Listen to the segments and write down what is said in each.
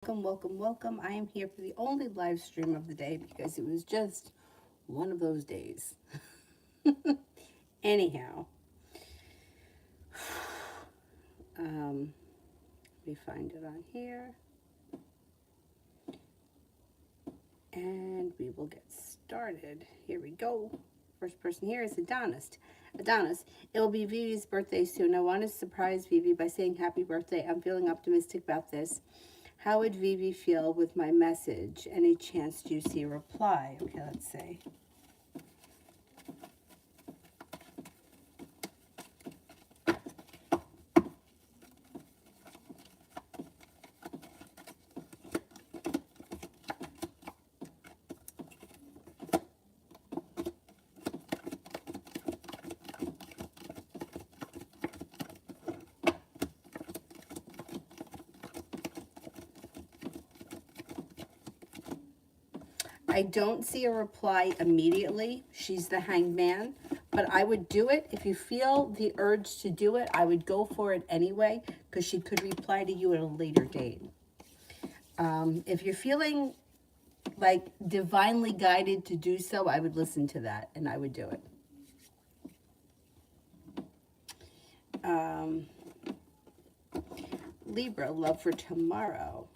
Welcome, welcome, welcome. I am here for the only live stream of the day because it was just one of those days. Anyhow, let me find it on here and we will get started. Here we go. First person here is Adonis. Adonis, it will be Vivi's birthday soon. I want to surprise Vivi by saying happy birthday. I'm feeling optimistic about this. How would Vivi feel with my message? Any chance do you see a reply? Okay, let's see. I don't see a reply immediately. She's the hanged man, but I would do it. If you feel the urge to do it, I would go for it anyway because she could reply to you at a later date. If you're feeling like divinely guided to do so, I would listen to that and I would do it. Libra, love for tomorrow.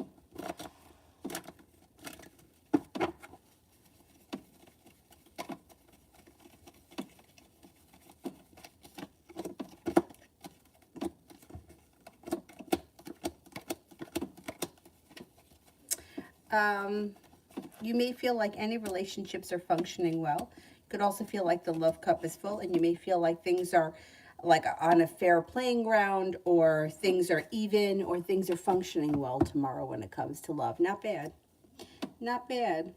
You may feel like any relationships are functioning well. You could also feel like the love cup is full, and you may feel like things are like on a fair playing ground, or things are even, or things are functioning well tomorrow when it comes to love. Not bad. Not bad.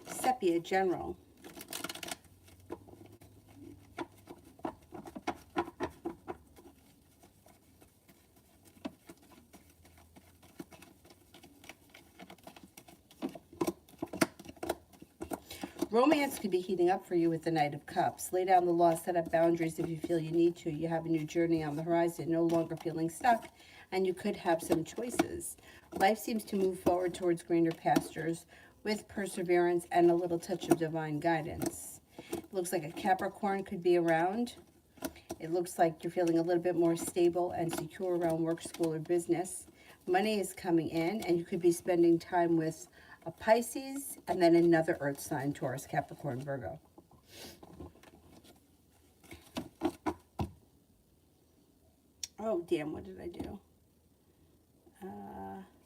Sepia, general. Romance could be heating up for you with the Knight of Cups. Lay down the law, set up boundaries if you feel you need to. You have a new journey on the horizon, no longer feeling stuck, and you could have some choices. Life seems to move forward towards greener pastures with perseverance and a little touch of divine guidance. It looks like a Capricorn could be around. It looks like you're feeling a little bit more stable and secure around work, school, or business. Money is coming in, and you could be spending time with a Pisces, and then another earth sign, Taurus, Capricorn, Virgo. Oh, damn, what did I do?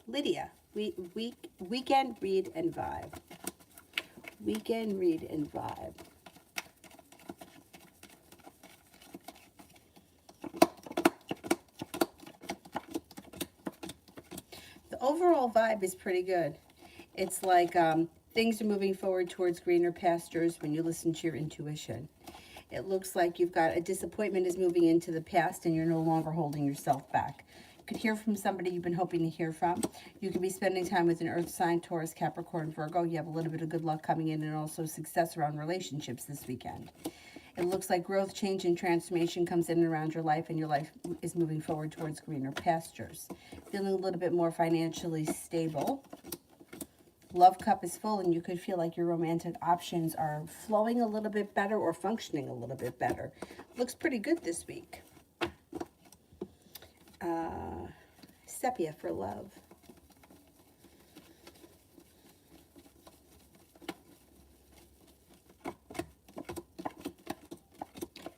Lydia, weekend read and vibe. Weekend read and vibe. The overall vibe is pretty good. It's like things are moving forward towards greener pastures when you listen to your intuition. It looks like you've got a disappointment is moving into the past and you're no longer holding yourself back. You could hear from somebody you've been hoping to hear from. You could be spending time with an earth sign, Taurus, Capricorn, Virgo. You have a little bit of good luck coming in and also success around relationships this weekend. It looks like growth, change, and transformation comes in and around your life, and your life is moving forward towards greener pastures. Feeling a little bit more financially stable. Love cup is full, and you could feel like your romantic options are flowing a little bit better or functioning a little bit better. Looks pretty good this week. Sepia for love.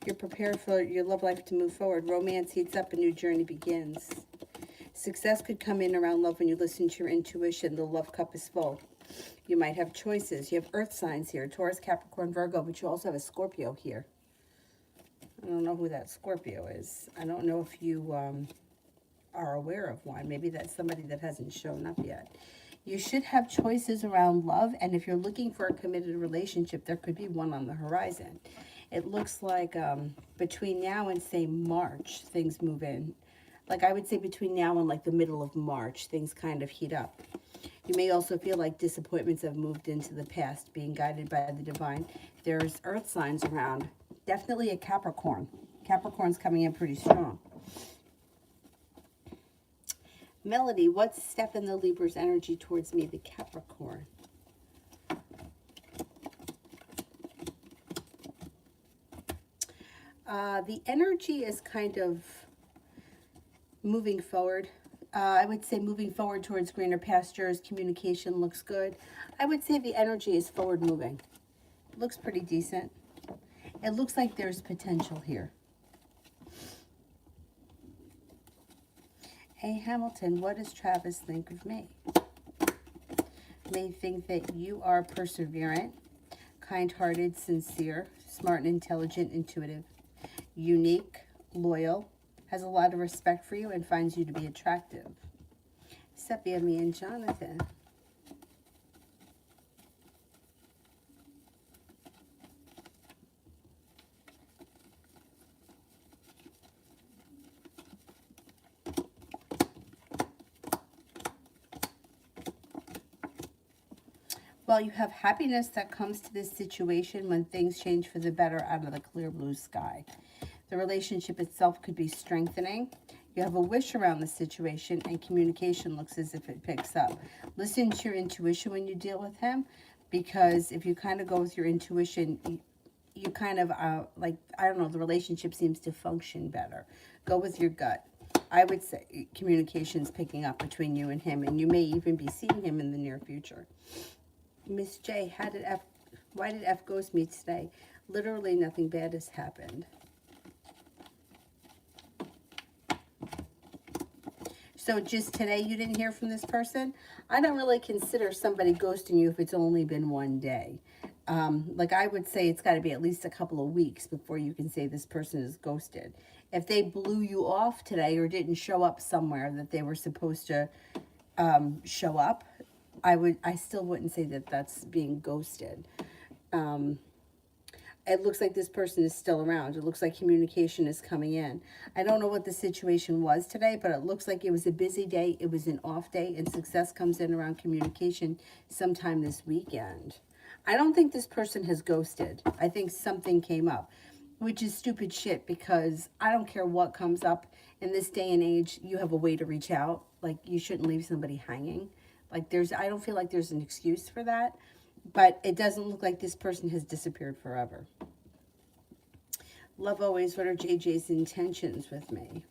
You're prepared for your love life to move forward. Romance heats up, a new journey begins. Success could come in around love when you listen to your intuition. The love cup is full. You might have choices. You have earth signs here, Taurus, Capricorn, Virgo, but you also have a Scorpio here. I don't know who that Scorpio is. I don't know if you are aware of one. Maybe that's somebody that hasn't shown up yet. You should have choices around love, and if you're looking for a committed relationship, there could be one on the horizon. It looks like between now and, say, March, things move in. Like I would say between now and like the middle of March, things kind of heat up. You may also feel like disappointments have moved into the past, being guided by the divine. There's earth signs around. Definitely a Capricorn. Capricorn's coming in pretty strong. Melody, what's step in the Libra's energy towards me, the Capricorn? The energy is kind of moving forward. I would say moving forward towards greener pastures. Communication looks good. I would say the energy is forward moving. It looks pretty decent. It looks like there's potential here. Hey Hamilton, what does Travis think of me? May think that you are perseverant, kind-hearted, sincere, smart and intelligent, intuitive, unique, loyal, has a lot of respect for you, and finds you to be attractive. Sepia, me, and Jonathan. Well, you have happiness that comes to this situation when things change for the better out of the clear blue sky. The relationship itself could be strengthening. You have a wish around the situation, and communication looks as if it picks up. Listen to your intuition when you deal with him, because if you kind of go with your intuition, you kind of, like, I don't know, the relationship seems to function better. Go with your gut. I would say communication's picking up between you and him, and you may even be seeing him in the near future. Miss J, why did F ghost me today? Literally nothing bad has happened. So just today you didn't hear from this person? I don't really consider somebody ghosting you if it's only been one day. Like I would say it's got to be at least a couple of weeks before you can say this person is ghosted. If they blew you off today or didn't show up somewhere that they were supposed to show up, I still wouldn't say that that's being ghosted. It looks like this person is still around. It looks like communication is coming in. I don't know what the situation was today, but it looks like it was a busy day. It was an off day, and success comes in around communication sometime this weekend. I don't think this person has ghosted. I think something came up, which is stupid shit, because I don't care what comes up in this day and age. You have a way to reach out. Like, you shouldn't leave somebody hanging. Like, I don't feel like there's an excuse for that. But it doesn't look like this person has disappeared forever. Love always, what are JJ's intentions with me?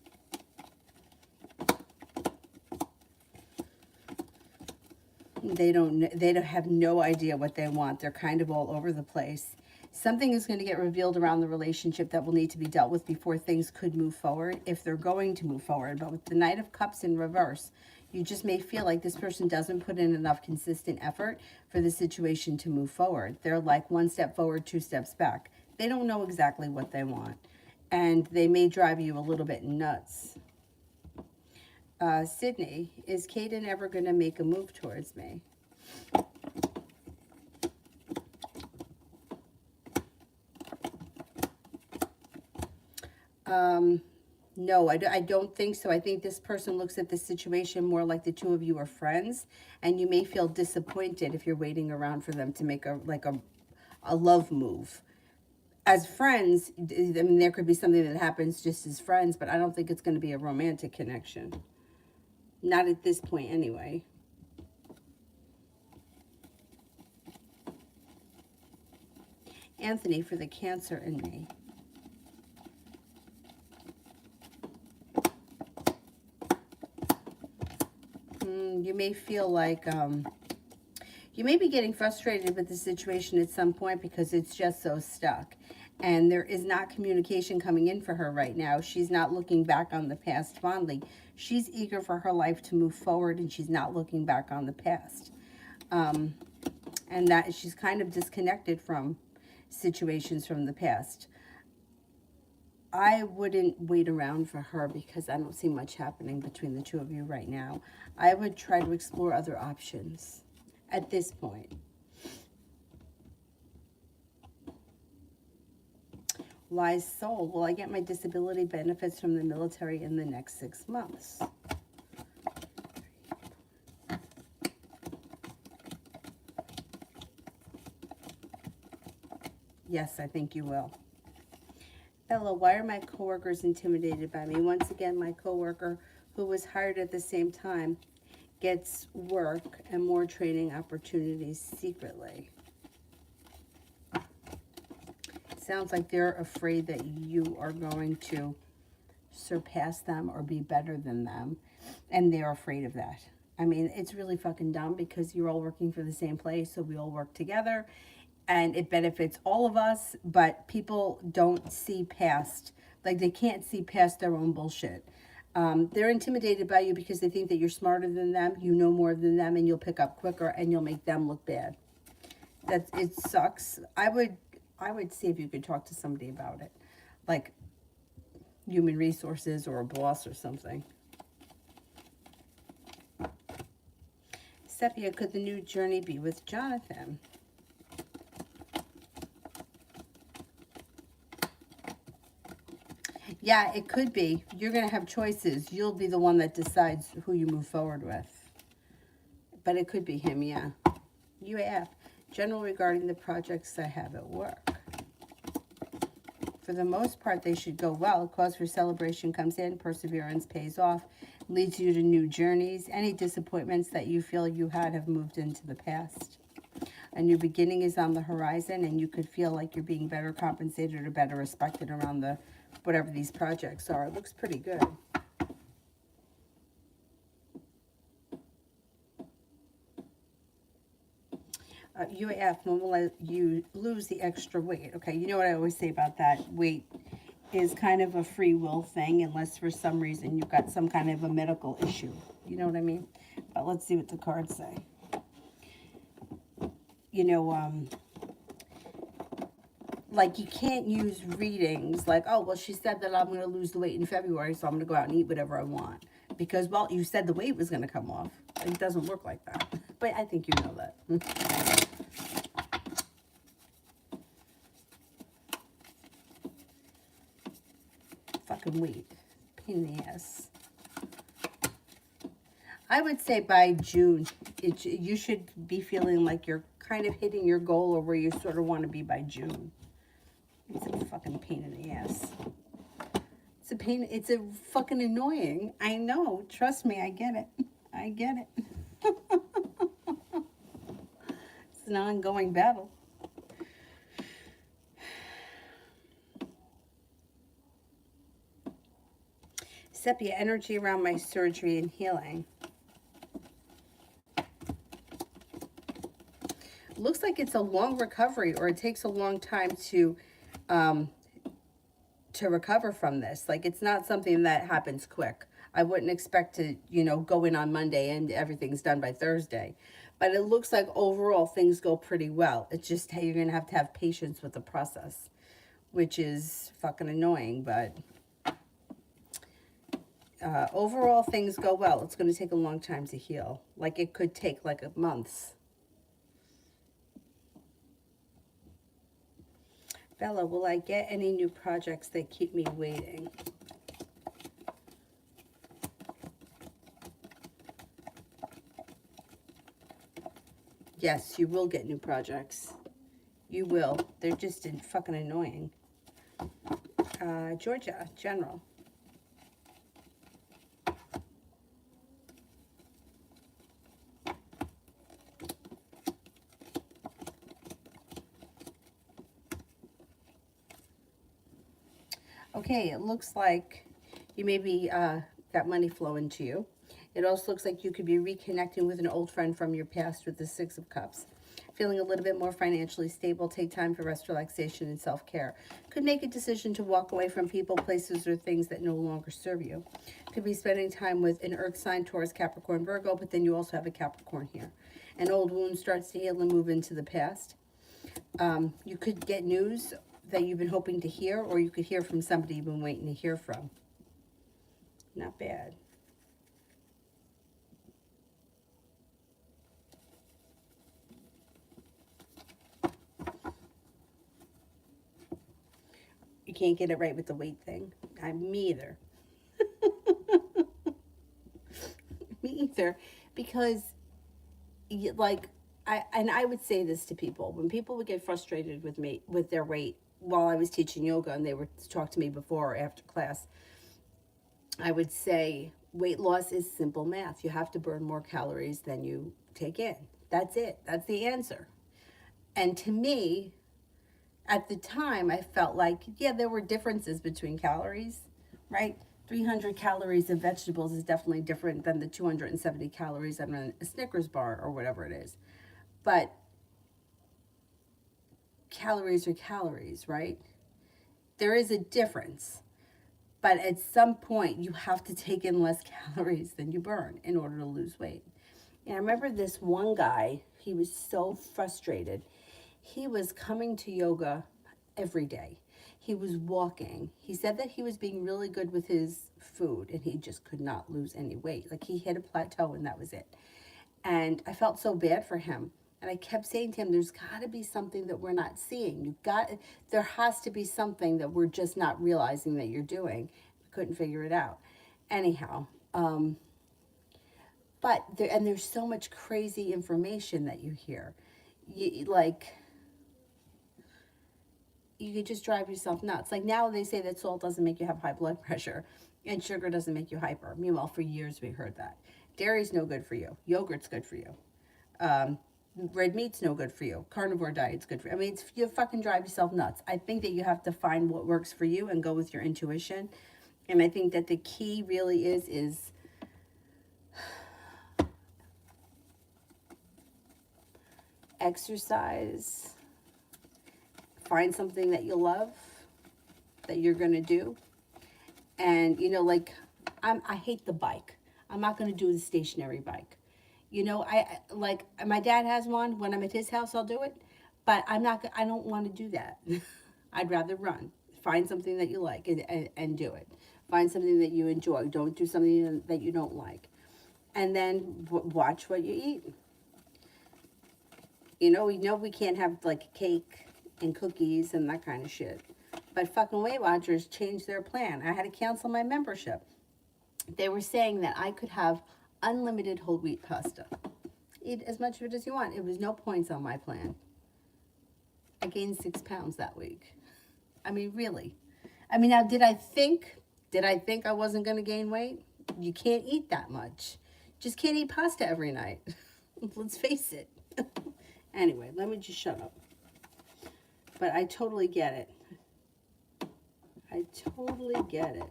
They don't have no idea what they want. They're kind of all over the place. Something is going to get revealed around the relationship that will need to be dealt with before things could move forward, if they're going to move forward. But with the Knight of Cups in reverse, you just may feel like this person doesn't put in enough consistent effort for the situation to move forward. They're like one step forward, two steps back. They don't know exactly what they want, and they may drive you a little bit nuts. Sydney, is Caden ever going to make a move towards me? No, I don't think so. I think this person looks at the situation more like the two of you are friends, and you may feel disappointed if you're waiting around for them to make a love move. As friends, I mean, there could be something that happens just as friends, but I don't think it's going to be a romantic connection. Not at this point, anyway. Anthony, for the Cancer in me. You may feel like you may be getting frustrated with the situation at some point because it's just so stuck. And there is not communication coming in for her right now. She's not looking back on the past fondly. She's eager for her life to move forward, and she's not looking back on the past. And that she's kind of disconnected from situations from the past. I wouldn't wait around for her because I don't see much happening between the two of you right now. I would try to explore other options at this point. Wise soul, will I get my disability benefits from the military in the next 6 months? Yes, I think you will. Bella, why are my coworkers intimidated by me? Once again, my coworker who was hired at the same time gets work and more training opportunities secretly. Sounds like they're afraid that you are going to surpass them or be better than them, and they're afraid of that. I mean, it's really fucking dumb because you're all working for the same place, so we all work together and it benefits all of us, but people don't see past, like they can't see past their own bullshit. They're intimidated by you because they think that you're smarter than them, you know more than them, and you'll pick up quicker and you'll make them look bad. It sucks. I would see if you could talk to somebody about it, like human resources or a boss or something. Sepia, could the new journey be with Jonathan? Yeah, it could be. You're going to have choices. You'll be the one that decides who you move forward with. But it could be him, yeah. UAF, general regarding the projects I have at work. For the most part, they should go well. Cause for celebration comes in, perseverance pays off, leads you to new journeys. Any disappointments that you feel you had have moved into the past. A new beginning is on the horizon, and you could feel like you're being better compensated or better respected around the whatever these projects are. It looks pretty good. UAF, when will you lose the extra weight? Okay, you know what I always say about that? Weight is kind of a free will thing unless for some reason you've got some kind of a medical issue. You know what I mean? But let's see what the cards say. You know, like you can't use readings like, oh, well, she said that I'm going to lose the weight in February, so I'm going to go out and eat whatever I want. Because, well, you said the weight was going to come off. It doesn't work like that. But I think you know that. Fucking weight. Pain in the ass. I would say by June, you should be feeling like you're kind of hitting your goal or where you sort of want to be by June. It's a fucking pain in the ass. It's a pain. It's a fucking annoying. I know. Trust me. I get it. I get it. It's an ongoing battle. Sepia, energy around my surgery and healing. Looks like it's a long recovery, or it takes a long time to recover from this. Like, it's not something that happens quick. I wouldn't expect to, you know, go in on Monday and everything's done by Thursday. But it looks like overall things go pretty well. It's just, hey, you're going to have patience with the process, which is fucking annoying. But overall things go well. It's going to take a long time to heal. Like, it could take like a month. Bella, will I get any new projects that keep me waiting? Yes, you will get new projects. You will. They're just fucking annoying. Georgia, general. Okay, it looks like you maybe got money flowing to you. It also looks like you could be reconnecting with an old friend from your past with the Six of Cups. Feeling a little bit more financially stable, take time for rest, relaxation, and self-care. Could make a decision to walk away from people, places, or things that no longer serve you. Could be spending time with an earth sign, Taurus, Capricorn, Virgo, but then you also have a Capricorn here. An old wound starts to heal and move into the past. You could get news that you've been hoping to hear, or you could hear from somebody you've been waiting to hear from. Not bad. You can't get it right with the weight thing. Me either. Me either. Because, like, I would say this to people. When people would get frustrated with me, with their weight, while I was teaching yoga and they were to talk to me before or after class, I would say weight loss is simple math. You have to burn more calories than you take in. That's it. That's the answer. And to me, at the time, I felt like, yeah, there were differences between calories, right? 300 calories of vegetables is definitely different than the 270 calories on a Snickers bar or whatever it is. But calories are calories, right? There is a difference. But at some point, you have to take in less calories than you burn in order to lose weight. And I remember this one guy, he was so frustrated. He was coming to yoga every day. He was walking. He said that he was being really good with his food and he just could not lose any weight. Like he hit a plateau and that was it. And I felt so bad for him. And I kept saying to him, there's got to be something that we're not seeing. There has to be something that we're just not realizing that you're doing. I couldn't figure it out. Anyhow, there's so much crazy information that you hear. You could just drive yourself nuts. Like now they say that salt doesn't make you have high blood pressure and sugar doesn't make you hyper. Meanwhile, for years we heard that. Dairy's no good for you. Yogurt's good for you. Red meat's no good for you. Carnivore diet's good for you. I mean, you fucking drive yourself nuts. I think that you have to find what works for you and go with your intuition. And I think that the key really is exercise. Find something that you love, that you're going to do. And, like, I hate the bike. I'm not going to do the stationary bike. My dad has one. When I'm at his house, I'll do it. But I don't want to do that. I'd rather run. Find something that you like and do it. Find something that you enjoy. Don't do something that you don't like. And then watch what you eat. We know we can't have, like, cake and cookies and that kind of shit. But fucking Weight Watchers changed their plan. I had to cancel my membership. They were saying that I could have unlimited whole wheat pasta. Eat as much of it as you want. It was no points on my plan. I gained 6 pounds that week. I mean, really. I mean, now, did I think I wasn't going to gain weight? You can't eat that much. Just can't eat pasta every night. Let's face it. Anyway, let me just shut up. But I totally get it. I totally get it.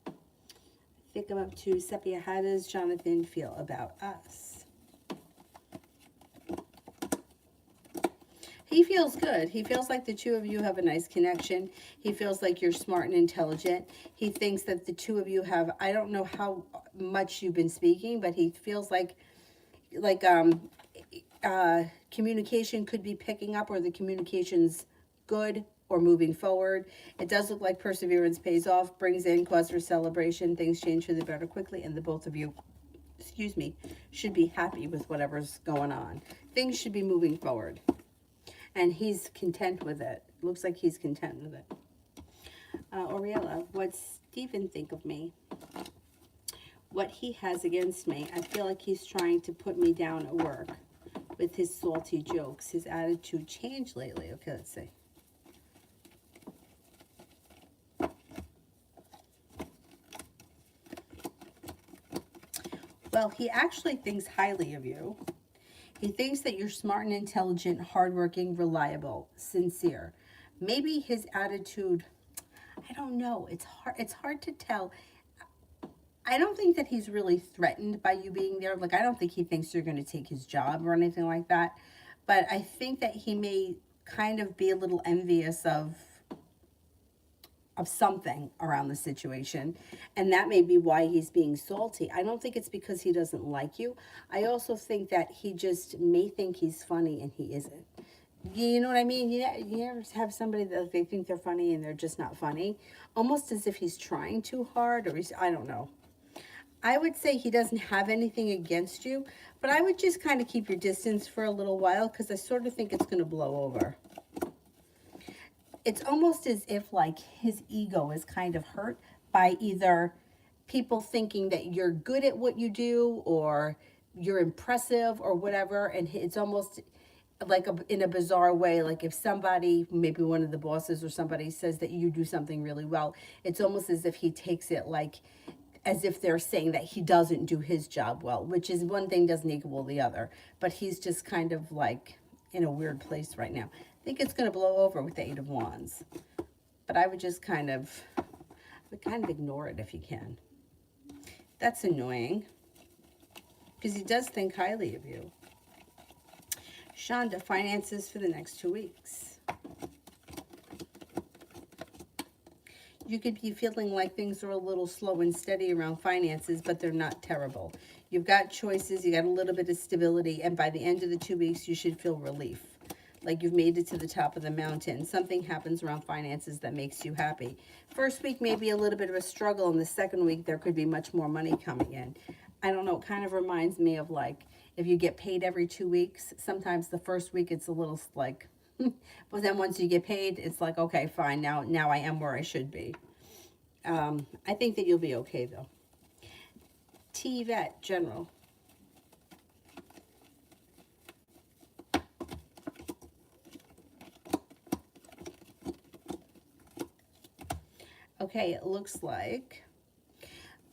I think I'm up to Sepia. How does Jonathan feel about us? He feels good. He feels like the two of you have a nice connection. He feels like you're smart and intelligent. He thinks that the two of you have, I don't know how much you've been speaking, but he feels like communication could be picking up, or the communication's good or moving forward. It does look like perseverance pays off, brings in cause for celebration. Things change for the better quickly, and the both of you, should be happy with whatever's going on. Things should be moving forward. And he's content with it. Looks like he's content with it. Oriella, what's Stephen think of me? What he has against me. I feel like he's trying to put me down at work with his salty jokes. His attitude changed lately. Okay, let's see. Well, he actually thinks highly of you. He thinks that you're smart and intelligent, hardworking, reliable, sincere. Maybe his attitude, I don't know. It's hard to tell. I don't think that he's really threatened by you being there. Like, I don't think he thinks you're going to take his job or anything like that. But I think that he may kind of be a little envious of something around the situation. And that may be why he's being salty. I don't think it's because he doesn't like you. I also think that he just may think he's funny and he isn't. You know what I mean? You ever have somebody that they think they're funny and they're just not funny? Almost as if he's trying too hard, or I don't know. I would say he doesn't have anything against you, but I would just kind of keep your distance for a little while, because I sort of think it's going to blow over. It's almost as if, like, his ego is kind of hurt by either people thinking that you're good at what you do, or you're impressive or whatever, and it's almost like in a bizarre way, like if somebody, maybe one of the bosses or somebody, says that you do something really well, it's almost as if he takes it like as if they're saying that he doesn't do his job well, which is one thing doesn't equal the other. But he's just kind of like in a weird place right now. I think it's going to blow over with the Eight of Wands. But I would just kind of ignore it if you can. That's annoying. Because he does think highly of you. Shonda, finances for the next 2 weeks. You could be feeling like things are a little slow and steady around finances, but they're not terrible. You've got choices, you got a little bit of stability, and by the end of the 2 weeks, you should feel relief. Like you've made it to the top of the mountain. Something happens around finances that makes you happy. First week may be a little bit of a struggle, and the second week there could be much more money coming in. I don't know, it kind of reminds me of like, if you get paid every 2 weeks, sometimes the first week it's a little like, but then once you get paid, it's like, okay, fine, now I am where I should be. I think that you'll be okay, though. T-Vet, General. Okay, it looks like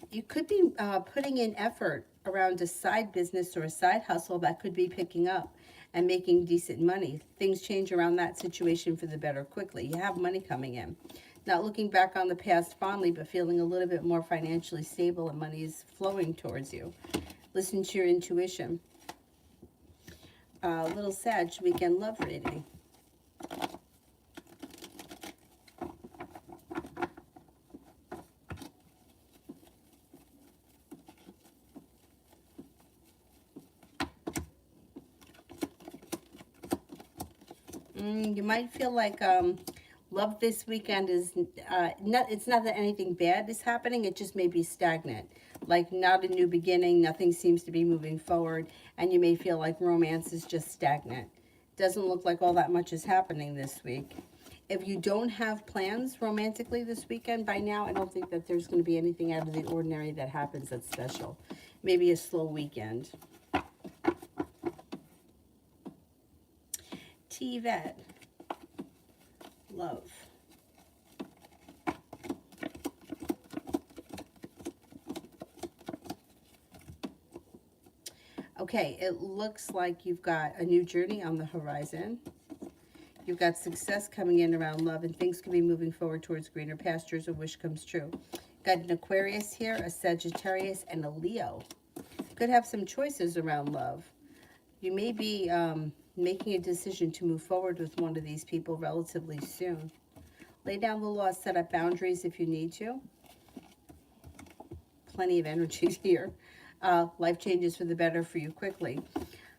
you could be putting in effort around a side business or a side hustle that could be picking up and making decent money. Things change around that situation for the better quickly. You have money coming in. Not looking back on the past fondly, but feeling a little bit more financially stable and money is flowing towards you. Listen to your intuition. Little Sag, weekend love reading. You might feel like love this weekend is it's not that anything bad is happening, it just may be stagnant. Like not a new beginning, nothing seems to be moving forward, and you may feel like romance is just stagnant. Doesn't look like all that much is happening this week. If you don't have plans romantically this weekend, by now I don't think that there's going to be anything out of the ordinary that happens that's special. Maybe a slow weekend. T-Vet. Love. Okay, it looks like you've got a new journey on the horizon. You've got success coming in around love, and things could be moving forward towards greener pastures. A wish comes true. Got an Aquarius here, a Sagittarius, and a Leo. Could have some choices around love. You may be making a decision to move forward with one of these people relatively soon. Lay down the law, set up boundaries if you need to. Plenty of energy here. Life changes for the better for you quickly.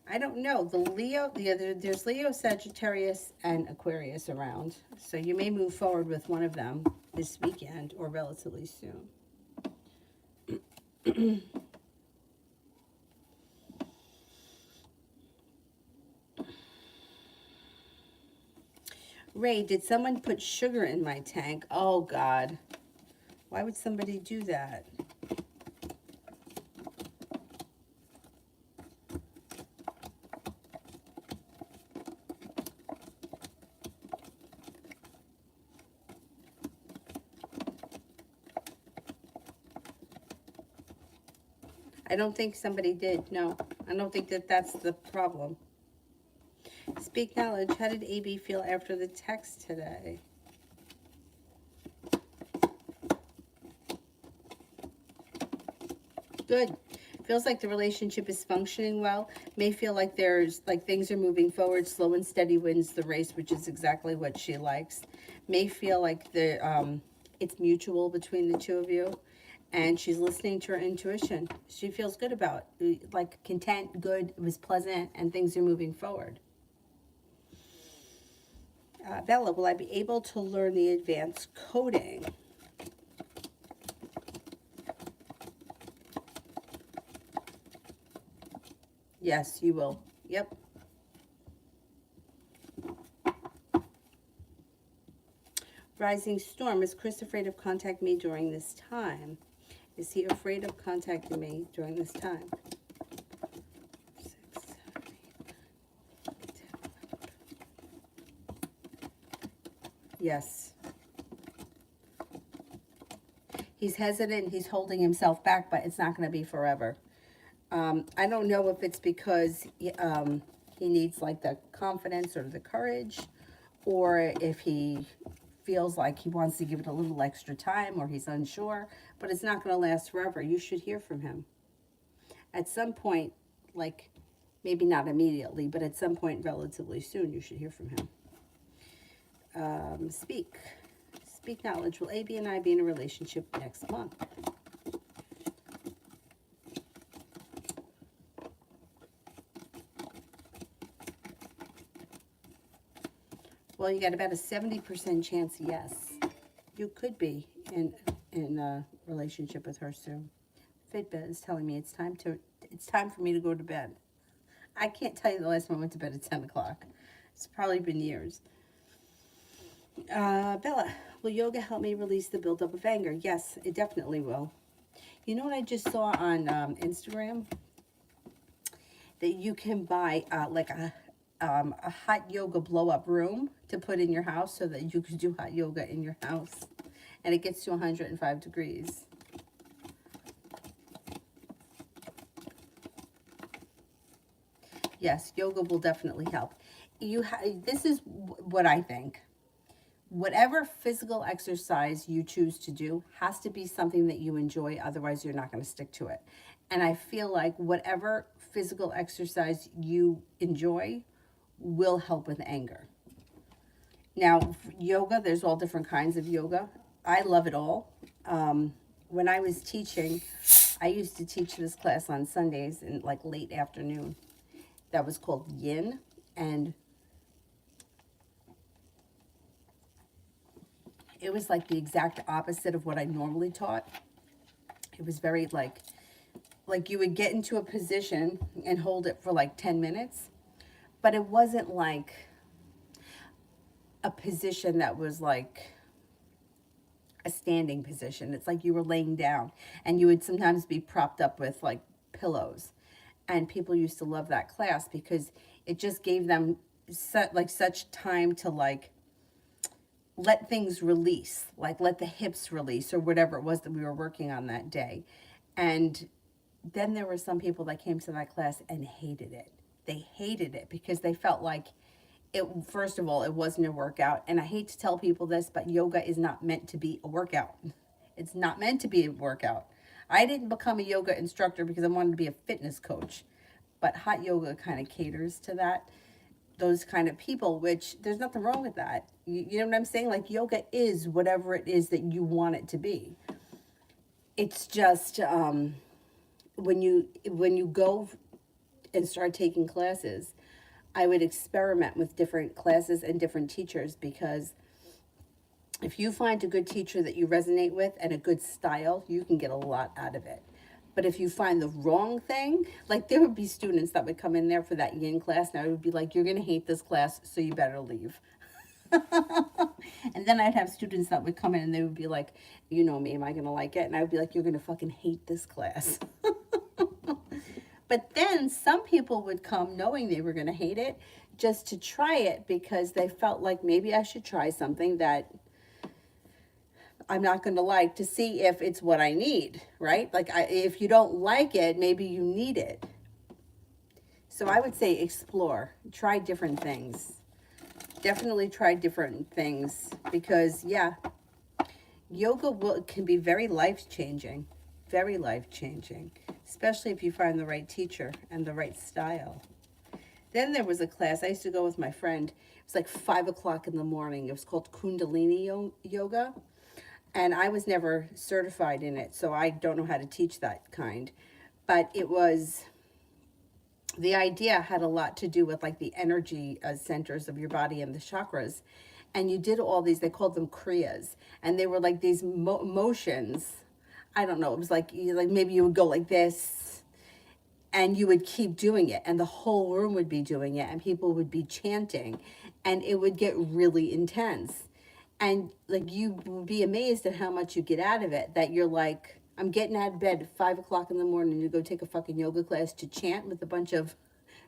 I don't know. There's Leo, Sagittarius, and Aquarius around. So you may move forward with one of them this weekend or relatively soon. Ray, did someone put sugar in my tank? Oh, God. Why would somebody do that? I don't think somebody did. No, I don't think that that's the problem. Speak knowledge. How did AB feel after the text today? Good. Feels like the relationship is functioning well. May feel like things are moving forward. Slow and steady wins the race, which is exactly what she likes. May feel like it's mutual between the two of you. And she's listening to her intuition. She feels good about it. Like content, good, it was pleasant, and things are moving forward. Bella, will I be able to learn the advanced coding? Yes, you will. Yep. Rising Storm, is Chris afraid of contacting me during this time? Is he afraid of contacting me during this time? Yes. He's hesitant. He's holding himself back, but it's not going to be forever. I don't know if it's because he needs like the confidence or the courage, or if he feels like he wants to give it a little extra time, or he's unsure, but it's not going to last forever. You should hear from him at some point, like maybe not immediately, but at some point relatively soon. You should hear from him. Speak knowledge. Will AB and I be in a relationship next month? Well, you got about a 70% chance, yes. You could be in a relationship with her soon. Fitbit is telling me it's time for me to go to bed. I can't tell you the last time I went to bed at 10 o'clock. It's probably been years. Bella, will yoga help me release the buildup of anger? Yes, it definitely will. You know what I just saw on Instagram? That you can buy like a hot yoga blow-up room to put in your house so that you can do hot yoga in your house. And it gets to 105 degrees. Yes, yoga will definitely help. This is what I think. Whatever physical exercise you choose to do has to be something that you enjoy, otherwise you're not going to stick to it. And I feel like whatever physical exercise you enjoy will help with anger. Now, yoga, there's all different kinds of yoga. I love it all. When I was teaching, I used to teach this class on Sundays in like late afternoon. That was called Yin, and it was like the exact opposite of what I normally taught. It was very like you would get into a position and hold it for like 10 minutes, but it wasn't like a position that was like a standing position. It's like you were laying down, and you would sometimes be propped up with like pillows. And people used to love that class because it just gave them such time to like let things release, like let the hips release or whatever it was that we were working on that day. And then there were some people that came to that class and hated it. They hated it because they felt like it, first of all, it wasn't a workout. And I hate to tell people this, but yoga is not meant to be a workout. It's not meant to be a workout. I didn't become a yoga instructor because I wanted to be a fitness coach, but hot yoga kind of caters to those kind of people, which there's nothing wrong with that. You know what I'm saying? Like yoga is whatever it is that you want it to be. It's just when you go and start taking classes, I would experiment with different classes and different teachers, because if you find a good teacher that you resonate with and a good style, you can get a lot out of it. But if you find the wrong thing, like there would be students that would come in there for that yin class, and I would be like, you're going to hate this class, so you better leave. And then I'd have students that would come in and they would be like, you know me, am I going to like it? And I would be like, you're going to fucking hate this class. But then some people would come knowing they were going to hate it just to try it, because they felt like maybe I should try something that I'm not going to like, to see if it's what I need, right? Like if you don't like it, maybe you need it. So I would say explore, try different things. Definitely try different things, because yeah, yoga can be very life-changing, especially if you find the right teacher and the right style. Then there was a class I used to go with my friend. It was like 5 o'clock in the morning. It was called Kundalini yoga. And I was never certified in it, so I don't know how to teach that kind. But it was, the idea had a lot to do with like the energy centers of your body and the chakras. And you did all these, they called them kriyas. And they were like these motions. I don't know, it was like maybe you would go like this, and you would keep doing it, and the whole room would be doing it, and people would be chanting, and it would get really intense. And like you would be amazed at how much you get out of it, that you're like, I'm getting out of bed at 5 o'clock in the morning to go take a fucking yoga class to chant with a bunch of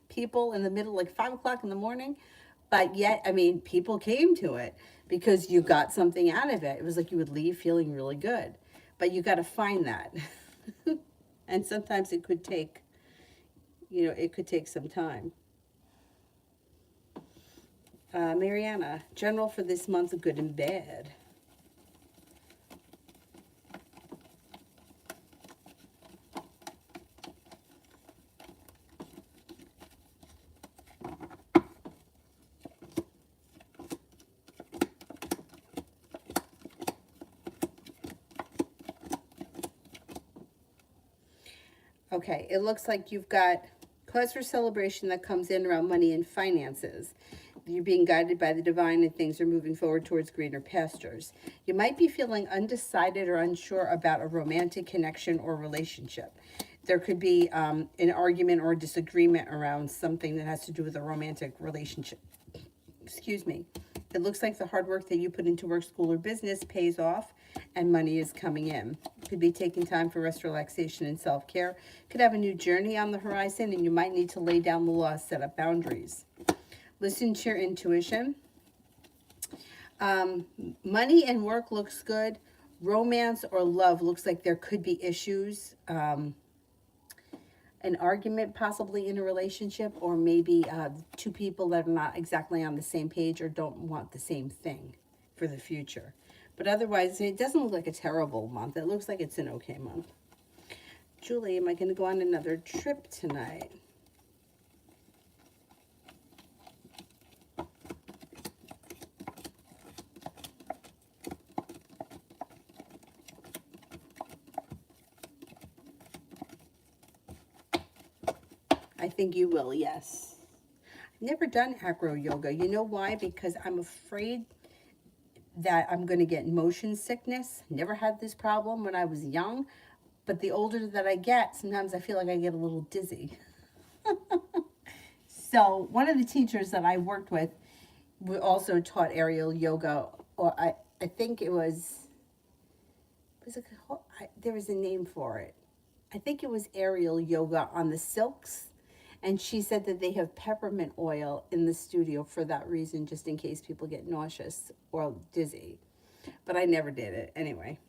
people in the middle, like 5 o'clock in the morning. But yet, I mean, people came to it because you got something out of it. It was like you would leave feeling really good. But you got to find that. And sometimes it could take, it could take some time. Mariana, general for this month, good and bad. Okay, it looks like you've got cause for celebration that comes in around money and finances. You're being guided by the divine and things are moving forward towards greener pastures. You might be feeling undecided or unsure about a romantic connection or relationship. There could be an argument or a disagreement around something that has to do with a romantic relationship. Excuse me. It looks like the hard work that you put into work, school, or business pays off and money is coming in. Could be taking time for rest, relaxation, and self-care. Could have a new journey on the horizon, and you might need to lay down the law, set up boundaries. Listen to your intuition. Money and work looks good. Romance or love looks like there could be issues. An argument possibly in a relationship, or maybe two people that are not exactly on the same page or don't want the same thing for the future. But otherwise, it doesn't look like a terrible month. It looks like it's an okay month. Julie, am I going to go on another trip tonight? I think you will, yes. I've never done acro yoga. You know why? Because I'm afraid that I'm going to get motion sickness. Never had this problem when I was young, but the older that I get, sometimes I feel like I get a little dizzy. So one of the teachers that I worked with also taught aerial yoga, or I think there was a name for it. I think it was aerial yoga on the silks. And she said that they have peppermint oil in the studio for that reason, just in case people get nauseous or dizzy. But I never did it anyway.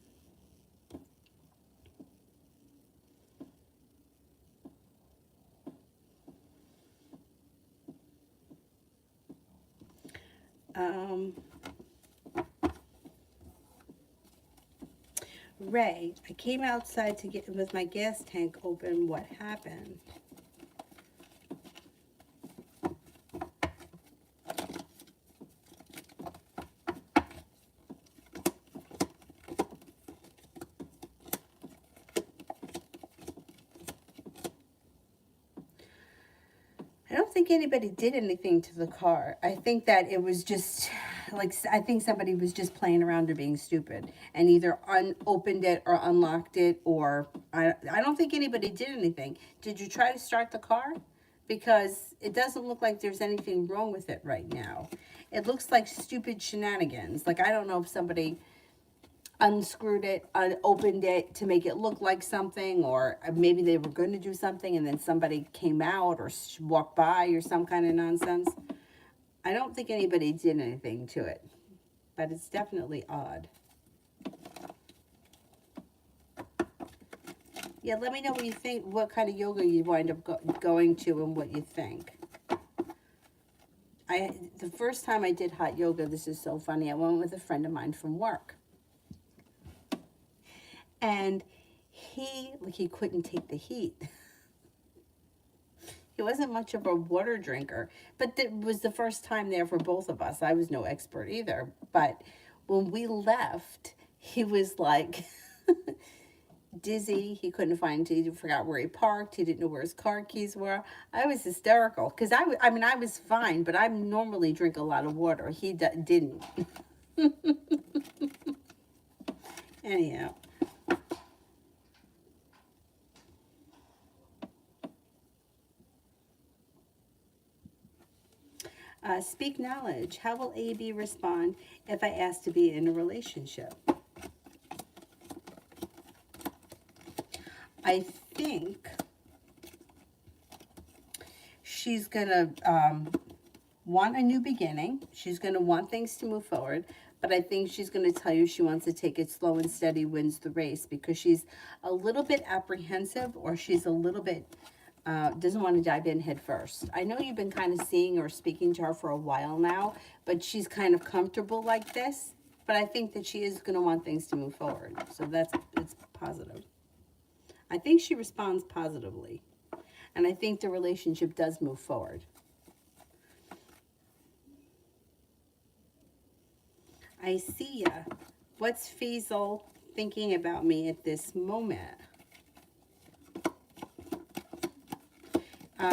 Ray, I came outside to get with my gas tank open. What happened? I don't think anybody did anything to the car. I think that it was just like, I think somebody was just playing around or being stupid and either unopened it or unlocked it, or I don't think anybody did anything. Did you try to start the car? Because it doesn't look like there's anything wrong with it right now. It looks like stupid shenanigans. Like, I don't know if somebody unscrewed it, opened it to make it look like something, or maybe they were going to do something and then somebody came out or walked by or some kind of nonsense. I don't think anybody did anything to it, but it's definitely odd. Yeah, let me know what you think, what kind of yoga you wind up going to and what you think. The first time I did hot yoga, this is so funny, I went with a friend of mine from work. And he couldn't take the heat. He wasn't much of a water drinker, but it was the first time there for both of us. I was no expert either. But when we left, he was like dizzy. He couldn't find, he forgot where he parked. He didn't know where his car keys were. I was hysterical because I mean, I was fine, but I normally drink a lot of water. He didn't. Anyhow. Speak knowledge. How will AB respond if I ask to be in a relationship? I think she's going to want a new beginning. She's going to want things to move forward. But I think she's going to tell you she wants to take it slow and steady wins the race, because she's a little bit apprehensive, or she's a little bit doesn't want to dive in head first. I know you've been kind of seeing or speaking to her for a while now, but she's kind of comfortable like this. But I think that she is going to want things to move forward. So it's positive. I think she responds positively. And I think the relationship does move forward. I see ya. What's Faisal thinking about me at this moment?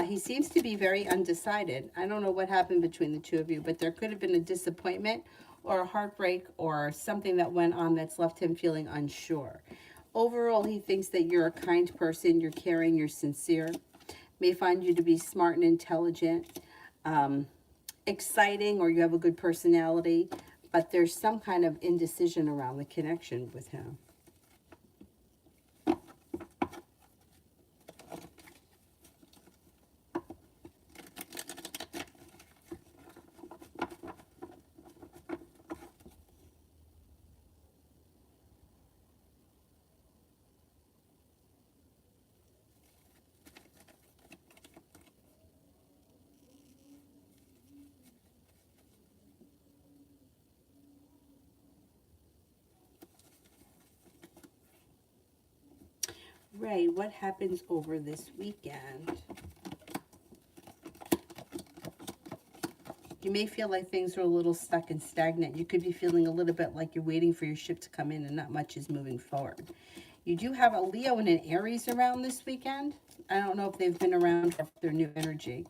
He seems to be very undecided. I don't know what happened between the two of you, but there could have been a disappointment or a heartbreak or something that went on that's left him feeling unsure. Overall, he thinks that you're a kind person, you're caring, you're sincere. May find you to be smart and intelligent, exciting, or you have a good personality, but there's some kind of indecision around the connection with him. Ray, what happens over this weekend? You may feel like things are a little stuck and stagnant. You could be feeling a little bit like you're waiting for your ship to come in and not much is moving forward. You do have a Leo and an Aries around this weekend. I don't know if they've been around or if they're new energy.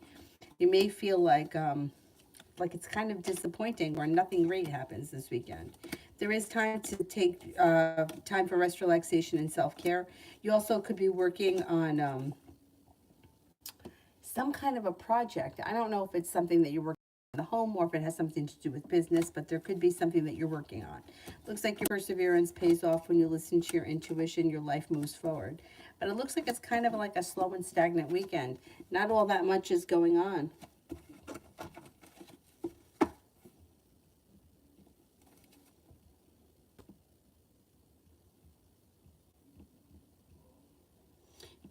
You may feel like it's kind of disappointing or nothing great happens this weekend. There is time to take time for rest, relaxation, and self-care. You also could be working on some kind of a project. I don't know if it's something that you're working on in the home or if it has something to do with business, but there could be something that you're working on. Looks like your perseverance pays off when you listen to your intuition. Your life moves forward. But it looks like it's kind of like a slow and stagnant weekend. Not all that much is going on.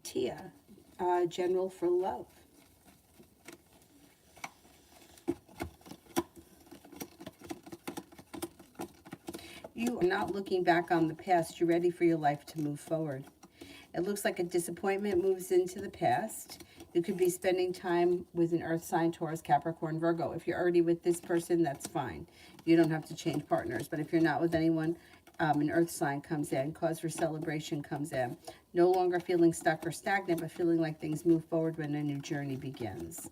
Tia, general for love. You are not looking back on the past. You're ready for your life to move forward. It looks like a disappointment moves into the past. You could be spending time with an earth sign, Taurus, Capricorn, Virgo. If you're already with this person, that's fine. You don't have to change partners. But if you're not with anyone, an earth sign comes in. Cause for celebration comes in. No longer feeling stuck or stagnant, but feeling like things move forward when a new journey begins.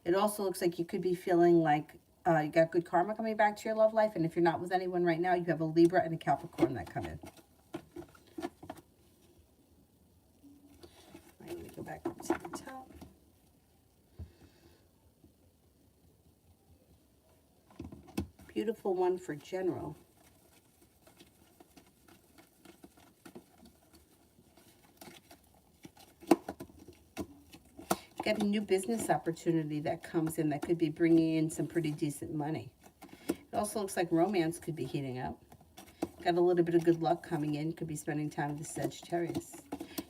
It also looks like you could be feeling like you got good karma coming back to your love life. And if you're not with anyone right now, you have a Libra and a Capricorn that come in. Let me go back up to the top. Beautiful one for general. Got a new business opportunity that comes in that could be bringing in some pretty decent money. It also looks like romance could be heating up. Got a little bit of good luck coming in. Could be spending time with the Sagittarius.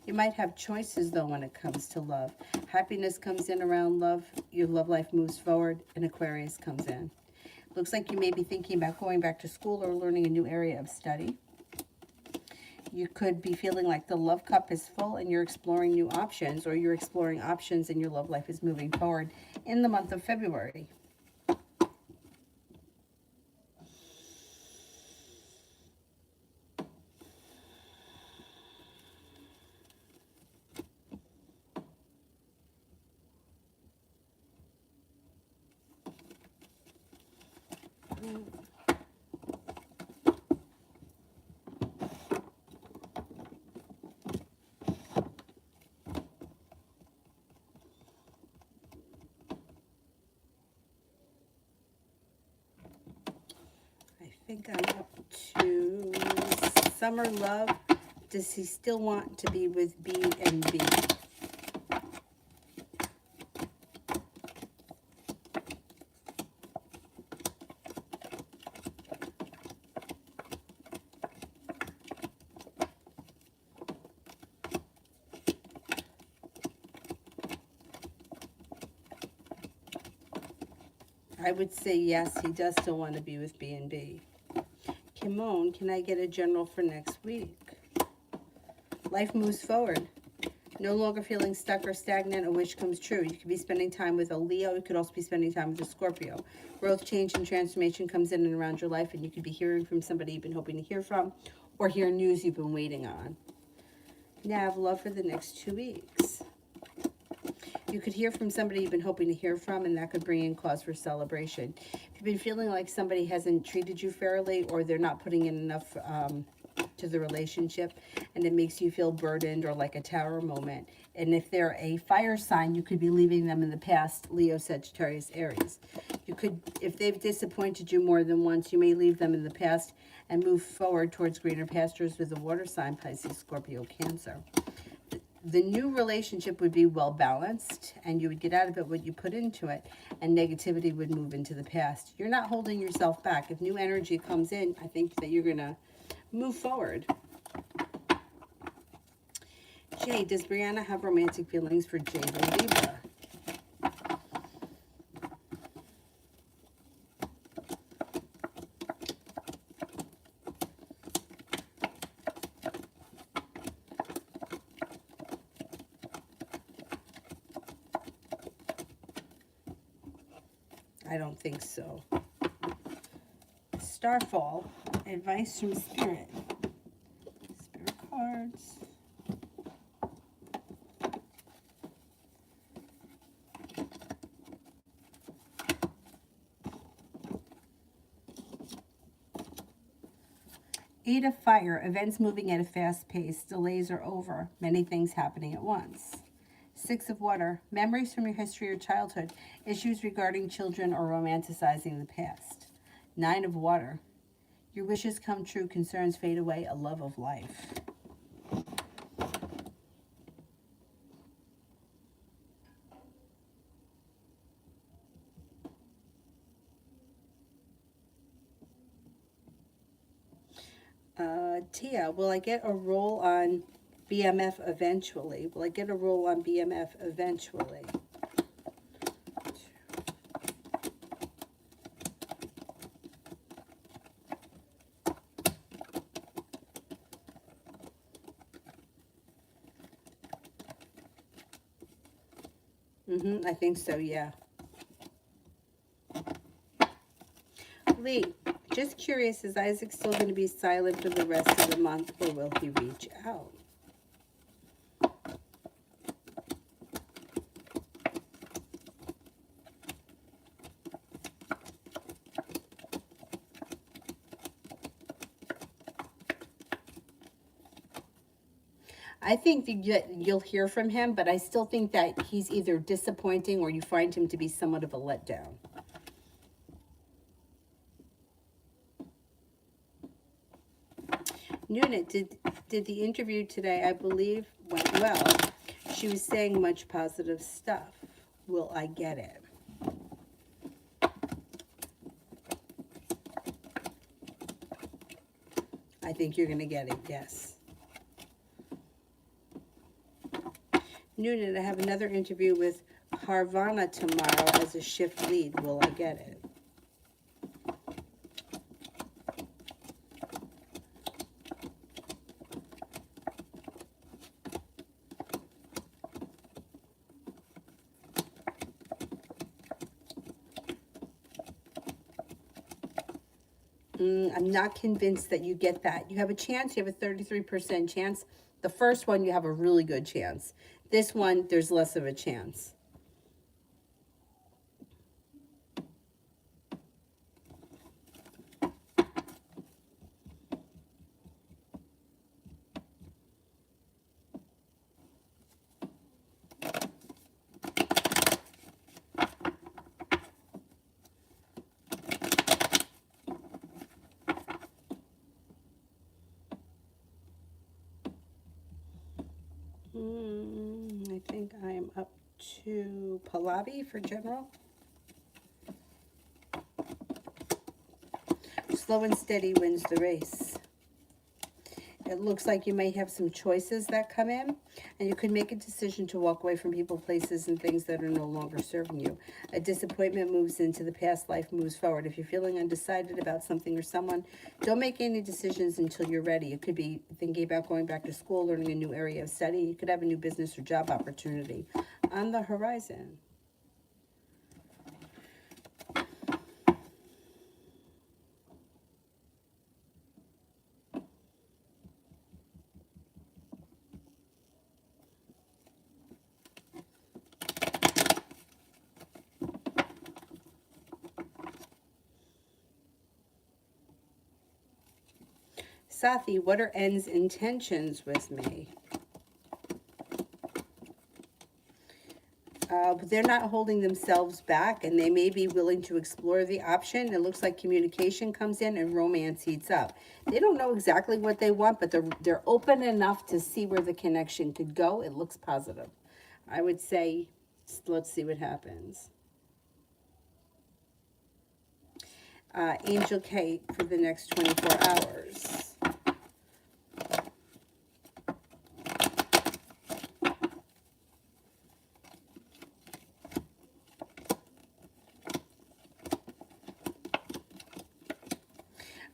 You might have choices, though, when it comes to love. Happiness comes in around love. Your love life moves forward, and Aquarius comes in. Looks like you may be thinking about going back to school or learning a new area of study. You could be feeling like the love cup is full and you're exploring new options, or you're exploring options and your love life is moving forward in the month of February. I think I'm up to summer love. Does he still want to be with B and B? I would say yes, he does still want to be with B&B. Kimon, can I get a general for next week? Life moves forward. No longer feeling stuck or stagnant, a wish comes true. You could be spending time with a Leo. You could also be spending time with a Scorpio. Growth, change, and transformation comes in and around your life, and you could be hearing from somebody you've been hoping to hear from, or hear news you've been waiting on. Nav, love for the next 2 weeks. You could hear from somebody you've been hoping to hear from, and that could bring in cause for celebration. If you've been feeling like somebody hasn't treated you fairly, or they're not putting in enough to the relationship, and it makes you feel burdened or like a tower moment. And if they're a fire sign, you could be leaving them in the past, Leo, Sagittarius, Aries. You could, if they've disappointed you more than once, you may leave them in the past and move forward towards greener pastures with a water sign, Pisces, Scorpio, Cancer. The new relationship would be well balanced, and you would get out of it what you put into it, and negativity would move into the past. You're not holding yourself back. If new energy comes in, I think that you're going to move forward. Jade, does Brianna have romantic feelings for Jade and Libra? I don't think so. Starfall, advice from Spirit. Spirit cards. Eight of Fire, events moving at a fast pace. Delays are over. Many things happening at once. Six of Water, memories from your history or childhood. Issues regarding children or romanticizing the past. Nine of Water, your wishes come true. Concerns fade away. A love of life. Tia, will I get a role on BMF eventually? Will I get a role on BMF eventually? I think so, yeah. Lee, just curious, is Isaac still going to be silent for the rest of the month, or will he reach out? I think that you'll hear from him, but I still think that he's either disappointing or you find him to be somewhat of a letdown. Nuna, did the interview today, I believe, went well. She was saying much positive stuff. Will I get it? I think you're going to get it, yes. Noonan, I have another interview with Harvana tomorrow as a shift lead. Will I get it? I'm not convinced that you get that. You have a chance. You have a 33% chance. The first one, you have a really good chance. This one, there's less of a chance. I think I'm up to Pallavi for general. Slow and steady wins the race. It looks like you might have some choices that come in, and you could make a decision to walk away from people, places, and things that are no longer serving you. A disappointment moves into the past, life moves forward. If you're feeling undecided about something or someone, don't make any decisions until you're ready. You could be thinking about going back to school, learning a new area of study. You could have a new business or job opportunity on the horizon. Sathi, what are N's intentions with me? They're not holding themselves back, and they may be willing to explore the option. It looks like communication comes in and romance heats up. They don't know exactly what they want, but they're open enough to see where the connection could go. It looks positive. I would say, let's see what happens. Angel Kate for the next 24 hours.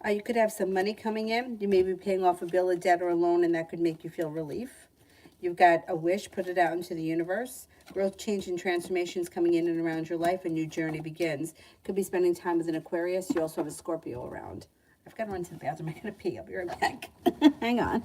You could have some money coming in. You may be paying off a bill, a debt, or a loan, and that could make you feel relief. You've got a wish, put it out into the universe. Growth, change, and transformations coming in and around your life. A new journey begins. Could be spending time with an Aquarius. You also have a Scorpio around. I've got to run to the bathroom. I'm going to pee. I'll be right back. Hang on.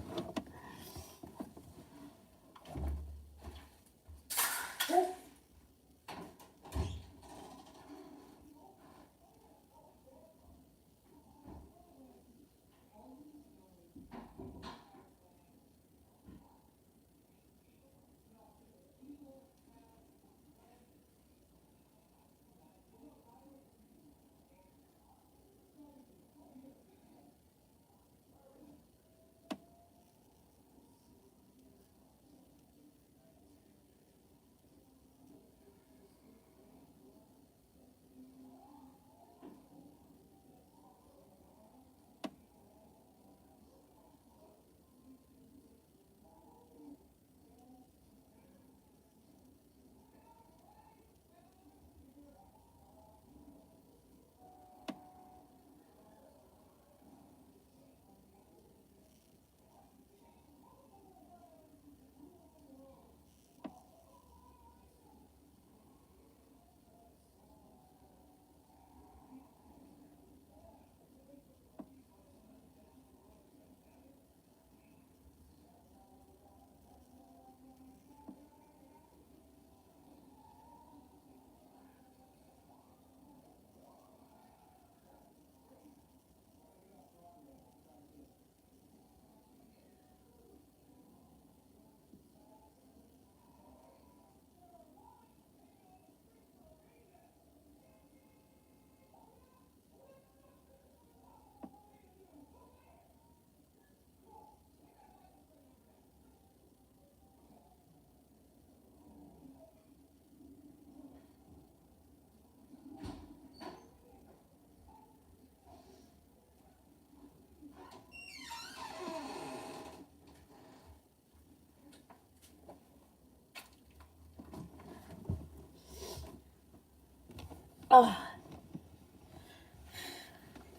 Oh,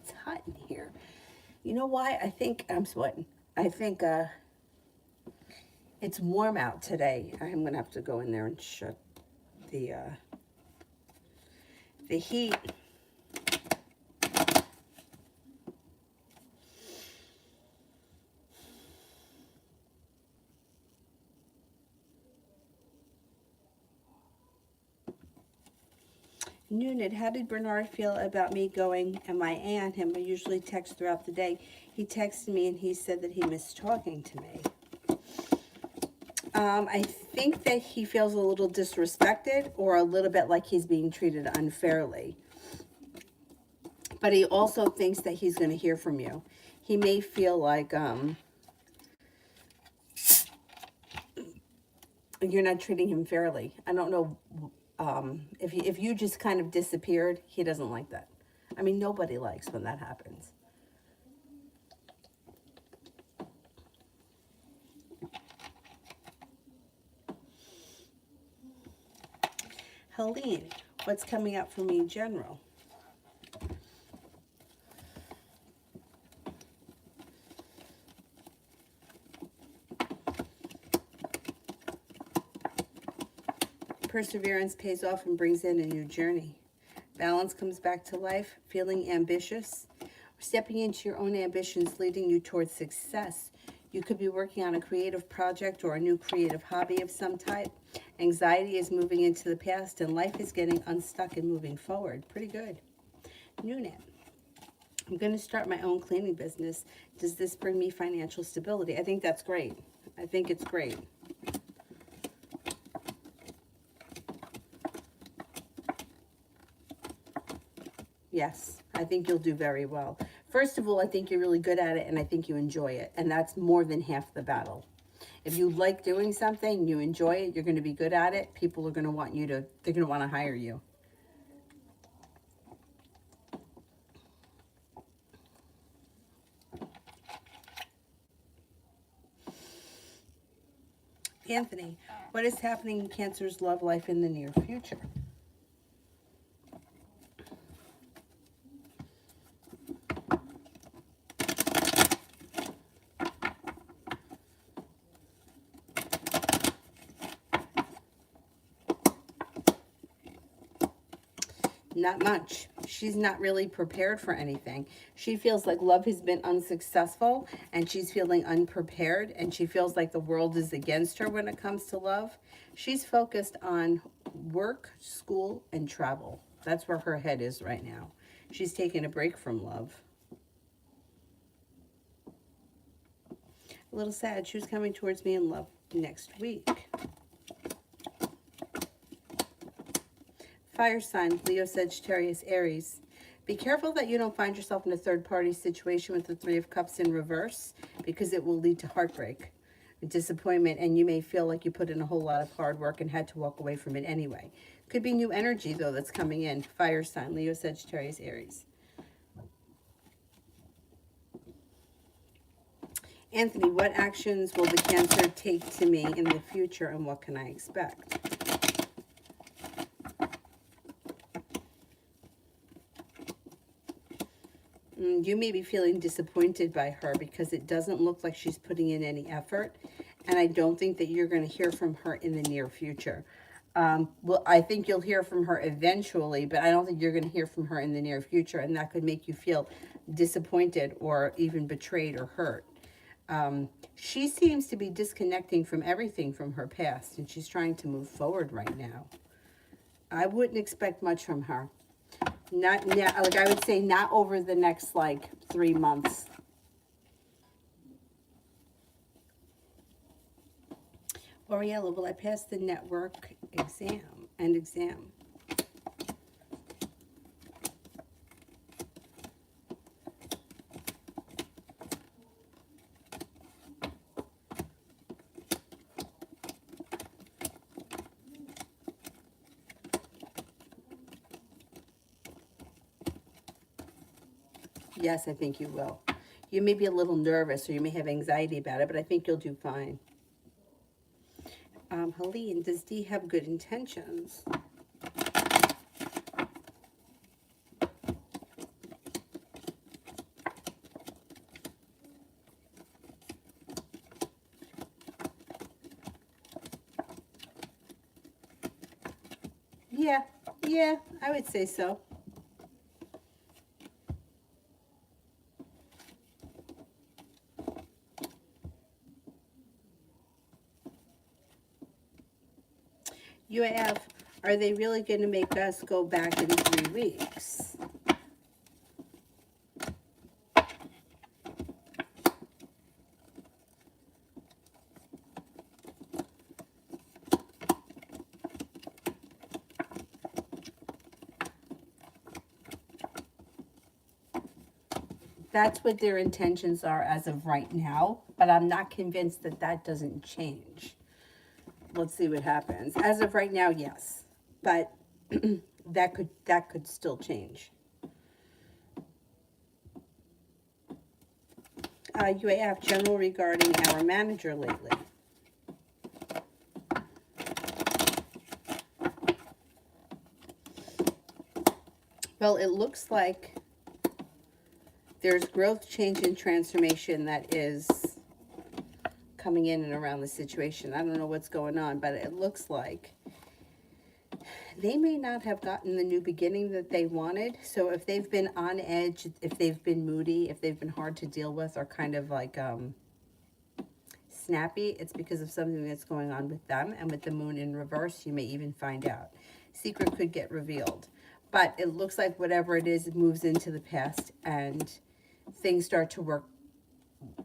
it's hot in here. You know why? I think I'm sweating. I think it's warm out today. I'm gonna have to go in there and shut the heat. Noonan, how did Bernard feel about me going MIA on him? I usually text throughout the day. He texted me and he said that he missed talking to me. I think that he feels a little disrespected or a little bit like he's being treated unfairly. But he also thinks that he's going to hear from you. He may feel like you're not treating him fairly. I don't know if you just kind of disappeared, he doesn't like that. I mean, nobody likes when that happens. Helene, what's coming up for me in general? Perseverance pays off and brings in a new journey. Balance comes back to life, feeling ambitious, stepping into your own ambitions, leading you towards success. You could be working on a creative project or a new creative hobby of some type. Anxiety is moving into the past and life is getting unstuck and moving forward. Pretty good. Noonan. I'm going to start my own cleaning business. Does this bring me financial stability? I think that's great. I think it's great. Yes, I think you'll do very well. First of all, I think you're really good at it and I think you enjoy it. And that's more than half the battle. If you like doing something, you enjoy it, you're going to be good at it, people are going to want you to, they're going to want to hire you. Anthony, what is happening in Cancer's love life in the near future? Not much. She's not really prepared for anything. She feels like love has been unsuccessful and she's feeling unprepared and she feels like the world is against her when it comes to love. She's focused on work, school, and travel. That's where her head is right now. She's taking a break from love. A little sad. She was coming towards me in love next week. Fire sign, Leo, Sagittarius, Aries. Be careful that you don't find yourself in a third-party situation with the Three of Cups in reverse because it will lead to heartbreak, disappointment, and you may feel like you put in a whole lot of hard work and had to walk away from it anyway. Could be new energy, though, that's coming in. Fire sign, Leo, Sagittarius, Aries. Anthony, what actions will the Cancer take to me in the future and what can I expect? You may be feeling disappointed by her because it doesn't look like she's putting in any effort. And I don't think that you're going to hear from her in the near future. Well, I think you'll hear from her eventually, but I don't think you're going to hear from her in the near future. And that could make you feel disappointed or even betrayed or hurt. She seems to be disconnecting from everything from her past. And she's trying to move forward right now. I wouldn't expect much from her. Not now, like I would say, not over the next like 3 months. Oriella, will I pass the network exam? Yes, I think you will. You may be a little nervous or you may have anxiety about it, but I think you'll do fine. Helene, does D have good intentions? Yeah, I would say so. UAF, are they really going to make us go back in 3 weeks? That's what their intentions are as of right now, but I'm not convinced that that doesn't change. Let's see what happens. As of right now, yes, but that could still change. UAF, general regarding our manager lately. Well, it looks like there's growth, change, and transformation that is coming in and around the situation. I don't know what's going on, but it looks like they may not have gotten the new beginning that they wanted. So if they've been on edge, if they've been moody, if they've been hard to deal with, or kind of like snappy, it's because of something that's going on with them. And with the moon in reverse, you may even find out. Secret could get revealed. But it looks like whatever it is, it moves into the past and things start to work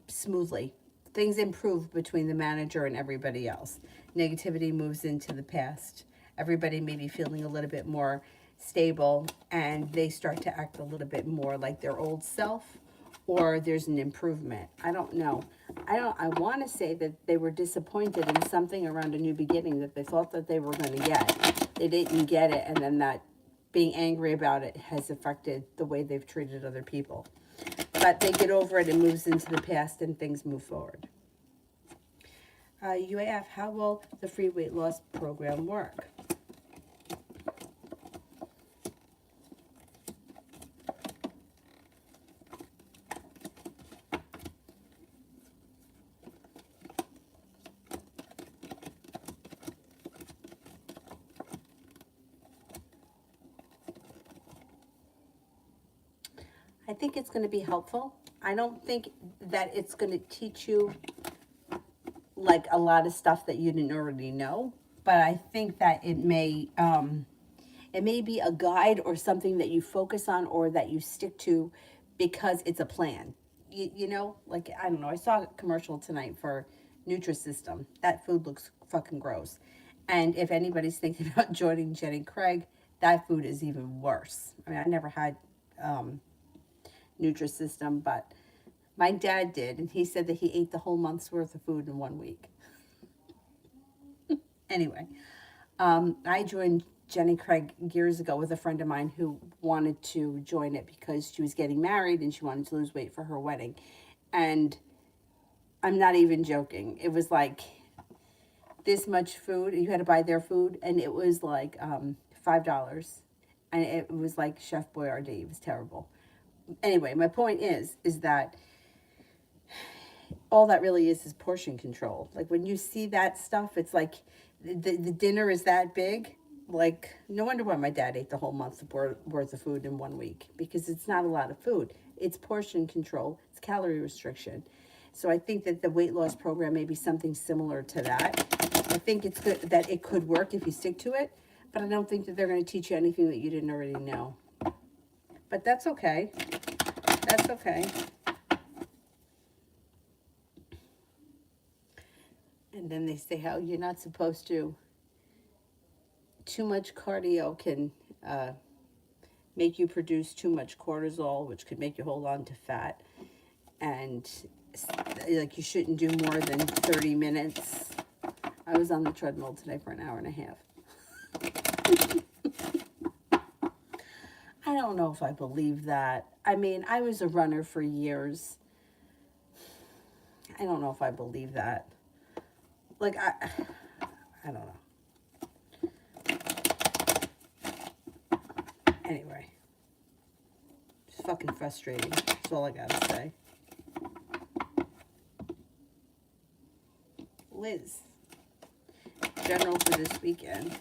smoothly. Things improve between the manager and everybody else. Negativity moves into the past. Everybody may be feeling a little bit more stable and they start to act a little bit more like their old self, or there's an improvement. I don't know. I want to say that they were disappointed in something around a new beginning that they thought that they were going to get. They didn't get it, and then that being angry about it has affected the way they've treated other people. But they get over it and moves into the past and things move forward. UAF, how will the free weight loss program work? I think it's going to be helpful. I don't think that it's going to teach you like a lot of stuff that you didn't already know, but I think that it may be a guide or something that you focus on or that you stick to because it's a plan. You know, like, I don't know, I saw a commercial tonight for Nutrisystem. That food looks fucking gross. And if anybody's thinking about joining Jenny Craig, that food is even worse. I mean, I never had Nutrisystem, but my dad did, and he said that he ate the whole month's worth of food in 1 week. Anyway, I joined Jenny Craig years ago with a friend of mine who wanted to join it because she was getting married and she wanted to lose weight for her wedding. And I'm not even joking. It was like this much food. You had to buy their food, and it was like $5. And it was like Chef Boyardee. It was terrible. Anyway, my point is that all that really is portion control. Like when you see that stuff, it's like the dinner is that big. Like, no wonder why my dad ate the whole month's worth of food in 1 week, because it's not a lot of food. It's portion control. It's calorie restriction. So I think that the weight loss program may be something similar to that. I think it's good that it could work if you stick to it, but I don't think that they're going to teach you anything that you didn't already know. But that's okay. That's okay. And then they say how you're not supposed to. Too much cardio can make you produce too much cortisol, which could make you hold on to fat. And like you shouldn't do more than 30 minutes. I was on the treadmill today for an hour and a half. I don't know if I believe that. I mean, I was a runner for years. I don't know if I believe that. Like, I don't know. Anyway, it's fucking frustrating. That's all I gotta say. Liz, general for this weekend.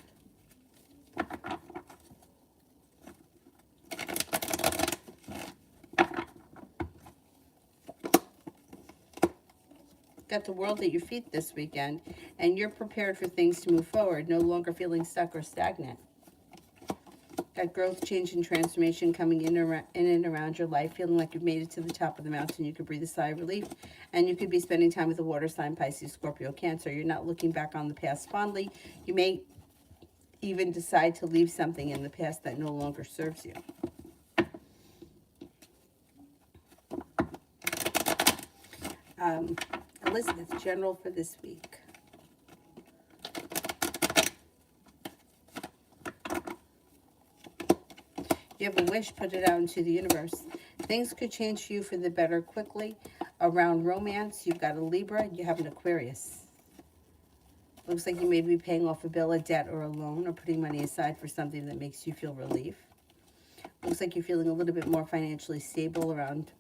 Got the world at your feet this weekend, and you're prepared for things to move forward, no longer feeling stuck or stagnant. Got growth, change, and transformation coming in and around your life, feeling like you've made it to the top of the mountain. You could breathe a sigh of relief, and you could be spending time with a water sign, Pisces, Scorpio, Cancer. You're not looking back on the past fondly. You may even decide to leave something in the past that no longer serves you. Elizabeth, general for this week. You have a wish, put it out into the universe. Things could change for you for the better quickly. Around romance, you've got a Libra, you have an Aquarius. Looks like you may be paying off a bill, a debt, or a loan, or putting money aside for something that makes you feel relief. Looks like you're feeling a little bit more financially stable around,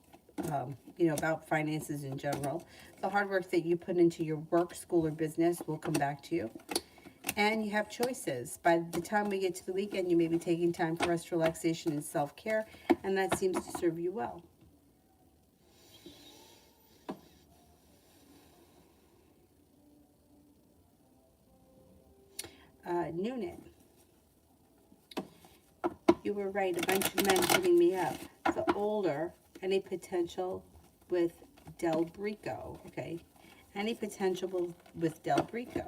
you know, about finances in general. The hard work that you put into your work, school, or business will come back to you. And you have choices. By the time we get to the weekend, you may be taking time for rest, relaxation, and self-care, and that seems to serve you well. Noonan. You were right. A bunch of men hitting me up. The older, any potential with Del Brico. Okay. Any potential with Del Brico.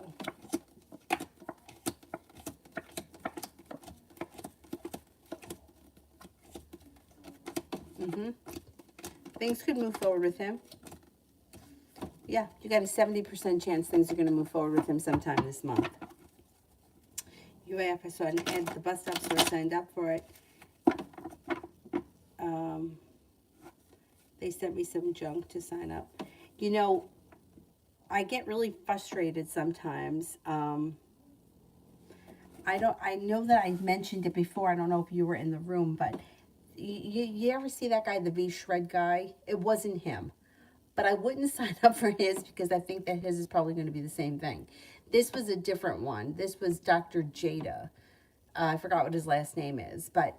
Things could move forward with him. Yeah, you got a 70% chance things are going to move forward with him sometime this month. UAF, I saw an ad at the bus stop, so I signed up for it. They sent me some junk to sign up. You know, I get really frustrated sometimes. I know that I mentioned it before. I don't know if you were in the room, but you ever see that guy, the V-Shred guy? It wasn't him. But I wouldn't sign up for his because I think that his is probably going to be the same thing. This was a different one. This was Dr. Jada. I forgot what his last name is, but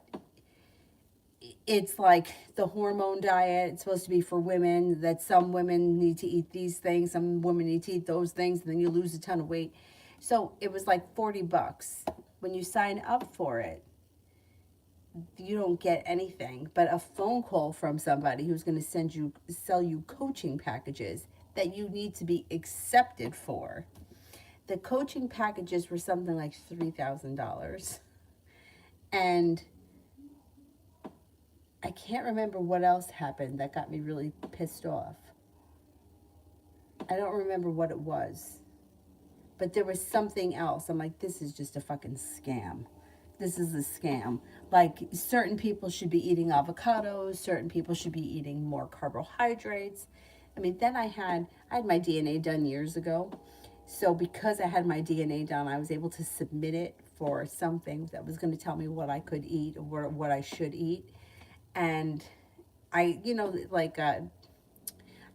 it's like the hormone diet. It's supposed to be for women, that some women need to eat these things, some women need to eat those things, and then you lose a ton of weight. So it was like $40. When you sign up for it, you don't get anything but a phone call from somebody who's going to sell you coaching packages that you need to be accepted for. The coaching packages were something like $3,000. And I can't remember what else happened that got me really pissed off. I don't remember what it was. But there was something else. I'm like, this is just a fucking scam. This is a scam. Like, certain people should be eating avocados. Certain people should be eating more carbohydrates. I mean, then I had my DNA done years ago. So because I had my DNA done, I was able to submit it for something that was going to tell me what I could eat or what I should eat. And I, you know, like, I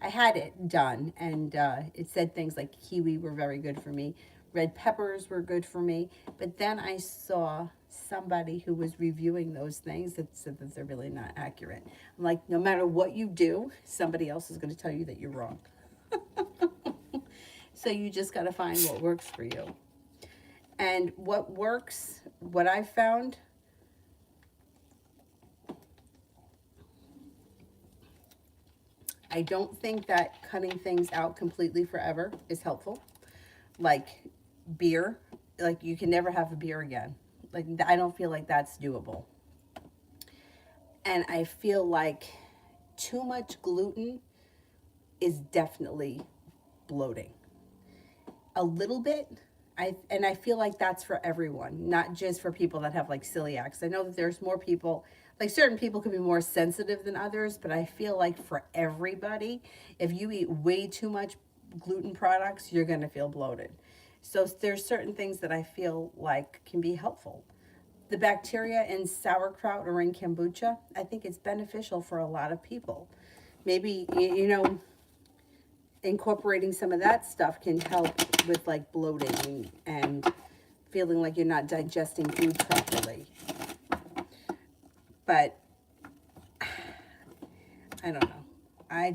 had it done, and it said things like kiwi were very good for me. Red peppers were good for me. But then I saw somebody who was reviewing those things that said that they're really not accurate. I'm like, no matter what you do, somebody else is going to tell you that you're wrong. So you just got to find what works for you. And what works, what I found, I don't think that cutting things out completely forever is helpful. Like beer, like you can never have a beer again. Like, I don't feel like that's doable. And I feel like too much gluten is definitely bloating. A little bit, I feel like that's for everyone, not just for people that have like celiacs. I know that there's more people, like certain people can be more sensitive than others, but I feel like for everybody, if you eat way too much gluten products, you're going to feel bloated. So there's certain things that I feel like can be helpful. The bacteria in sauerkraut or in kombucha, I think it's beneficial for a lot of people. Maybe, you know, incorporating some of that stuff can help with like bloating and feeling like you're not digesting food properly. But I don't know. I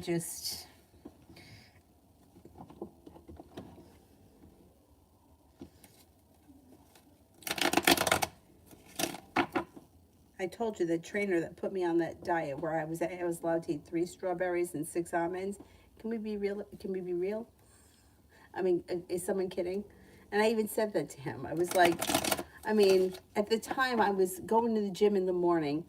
told you the trainer that put me on that diet where I was allowed to eat 3 strawberries and 6 almonds. Can we be real? Can we be real? I mean, is someone kidding? And I even said that to him. I was like, I mean, at the time I was going to the gym in the morning,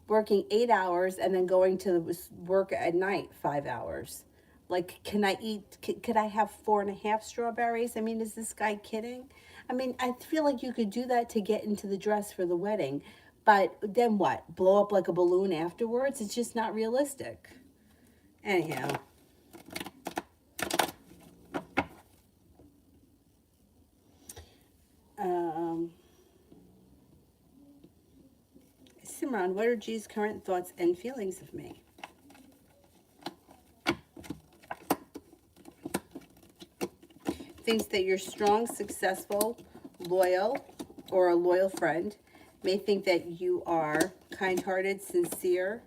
working 8 hours, and then going to work at night 5 hours. Like, can I eat, could I have 4.5 strawberries? I mean, is this guy kidding? I mean, I feel like you could do that to get into the dress for the wedding. But then what? Blow up like a balloon afterwards? It's just not realistic. Anyhow. Simran, what are G's current thoughts and feelings of me? Thinks that you're strong, successful, loyal, or a loyal friend. May think that you are kind-hearted, sincere,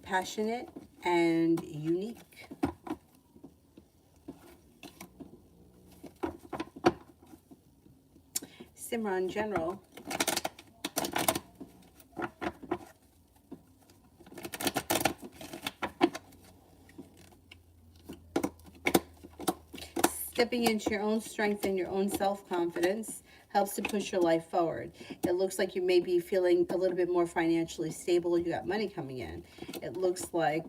passionate, and unique. Simran, general. Stepping into your own strength and your own self-confidence helps to push your life forward. It looks like you may be feeling a little bit more financially stable. You got money coming in. It looks like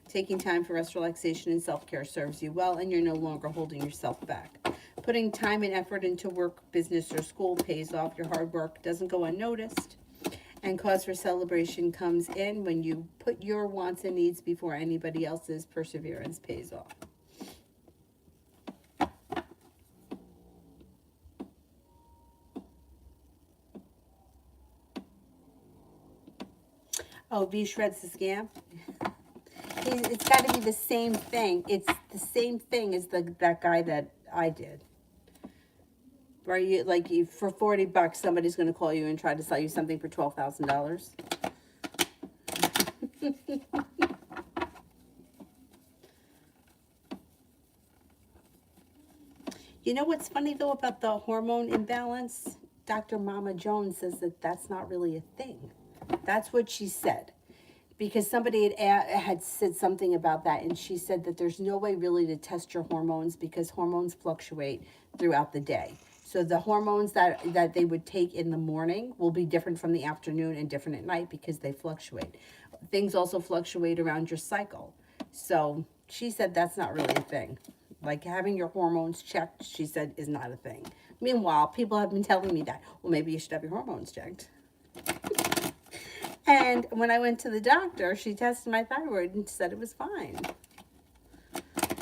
taking time for rest, relaxation, and self-care serves you well, and you're no longer holding yourself back. Putting time and effort into work, business, or school pays off. Your hard work doesn't go unnoticed. And cause for celebration comes in when you put your wants and needs before anybody else's. Perseverance pays off. Oh, V shreds the scam. It's got to be the same thing. It's the same thing as that guy that I did. Where you for $40, somebody's going to call you and try to sell you something for $12,000. You know what's funny though about the hormone imbalance? Dr. Mama Jones says that that's not really a thing. That's what she said. Because somebody had said something about that, and she said that there's no way really to test your hormones because hormones fluctuate throughout the day. So the hormones that they would take in the morning will be different from the afternoon and different at night because they fluctuate. Things also fluctuate around your cycle. So she said that's not really a thing. Like having your hormones checked, she said, is not a thing. Meanwhile, people have been telling me that, well, maybe you should have your hormones checked. And when I went to the doctor, she tested my thyroid and said it was fine.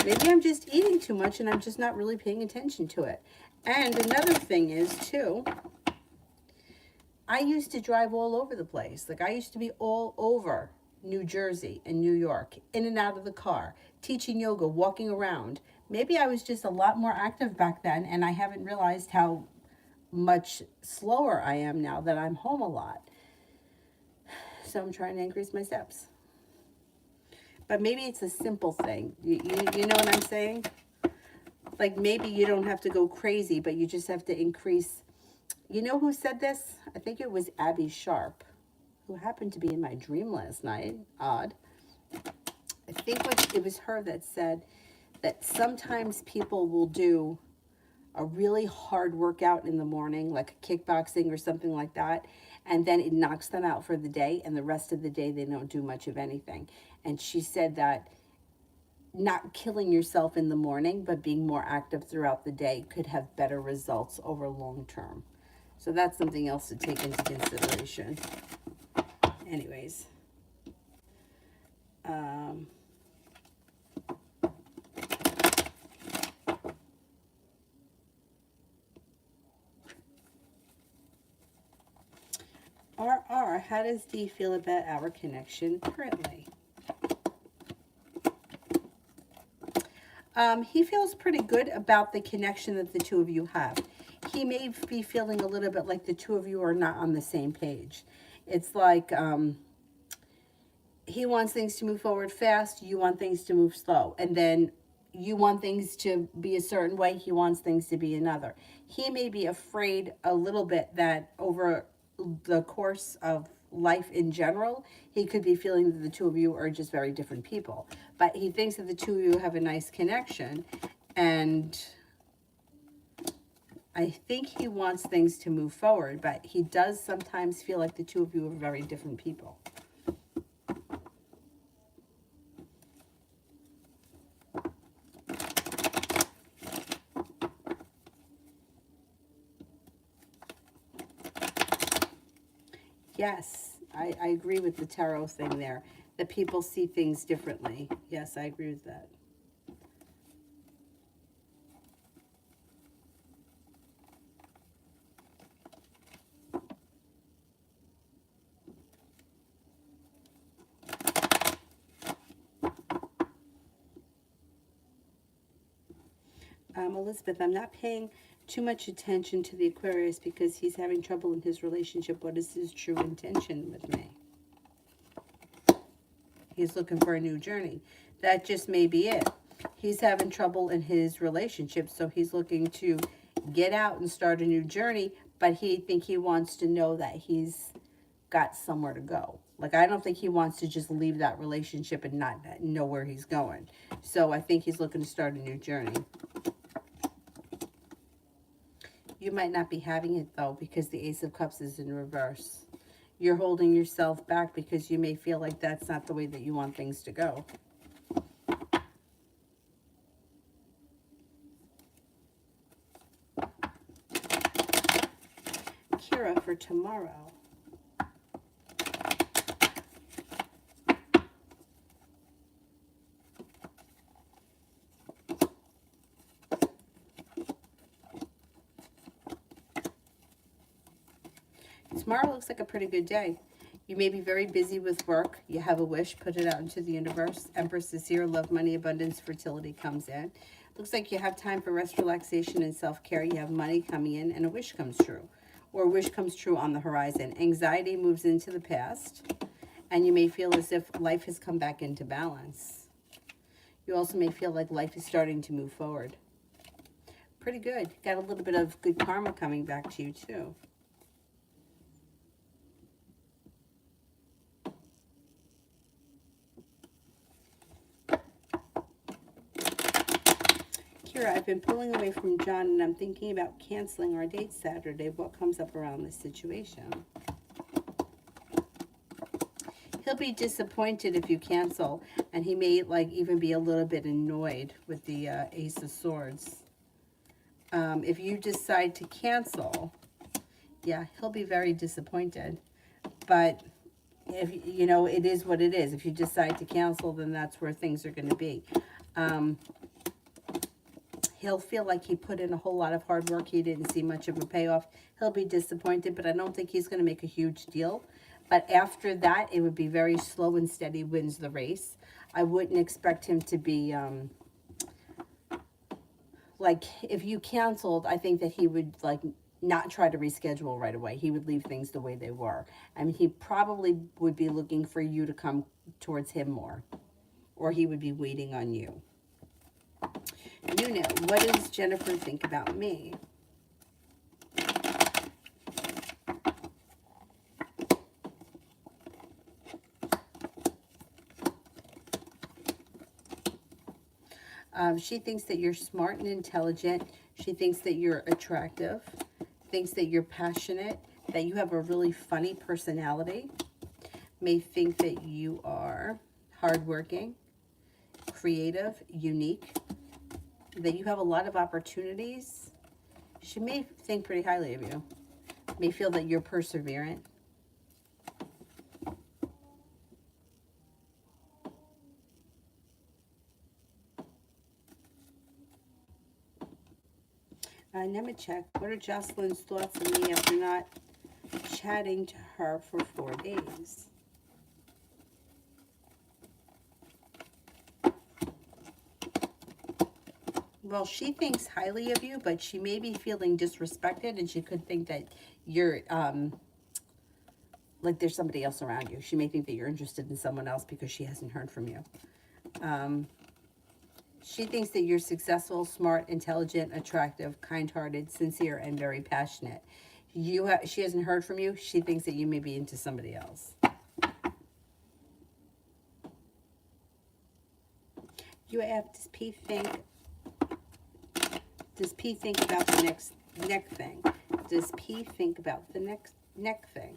Maybe I'm just eating too much and I'm just not really paying attention to it. And another thing is, too, I used to drive all over the place. Like, I used to be all over New Jersey and New York, in and out of the car, teaching yoga, walking around. Maybe I was just a lot more active back then, and I haven't realized how much slower I am now that I'm home a lot. So I'm trying to increase my steps. But maybe it's a simple thing. You know what I'm saying? Like maybe you don't have to go crazy, but you just have to increase. You know who said this? I think it was Abby Sharp, who happened to be in my dream last night. Odd. I think it was her that said that sometimes people will do a really hard workout in the morning, like kickboxing or something like that, and then it knocks them out for the day, and the rest of the day they don't do much of anything. And she said that not killing yourself in the morning, but being more active throughout the day could have better results over long term. So that's something else to take into consideration. Anyways. RR, how does D feel about our connection currently? He feels pretty good about the connection that the two of you have. He may be feeling a little bit like the two of you are not on the same page. It's like he wants things to move forward fast, you want things to move slow. And then you want things to be a certain way, he wants things to be another. He may be afraid a little bit that over the course of life in general, he could be feeling that the two of you are just very different people. But he thinks that the two of you have a nice connection, and I think he wants things to move forward, but he does sometimes feel like the two of you are very different people. Yes, I agree with the tarot thing there. That people see things differently. Yes, I agree with that. Elizabeth, I'm not paying too much attention to the Aquarius because he's having trouble in his relationship. What is his true intention with me? He's looking for a new journey. That just may be it. He's having trouble in his relationship, so he's looking to get out and start a new journey, but he wants to know that he's got somewhere to go. Like, I don't think he wants to just leave that relationship and not know where he's going. So I think he's looking to start a new journey. You might not be having it, though, because the Ace of Cups is in reverse. You're holding yourself back because you may feel like that's not the way that you want things to go. Kira for tomorrow. Tomorrow looks like a pretty good day. You may be very busy with work. You have a wish, put it out into the universe. Empress is here. Love, money, abundance, fertility comes in. Looks like you have time for rest, relaxation, and self-care. You have money coming in, and a wish comes true. Or a wish comes true on the horizon. Anxiety moves into the past, and you may feel as if life has come back into balance. You also may feel like life is starting to move forward. Pretty good. Got a little bit of good karma coming back to you, too. Kira, I've been pulling away from John, and I'm thinking about canceling our date Saturday. What comes up around this situation? He'll be disappointed if you cancel, and he may even be a little bit annoyed with the Ace of Swords. If you decide to cancel, yeah, he'll be very disappointed. But if it is what it is. If you decide to cancel, then that's where things are going to be. He'll feel like he put in a whole lot of hard work. He didn't see much of a payoff. He'll be disappointed, but I don't think he's going to make a huge deal. But after that, it would be very slow and steady wins the race. I wouldn't expect him to be, if you canceled, I think that he would, not try to reschedule right away. He would leave things the way they were. I mean, he probably would be looking for you to come towards him more. Or he would be waiting on you. What does Jennifer think about me? She thinks that you're smart and intelligent. She thinks that you're attractive. Thinks that you're passionate. That you have a really funny personality. May think that you are hardworking, creative, unique. That you have a lot of opportunities. She may think pretty highly of you. May feel that you're perseverant. Nemechek, what are Jocelyn's thoughts on me after not chatting to her for 4 days? Well, she thinks highly of you, but she may be feeling disrespected, and she could think that you're, there's somebody else around you. She may think that you're interested in someone else because she hasn't heard from you. She thinks that you're successful, smart, intelligent, attractive, kind-hearted, sincere, and very passionate. She hasn't heard from you. She thinks that you may be into somebody else. You have does P think about the next neck thing? Does P think about the next neck thing?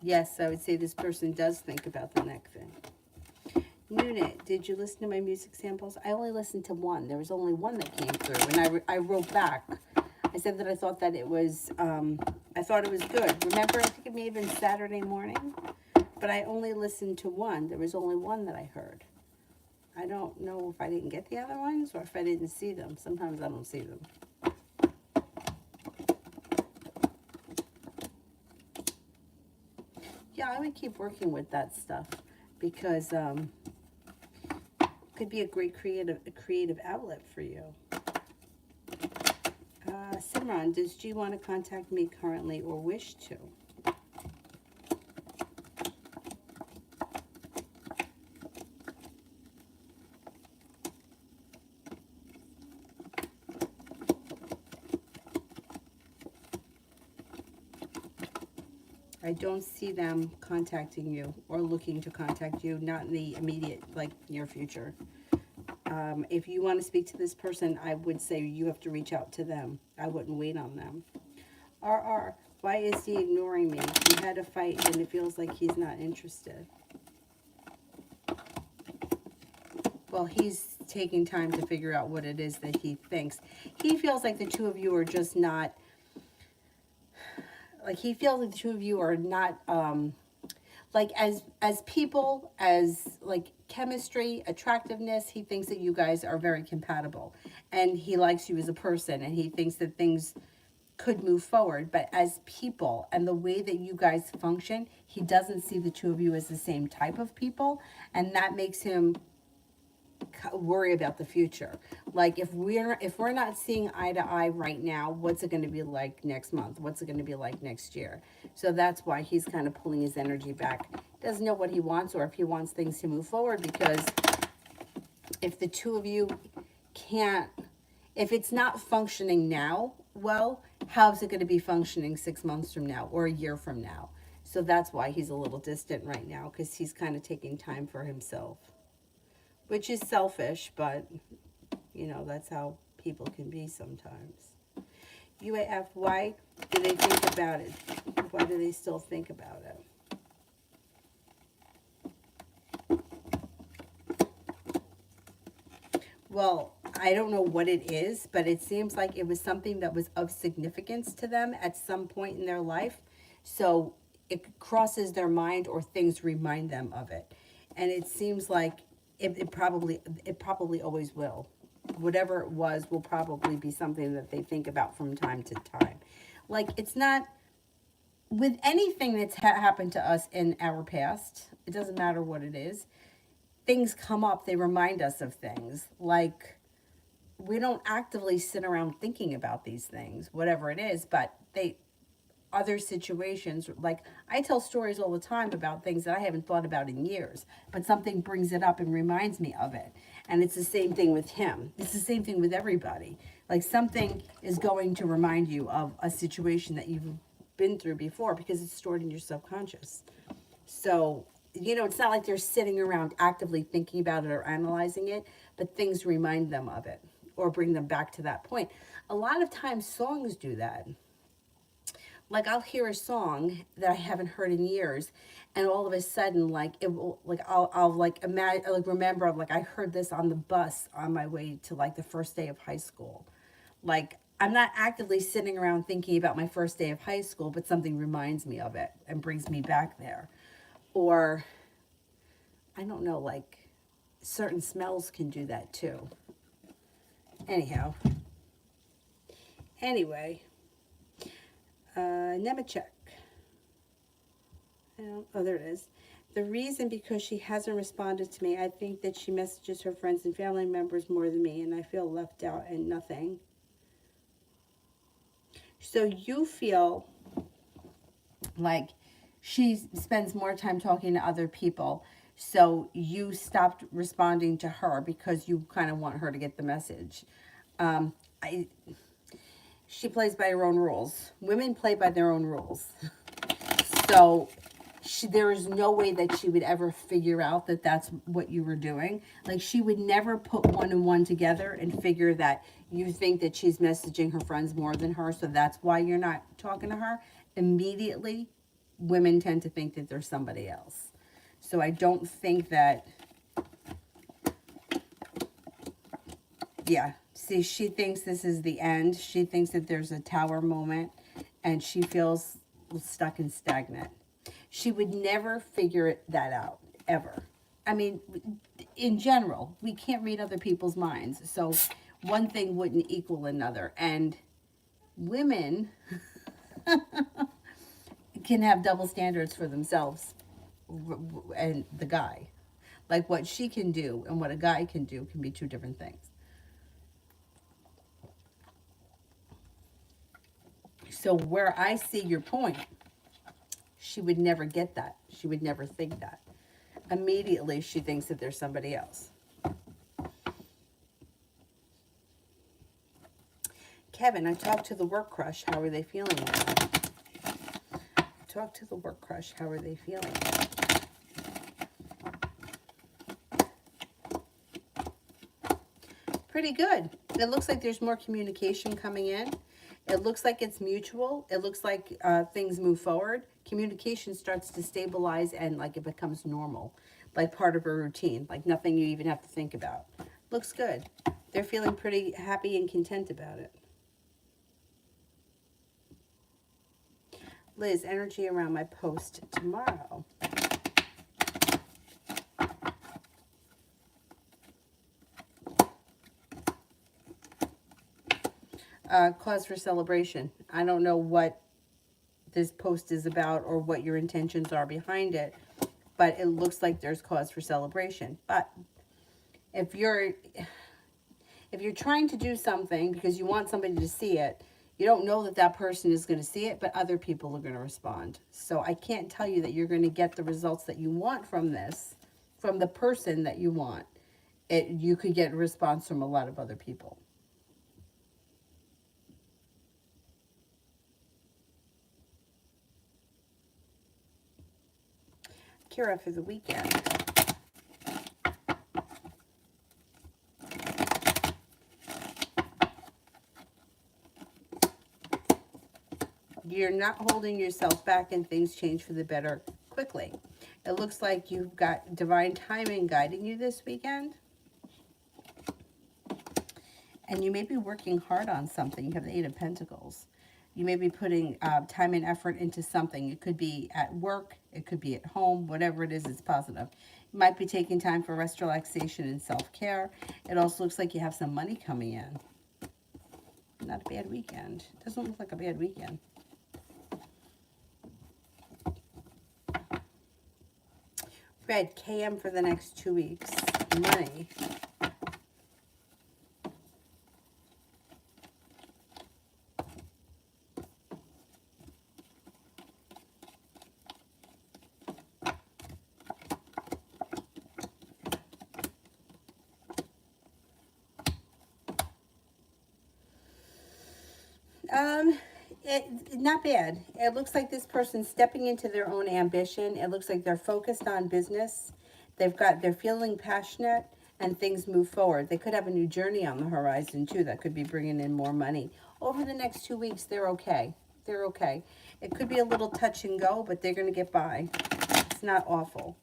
Yes, I would say this person does think about the neck thing. Unit, did you listen to my music samples? I only listened to one. There was only one that came through, and I wrote back. I said that I thought that it was, I thought it was good. Remember, I think it may have been Saturday morning, but I only listened to one. There was only one that I heard. I don't know if I didn't get the other ones or if I didn't see them. Sometimes I don't see them. Yeah, I would keep working with that stuff because it could be a great creative outlet for you. Simran, does G want to contact me currently or wish to? I don't see them contacting you or looking to contact you, not in the immediate, like, near future. If you want to speak to this person, I would say you have to reach out to them. I wouldn't wait on them. RR, why is he ignoring me? We had a fight and it feels like he's not interested. Well, he's taking time to figure out what it is that he thinks. He feels like the two of you are just not, like, he feels like the two of you are not, like, as people, as, like, chemistry, attractiveness, he thinks that you guys are very compatible. And he likes you as a person, and he thinks that things could move forward. But as people and the way that you guys function, he doesn't see the two of you as the same type of people. And that makes him worry about the future. Like, if we're not seeing eye to eye right now, what's it going to be like next month? What's it going to be like next year? So that's why he's kind of pulling his energy back. Doesn't know what he wants or if he wants things to move forward, because if the two of you can't, if it's not functioning now, well, how's it going to be functioning 6 months from now or a year from now? So that's why he's a little distant right now, because he's kind of taking time for himself. Which is selfish, but, you know, that's how people can be sometimes. UAF, why do they think about it? Why do they still think about it? Well, I don't know what it is, but it seems like it was something that was of significance to them at some point in their life. So it crosses their mind or things remind them of it. And it seems like it probably always will. Whatever it was will probably be something that they think about from time to time. Like, it's not, with anything that's happened to us in our past, it doesn't matter what it is, things come up, they remind us of things. Like, we don't actively sit around thinking about these things, whatever it is, but other situations, like, I tell stories all the time about things that I haven't thought about in years, but something brings it up and reminds me of it. And it's the same thing with him. It's the same thing with everybody. Like, something is going to remind you of a situation that you've been through before because it's stored in your subconscious. So, you know, it's not like they're sitting around actively thinking about it or analyzing it, but things remind them of it or bring them back to that point. A lot of times songs do that. Like, I'll hear a song that I haven't heard in years, and all of a sudden, like, it will, like, I'll like imagine, like, remember, like, I heard this on the bus on my way to, like, the first day of high school. Like, I'm not actively sitting around thinking about my first day of high school, but something reminds me of it and brings me back there. Or, I don't know, like, certain smells can do that too. Anyhow. Anyway. Nemechek. Oh, there it is. The reason, because she hasn't responded to me. I think that she messages her friends and family members more than me, and I feel left out and nothing. So you feel like she spends more time talking to other people, so you stopped responding to her because you kind of want her to get the message. She plays by her own rules. Women play by their own rules. So there is no way that she would ever figure out that that's what you were doing. Like, she would never put one and one together and figure that you think that she's messaging her friends more than her, so that's why you're not talking to her. Immediately, women tend to think that there's somebody else. So I don't think that, yeah. See, she thinks this is the end. She thinks that there's a tower moment, and she feels stuck and stagnant. She would never figure that out, ever. I mean, in general, we can't read other people's minds. So one thing wouldn't equal another. And women can have double standards for themselves and the guy. Like what she can do and what a guy can do can be two different things. So where I see your point, she would never get that. She would never think that. Immediately, she thinks that there's somebody else. Kevin, I talked to the work crush. How are they feeling now? Talk to the work crush. How are they feeling? Pretty good. It looks like there's more communication coming in. It looks like it's mutual. It looks like things move forward. Communication starts to stabilize and like it becomes normal, like part of a routine, like nothing you even have to think about. Looks good. They're feeling pretty happy and content about it. Liz, energy around my post tomorrow. Cause for celebration. I don't know what this post is about or what your intentions are behind it, but it looks like there's cause for celebration. But if you're trying to do something because you want somebody to see it, you don't know that that person is going to see it, but other people are going to respond. So I can't tell you that you're going to get the results that you want from this, from the person that you want. You could get a response from a lot of other people. Kira for the weekend. You're not holding yourself back and things change for the better quickly. It looks like you've got divine timing guiding you this weekend. And you may be working hard on something. You have the Eight of Pentacles. You may be putting time and effort into something. It could be at work. It could be at home. Whatever it is, it's positive. You might be taking time for rest, relaxation, and self-care. It also looks like you have some money coming in. Not a bad weekend. It doesn't look like a bad weekend. Red, KM for the next 2 weeks. Money. Not bad. It looks like this person's stepping into their own ambition. It looks like they're focused on business. They're feeling passionate and things move forward. They could have a new journey on the horizon too that could be bringing in more money. Over the next 2 weeks, they're okay. They're okay. It could be a little touch and go, but they're going to get by. It's not awful.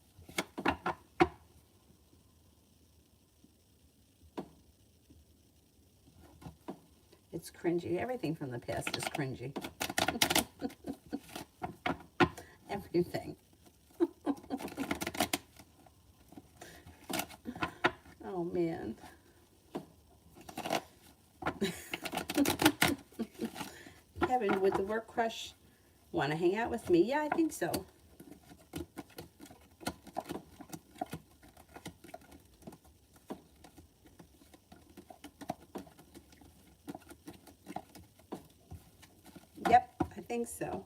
It's cringy. Everything from the past is cringy. Everything. Oh, man. Kevin, would the work crush want to hang out with me? Yeah, I think so. Yep, I think so.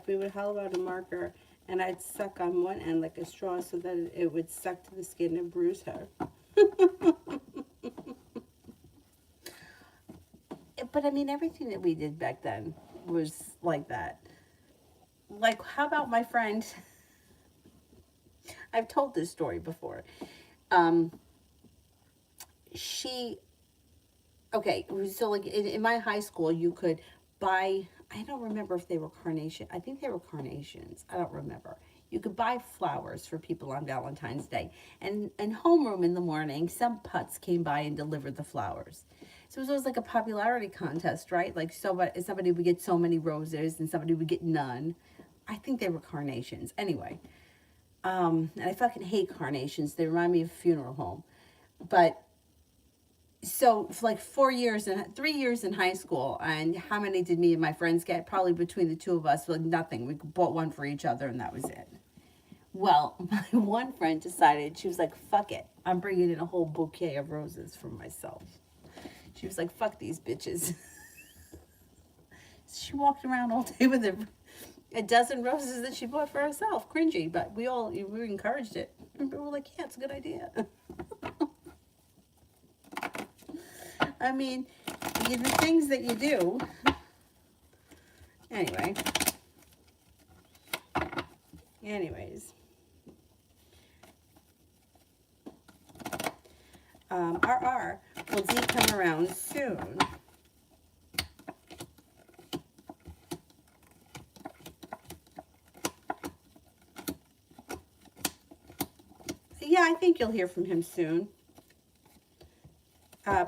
We would hollow out a marker and I'd suck on one end like a straw so that it would suck to the skin and bruise her. But I mean, everything that we did back then was like that. Like, how about my friend? I've told this story before. Okay, so like in my high school, you could buy, I don't remember if they were carnation. I think they were carnations. I don't remember. You could buy flowers for people on Valentine's Day. And homeroom in the morning, some putz came by and delivered the flowers. So it was always like a popularity contest, right? Like somebody would get so many roses and somebody would get none. I think they were carnations. Anyway, and I fucking hate carnations. They remind me of a funeral home. But so for like 4 years and 3 years in high school, and how many did me and my friends get? Probably between the two of us, like nothing. We bought one for each other, and that was it. Well, my one friend decided, she was like, fuck it. I'm bringing in a whole bouquet of roses for myself. She was like, fuck these bitches. She walked around all day with a dozen roses that she bought for herself. Cringy, but we encouraged it. And we were like, yeah, it's a good idea. I mean, the things that you do. Anyways. RR, will Z come around soon? Yeah, I think you'll hear from him soon.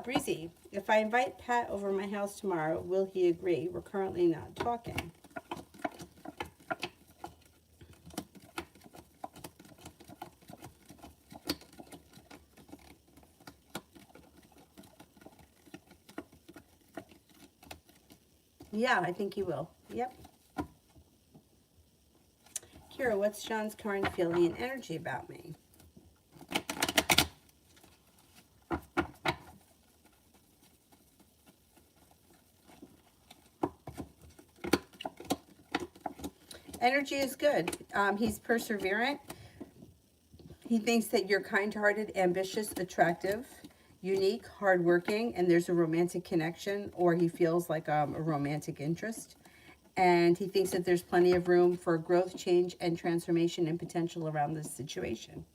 Breezy, if I invite Pat over my house tomorrow, will he agree? We're currently not talking. Yeah, I think he will. Yep. Kira, what's Sean's current feeling and energy about me? Energy is good. He's perseverant. He thinks that you're kind-hearted, ambitious, attractive, unique, hardworking, and there's a romantic connection, or he feels like a romantic interest. And he thinks that there's plenty of room for growth, change, and transformation and potential around this situation.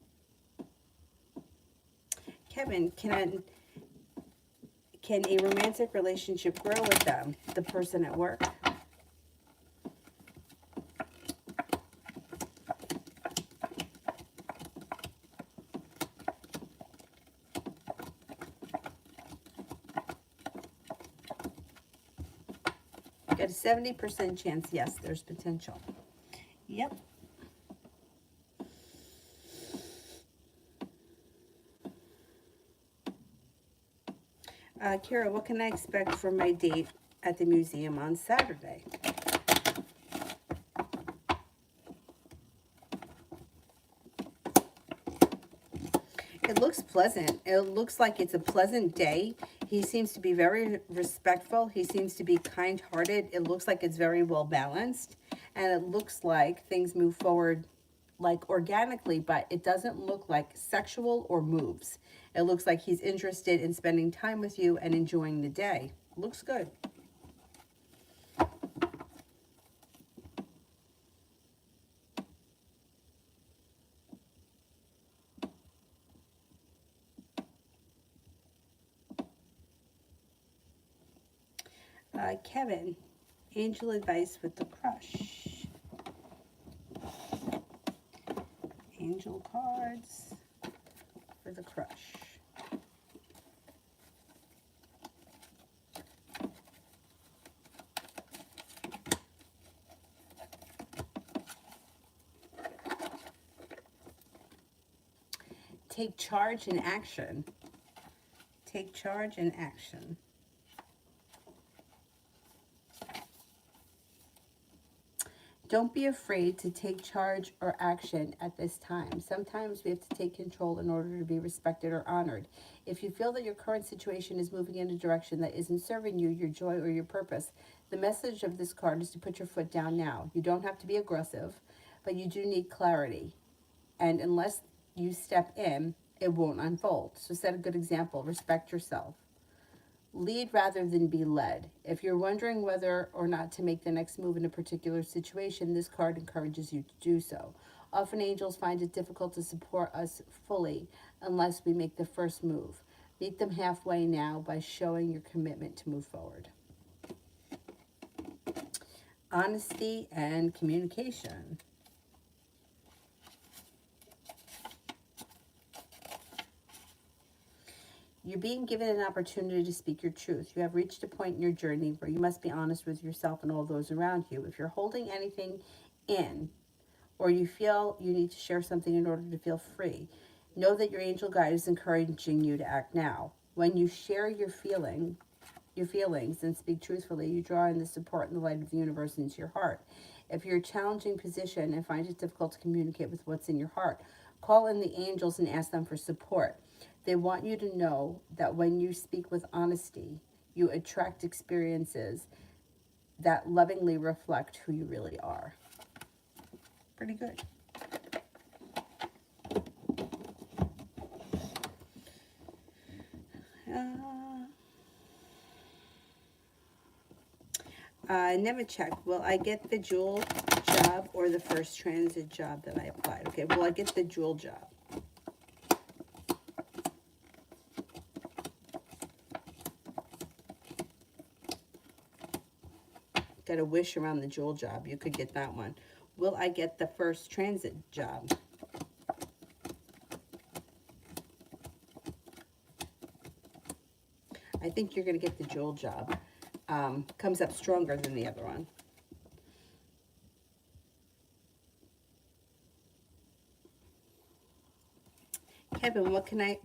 Kevin, can a romantic relationship grow with them, the person at work? Got a 70% chance, yes, there's potential. Yep. Kira, what can I expect from my date at the museum on Saturday? It looks pleasant. It looks like it's a pleasant day. He seems to be very respectful. He seems to be kind-hearted. It looks like it's very well balanced. And it looks like things move forward like organically, but it doesn't look like sexual or moves. It looks like he's interested in spending time with you and enjoying the day. Looks good. Kevin, angel advice with the crush. Angel cards for the crush. Take charge and action. Take charge and action. Don't be afraid to take charge or action at this time. Sometimes we have to take control in order to be respected or honored. If you feel that your current situation is moving in a direction that isn't serving you, your joy, or your purpose, the message of this card is to put your foot down now. You don't have to be aggressive, but you do need clarity. And unless you step in, it won't unfold. So set a good example. Respect yourself. Lead rather than be led. If you're wondering whether or not to make the next move in a particular situation, this card encourages you to do so. Often angels find it difficult to support us fully unless we make the first move. Meet them halfway now by showing your commitment to move forward. Honesty and communication. You're being given an opportunity to speak your truth. You have reached a point in your journey where you must be honest with yourself and all those around you. If you're holding anything in, or you feel you need to share something in order to feel free, know that your angel guide is encouraging you to act now. When you share your feelings and speak truthfully, you draw in the support and the light of the universe into your heart. If you're in a challenging position and find it difficult to communicate with what's in your heart, call in the angels and ask them for support. They want you to know that when you speak with honesty, you attract experiences that lovingly reflect who you really are. Pretty good. Never check. Will I get the jewel job or the first transit job that I applied? Okay, will I get the jewel job? Got a wish around the jewel job. You could get that one. Will I get the first transit job? I think you're going to get the jewel job. Comes up stronger than the other one. Kevin, what can I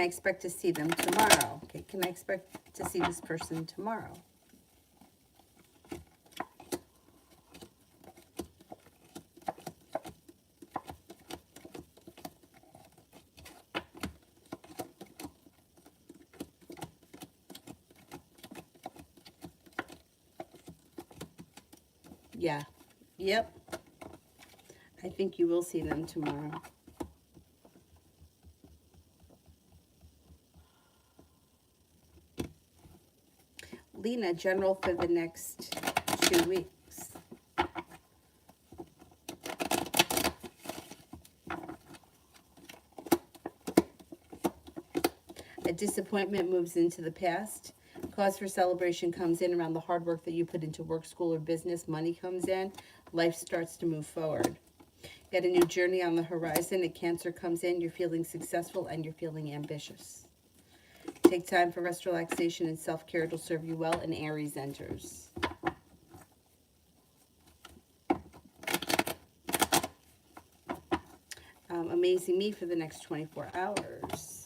expect to see them tomorrow? Okay, can I expect to see this person tomorrow? Yeah. Yep. I think you will see them tomorrow. Lena, general for the next 2 weeks. A disappointment moves into the past. Cause for celebration comes in around the hard work that you put into work, school, or business. Money comes in. Life starts to move forward. Get a new journey on the horizon. A Cancer comes in. You're feeling successful and you're feeling ambitious. Take time for rest, relaxation, and self-care. It'll serve you well. And Aries enters. Amazing me for the next 24 hours.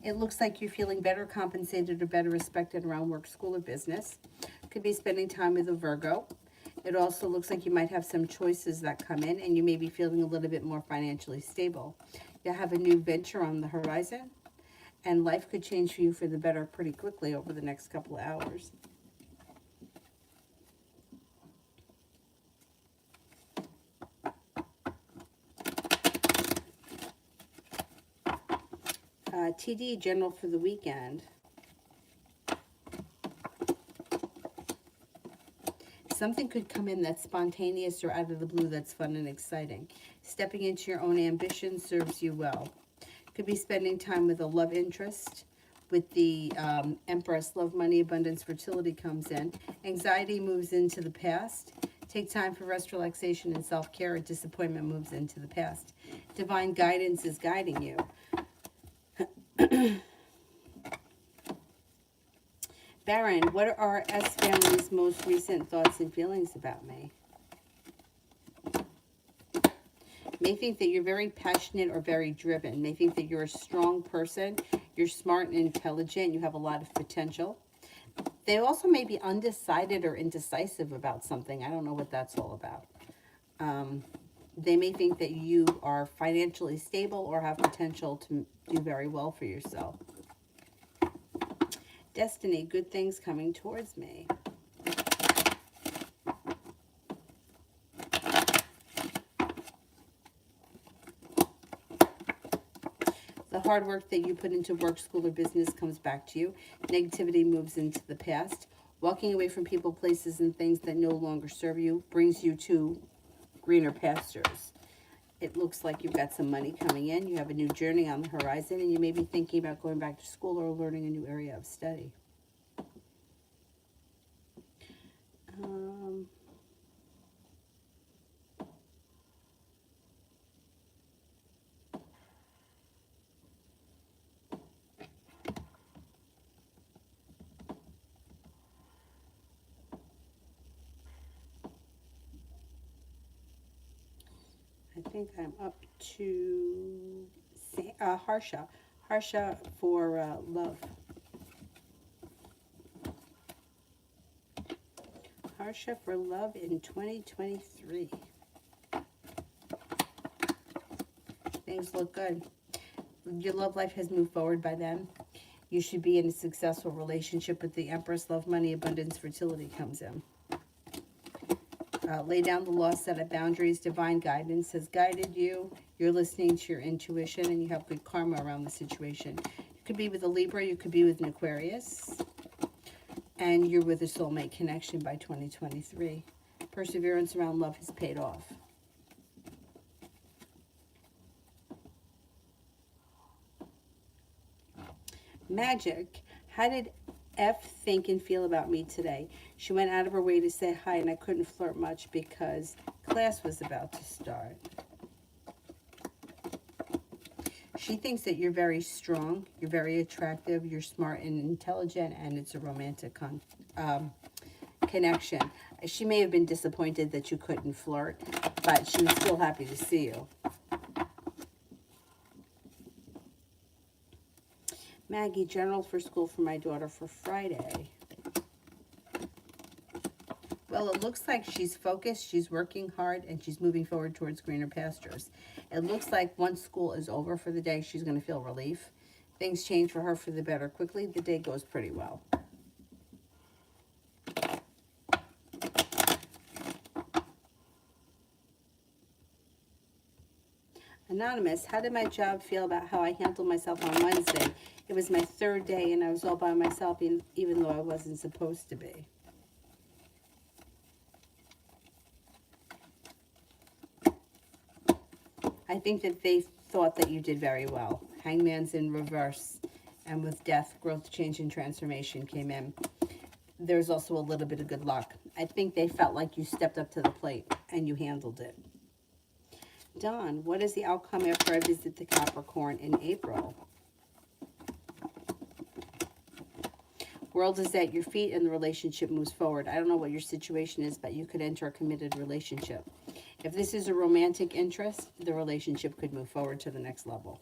It looks like you're feeling better compensated or better respected around work, school, or business. Could be spending time with a Virgo. It also looks like you might have some choices that come in, and you may be feeling a little bit more financially stable. You have a new venture on the horizon, and life could change for you for the better pretty quickly over the next couple of hours. TD, general for the weekend. Something could come in that's spontaneous or out of the blue that's fun and exciting. Stepping into your own ambition serves you well. Could be spending time with a love interest. With the Empress, love, money, abundance, fertility comes in. Anxiety moves into the past. Take time for rest, relaxation, and self-care. A disappointment moves into the past. Divine guidance is guiding you. Baron, what are S family's most recent thoughts and feelings about me? May think that you're very passionate or very driven. May think that you're a strong person. You're smart and intelligent. You have a lot of potential. They also may be undecided or indecisive about something. I don't know what that's all about. They may think that you are financially stable or have potential to do very well for yourself. Destiny, good things coming towards me. The hard work that you put into work, school, or business comes back to you. Negativity moves into the past. Walking away from people, places, and things that no longer serve you brings you to greener pastures. It looks like you've got some money coming in. You have a new journey on the horizon, and you may be thinking about going back to school or learning a new area of study. think I'm up to Harsha. Harsha for love. Harsha for love in 2023. Things look good. Your love life has moved forward by then. You should be in a successful relationship with the Empress. Love, money, abundance, fertility comes in. Lay down the law, set up boundaries. Divine guidance has guided you. You're listening to your intuition, and you have good karma around the situation. You could be with a Libra. You could be with an Aquarius. And you're with a soulmate connection by 2023. Perseverance around love has paid off. Magic. How did F think and feel about me today? She went out of her way to say hi, and I couldn't flirt much because class was about to start. She thinks that you're very strong, you're very attractive, you're smart and intelligent, and it's a romantic connection. She may have been disappointed that you couldn't flirt, but she was still happy to see you. Maggie, general for school for my daughter for Friday. Well, it looks like she's focused, she's working hard, and she's moving forward towards greener pastures. It looks like once school is over for the day, she's going to feel relief. Things change for her for the better quickly. The day goes pretty well. Anonymous, how did my job feel about how I handled myself on Wednesday? It was my third day, and I was all by myself, even though I wasn't supposed to be. I think that they thought that you did very well. Hangman's in reverse, and with death, growth, change, and transformation came in. There's also a little bit of good luck. I think they felt like you stepped up to the plate, and you handled it. Don, what is the outcome after I visit the Capricorn in April? World is at your feet, and the relationship moves forward. I don't know what your situation is, but you could enter a committed relationship. If this is a romantic interest, the relationship could move forward to the next level.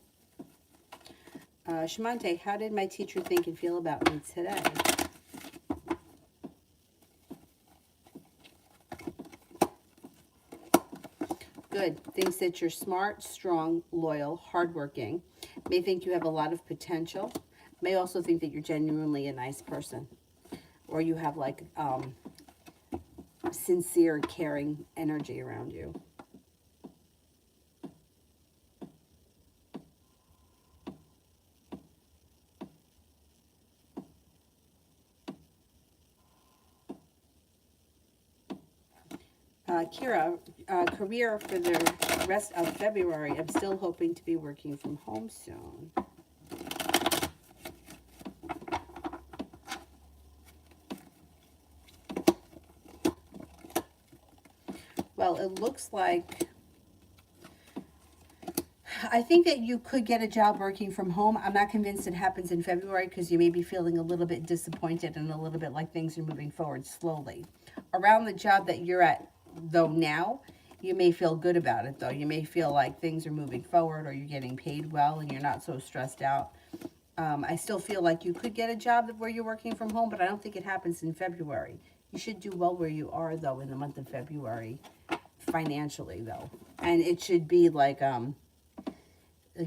Shamante, how did my teacher think and feel about me today? Good. Thinks that you're smart, strong, loyal, hardworking. May think you have a lot of potential. May also think that you're genuinely a nice person. Or you have like sincere, caring energy around you. Kira, career for the rest of February. I'm still hoping to be working from home soon. Well, it looks like, I think that you could get a job working from home. I'm not convinced it happens in February because you may be feeling a little bit disappointed and a little bit like things are moving forward slowly. Around the job that you're at, though, now, you may feel good about it, though. You may feel like things are moving forward, or you're getting paid well and you're not so stressed out. I still feel like you could get a job where you're working from home, but I don't think it happens in February. You should do well where you are, though, in the month of February, financially, though. And it should be like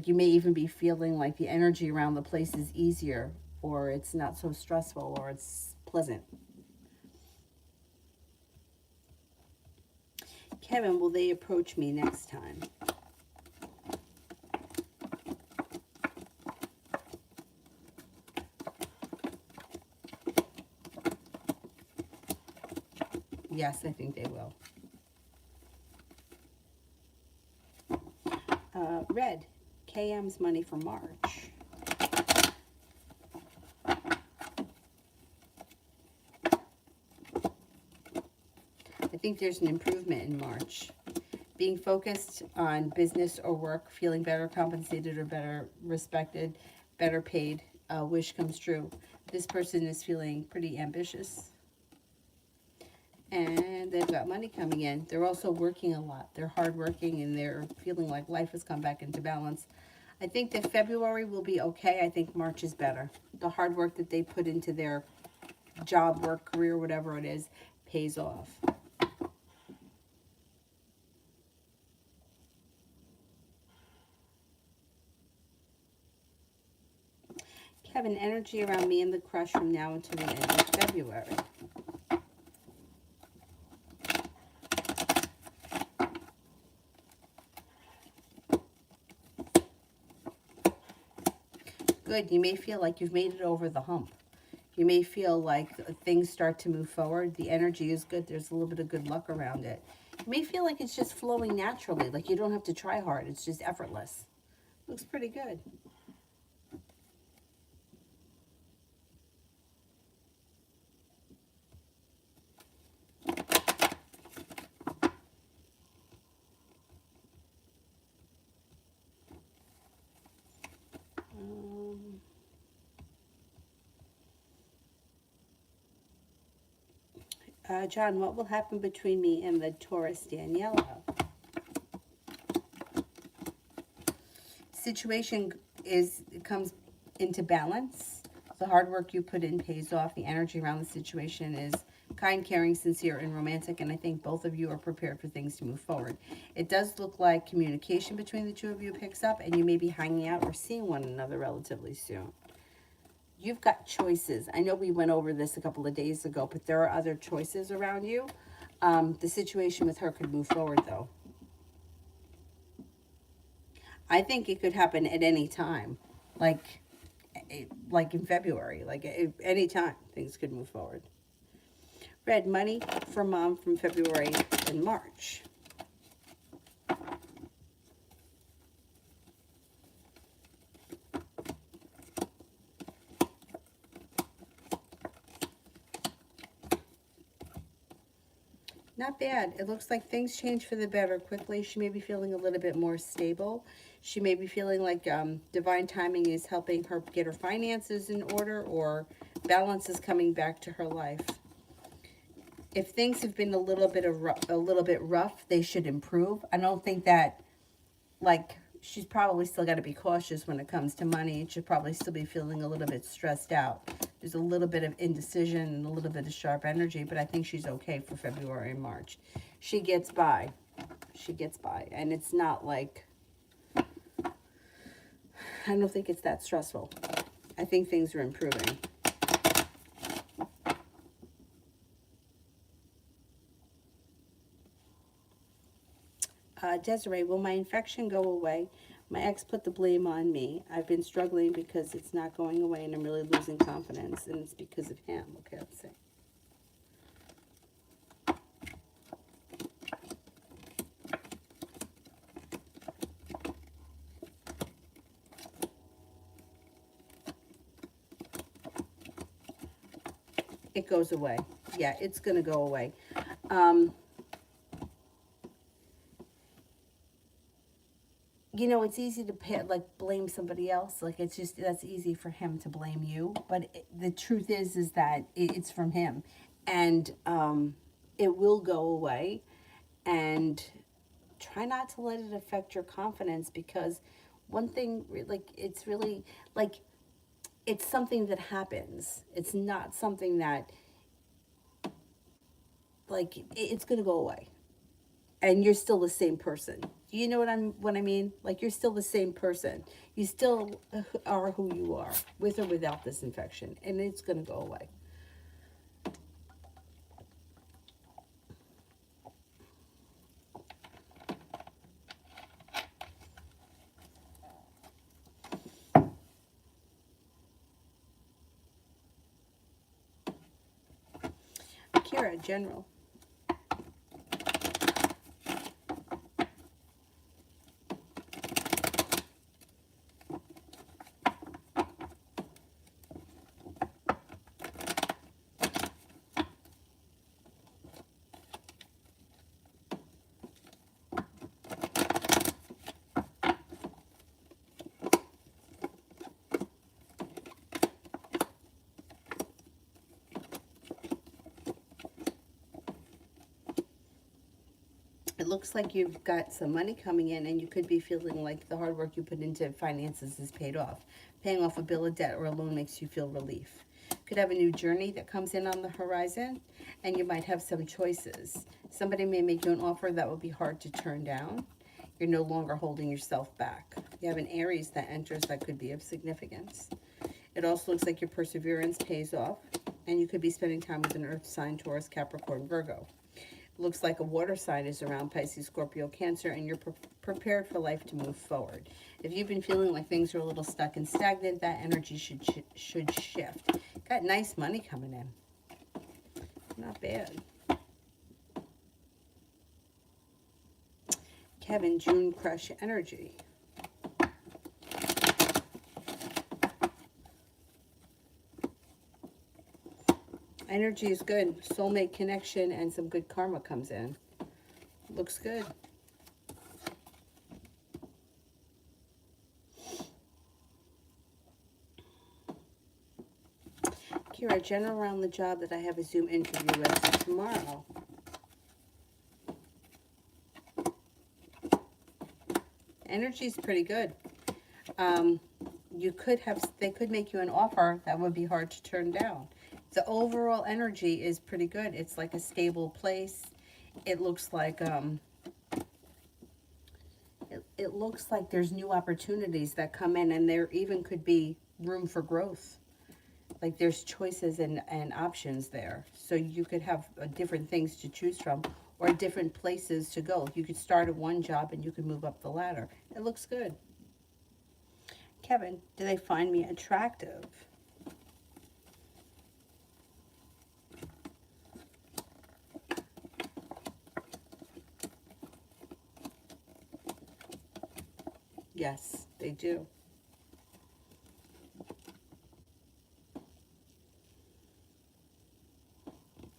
you may even be feeling like the energy around the place is easier, or it's not so stressful, or it's pleasant. Kevin, will they approach me next time? Yes, I think they will. Red, KM's money for March. I think there's an improvement in March. Being focused on business or work, feeling better compensated or better respected, better paid, wish comes true. This person is feeling pretty ambitious. And they've got money coming in. They're also working a lot. They're hardworking and they're feeling like life has come back into balance. I think that February will be okay. I think March is better. The hard work that they put into their job, work, career, whatever it is, pays off. Have an energy around me and the crush from now until the end of February. Good. You may feel like you've made it over the hump. You may feel like things start to move forward. The energy is good. There's a little bit of good luck around it. You may feel like it's just flowing naturally, like you don't have to try hard. It's just effortless. Looks pretty good. John, what will happen between me and the Taurus Daniela? Situation comes into balance. The hard work you put in pays off. The energy around the situation is kind, caring, sincere, and romantic, and I think both of you are prepared for things to move forward. It does look like communication between the two of you picks up, and you may be hanging out or seeing one another relatively soon. You've got choices. I know we went over this a couple of days ago, but there are other choices around you. The situation with her could move forward, though. I think it could happen at any time, like in February, like any time things could move forward. Red, money for mom from February and March. Not bad. It looks like things change for the better quickly. She may be feeling a little bit more stable. She may be feeling like divine timing is helping her get her finances in order, or balance is coming back to her life. If things have been a little bit rough, they should improve. I don't think that, like, she's probably still got to be cautious when it comes to money. She'll probably still be feeling a little bit stressed out. There's a little bit of indecision and a little bit of sharp energy, but I think she's okay for February and March. She gets by. She gets by. And it's not like, I don't think it's that stressful. I think things are improving. Desiree, will my infection go away? My ex put the blame on me. I've been struggling because it's not going away and I'm really losing confidence, and it's because of him. Okay, let's see. It goes away. Yeah, it's going to go away. You know, it's easy to blame somebody else. Like, it's just, that's easy for him to blame you. But the truth is that it's from him. And it will go away. And try not to let it affect your confidence, because one thing, like, it's really, like, it's something that happens. It's not something that, like, it's going to go away. And you're still the same person. Do you know what I mean? Like, you're still the same person. You still are who you are, with or without this infection. And it's going to go away. Kira, general. It looks like you've got some money coming in, and you could be feeling like the hard work you put into finances is paid off. Paying off a bill of debt or a loan makes you feel relief. Could have a new journey that comes in on the horizon, and you might have some choices. Somebody may make you an offer that will be hard to turn down. You're no longer holding yourself back. You have an Aries that enters that could be of significance. It also looks like your perseverance pays off, and you could be spending time with an earth sign, Taurus, Capricorn, Virgo. It looks like a water sign is around, Pisces, Scorpio, Cancer, and you're prepared for life to move forward. If you've been feeling like things are a little stuck and stagnant, that energy should shift. Got nice money coming in. Not bad. Kevin, June crush energy. Energy is good. Soulmate connection and some good karma comes in. Looks good. Kira, general around the job that I have a Zoom interview with tomorrow. Energy is pretty good. They could make you an offer that would be hard to turn down. The overall energy is pretty good. It's like a stable place. It looks like it looks like there's new opportunities that come in, and there even could be room for growth. Like there's choices and options there. So you could have different things to choose from, or different places to go. You could start at one job and you could move up the ladder. It looks good. Kevin, do they find me attractive? Yes, they do.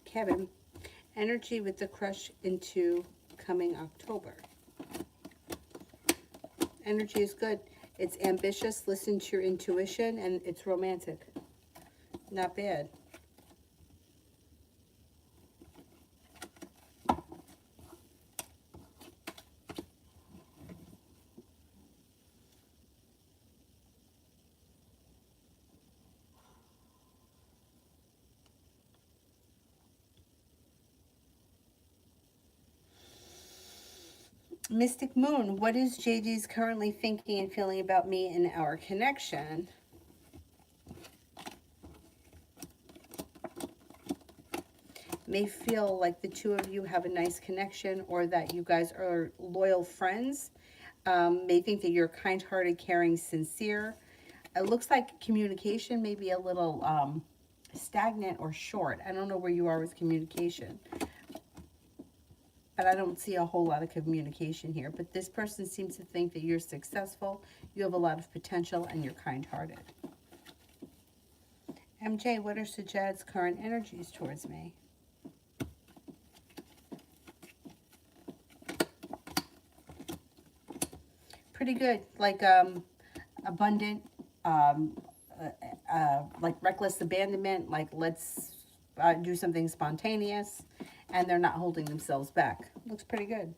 Kevin, energy with the crush into coming October. Energy is good. It's ambitious, listen to your intuition, and it's romantic. Not bad. Mystic Moon, what is JD's currently thinking and feeling about me and our connection? May feel like the two of you have a nice connection, or that you guys are loyal friends. May think that you're kind-hearted, caring, sincere. It looks like communication may be a little stagnant or short. I don't know where you are with communication, but I don't see a whole lot of communication here. But this person seems to think that you're successful, you have a lot of potential, and you're kind-hearted. MJ, what are Sajad's current energies towards me? Pretty good, like abundant, like reckless abandonment, like let's do something spontaneous, and they're not holding themselves back. Looks pretty good.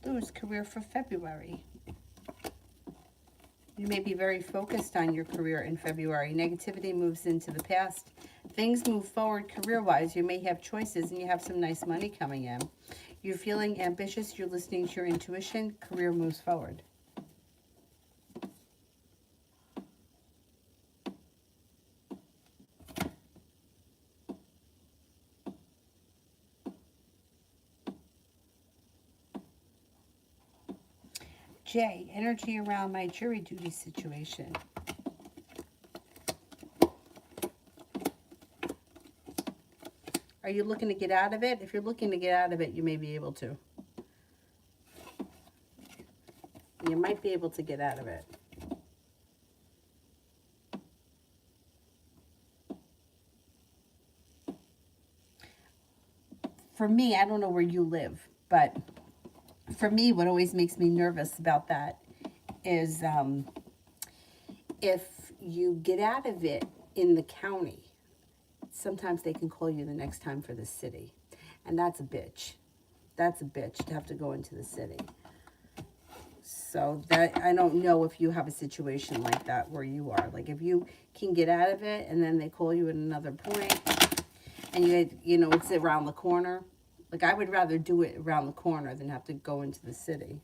Lou's career for February. You may be very focused on your career in February. Negativity moves into the past. Things move forward career-wise. You may have choices, and you have some nice money coming in. You're feeling ambitious. You're listening to your intuition. Career moves forward. Jay, energy around my jury duty situation. Are you looking to get out of it? If you're looking to get out of it, you may be able to. You might be able to get out of it. For me, I don't know where you live, but for me, what always makes me nervous about that is if you get out of it in the county, sometimes they can call you the next time for the city. And that's a bitch. That's a bitch to have to go into the city. So that, I don't know if you have a situation like that where you are. Like if you can get out of it and then they call you at another point and you know, it's around the corner. Like I would rather do it around the corner than have to go into the city.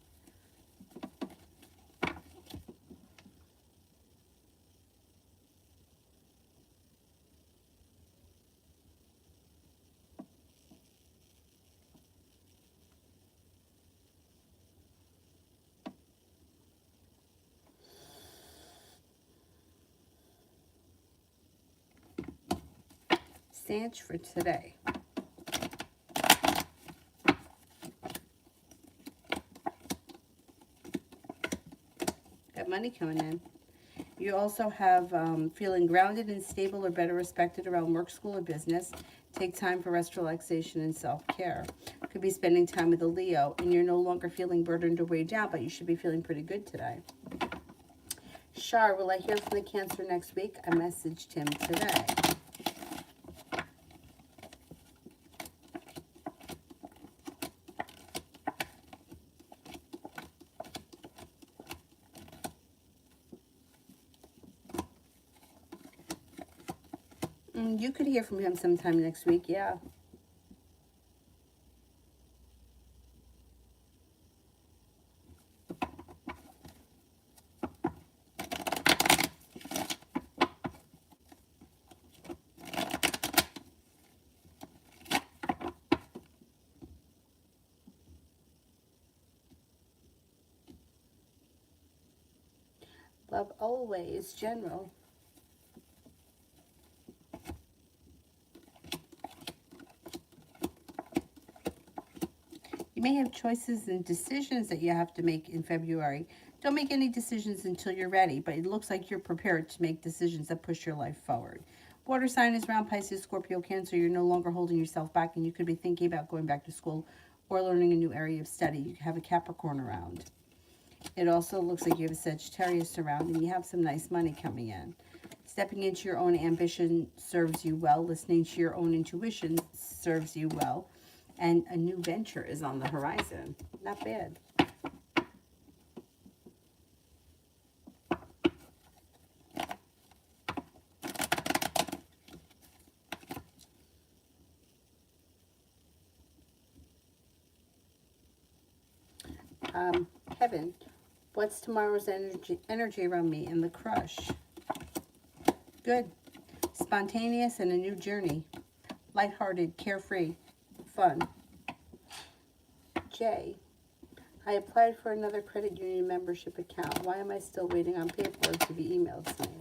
Sanch for today. Got money coming in. You also have feeling grounded and stable or better respected around work, school, or business. Take time for rest, relaxation, and self-care. Could be spending time with a Leo, and you're no longer feeling burdened or weighed down, but you should be feeling pretty good today. Shar, will I hear from the Cancer next week? I messaged him today. You could hear from him sometime next week, yeah. Love always, General. You may have choices and decisions that you have to make in February. Don't make any decisions until you're ready, but it looks like you're prepared to make decisions that push your life forward. Water sign is around Pisces, Scorpio, Cancer. You're no longer holding yourself back, and you could be thinking about going back to school or learning a new area of study. You have a Capricorn around. It also looks like you have a Sagittarius around, and you have some nice money coming in. Stepping into your own ambition serves you well. Listening to your own intuition serves you well. And a new venture is on the horizon. Not bad. Heaven, what's tomorrow's energy around me and the crush? Good. Spontaneous and a new journey. Lighthearted, carefree, fun. J, I applied for another credit union membership account. Why am I still waiting on paperwork to be emailed to me?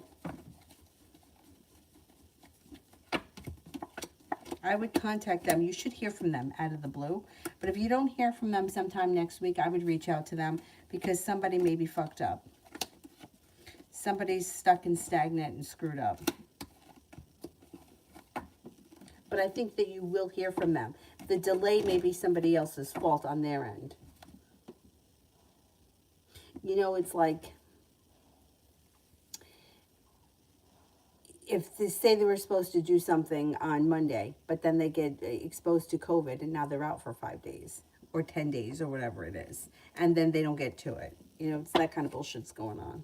I would contact them. You should hear from them out of the blue. But if you don't hear from them sometime next week, I would reach out to them because somebody may be fucked up. Somebody's stuck and stagnant and screwed up. But I think that you will hear from them. The delay may be somebody else's fault on their end. You know, it's like, if they say they were supposed to do something on Monday, but then they get exposed to COVID and now they're out for 5 days or 10 days or whatever it is. And then they don't get to it. You know, it's that kind of bullshit's going on.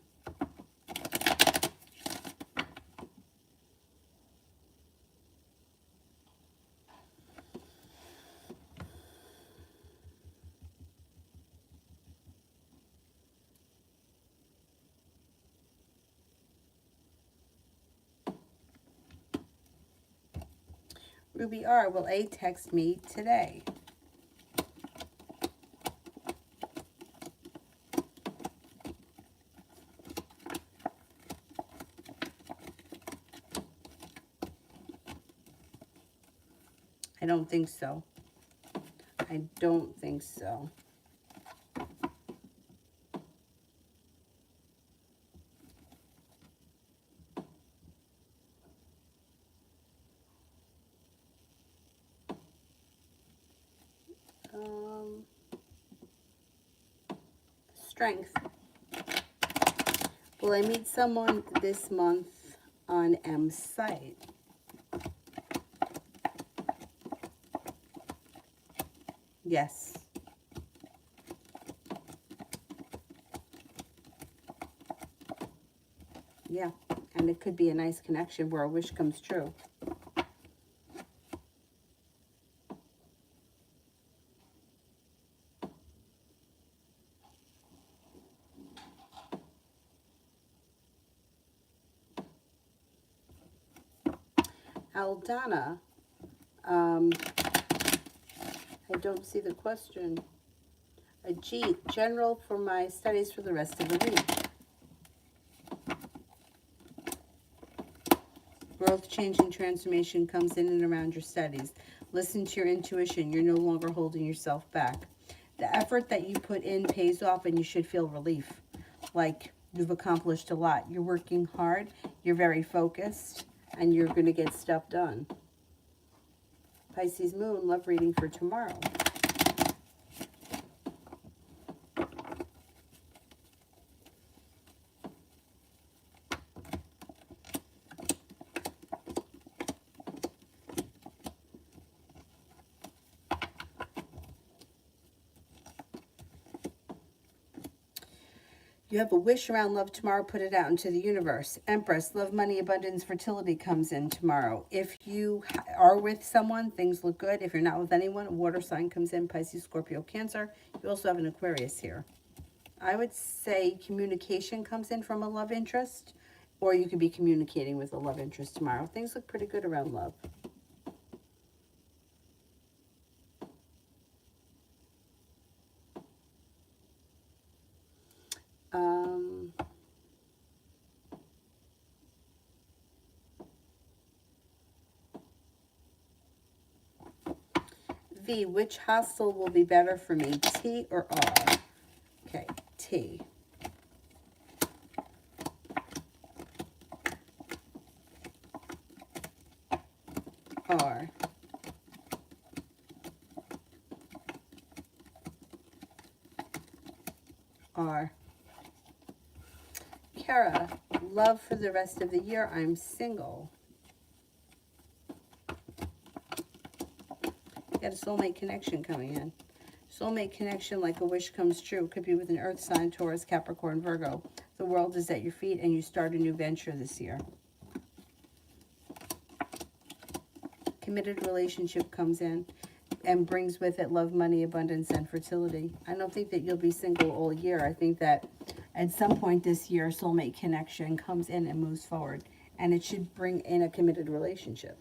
Ruby R, will A text me today? I don't think so. I don't think so. Strength. Will I meet someone this month on M's site? Yes. Yeah. And it could be a nice connection where a wish comes true. Aldana, I don't see the question. Ajit, general for my studies for the rest of the week. Growth, change, and transformation comes in and around your studies. Listen to your intuition. You're no longer holding yourself back. The effort that you put in pays off, and you should feel relief. Like you've accomplished a lot. You're working hard. You're very focused, and you're going to get stuff done. Pisces moon, love reading for tomorrow. You have a wish around love tomorrow, put it out into the universe. Empress, love, money, abundance, fertility comes in tomorrow. If you are with someone, things look good. If you're not with anyone, a water sign comes in, Pisces, Scorpio, Cancer. You also have an Aquarius here. I would say communication comes in from a love interest, or you could be communicating with a love interest tomorrow. Things look pretty good around love. V, which hostel will be better for me, T or R? Okay, T. R. R. Kara, love for the rest of the year. I'm single. Got a soulmate connection coming in. Soulmate connection, like a wish comes true. Could be with an earth sign, Taurus, Capricorn, Virgo. The world is at your feet and you start a new venture this year. Committed relationship comes in and brings with it love, money, abundance, and fertility. I don't think that you'll be single all year. I think that at some point this year, soulmate connection comes in and moves forward. And it should bring in a committed relationship.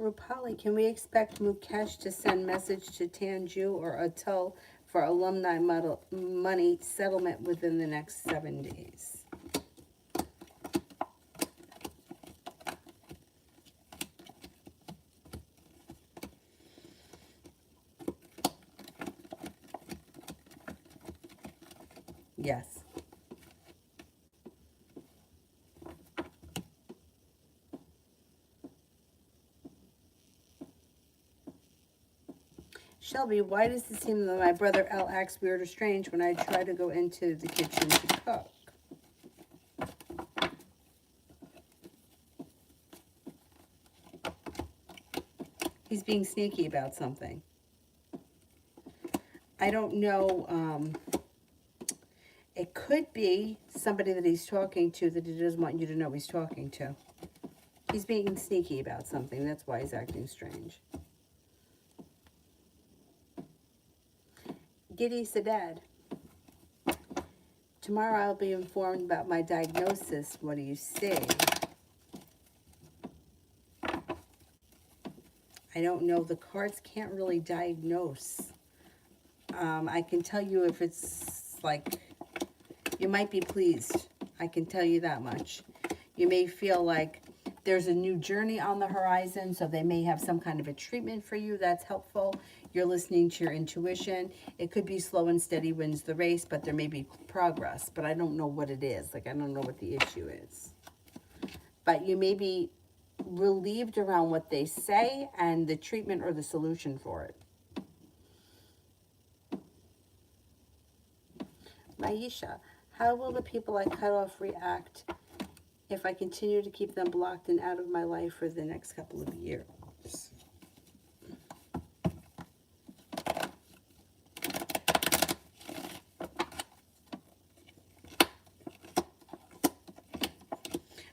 Rupali, can we expect Mukesh to send message to Tanju or Atul for alumni money settlement within the next 7 days? Yes. Shelby, why does it seem that my brother Al acts weird or strange when I try to go into the kitchen to cook? He's being sneaky about something. I don't know. It could be somebody that he's talking to that he doesn't want you to know he's talking to. He's being sneaky about something. That's why he's acting strange. Giddy Sadad. Tomorrow I'll be informed about my diagnosis. What do you see? I don't know. The cards can't really diagnose. I can tell you if it's like, you might be pleased. I can tell you that much. You may feel like There's a new journey on the horizon, so they may have some kind of a treatment for you that's helpful. You're listening to your intuition. It could be slow and steady wins the race, but there may be progress, but I don't know what it is. Like, I don't know what the issue is. But you may be relieved around what they say and the treatment or the solution for it. Maisha, how will the people I cut off react if I continue to keep them blocked and out of my life for the next couple of years?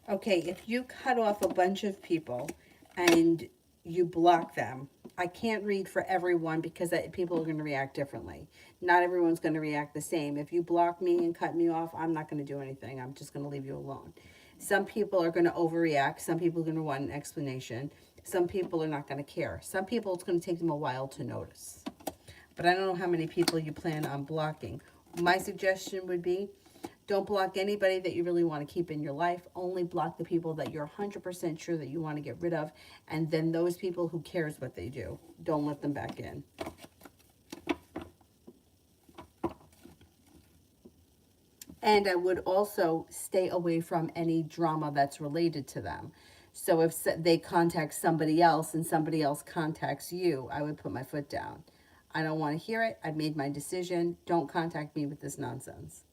Okay, if you cut off a bunch of people and you block them, I can't read for everyone because people are going to react differently. Not everyone's going to react the same. If you block me and cut me off, I'm not going to do anything. I'm just going to leave you alone. Some people are going to overreact. Some people are going to want an explanation. Some people are not going to care. Some people, it's going to take them a while to notice. But I don't know how many people you plan on blocking. My suggestion would be, don't block anybody that you really want to keep in your life. Only block the people that you're 100% sure that you want to get rid of. And then those people, who cares what they do? Don't let them back in. And I would also stay away from any drama that's related to them. So if they contact somebody else and somebody else contacts you, I would put my foot down. I don't want to hear it. I've made my decision. Don't contact me with this nonsense.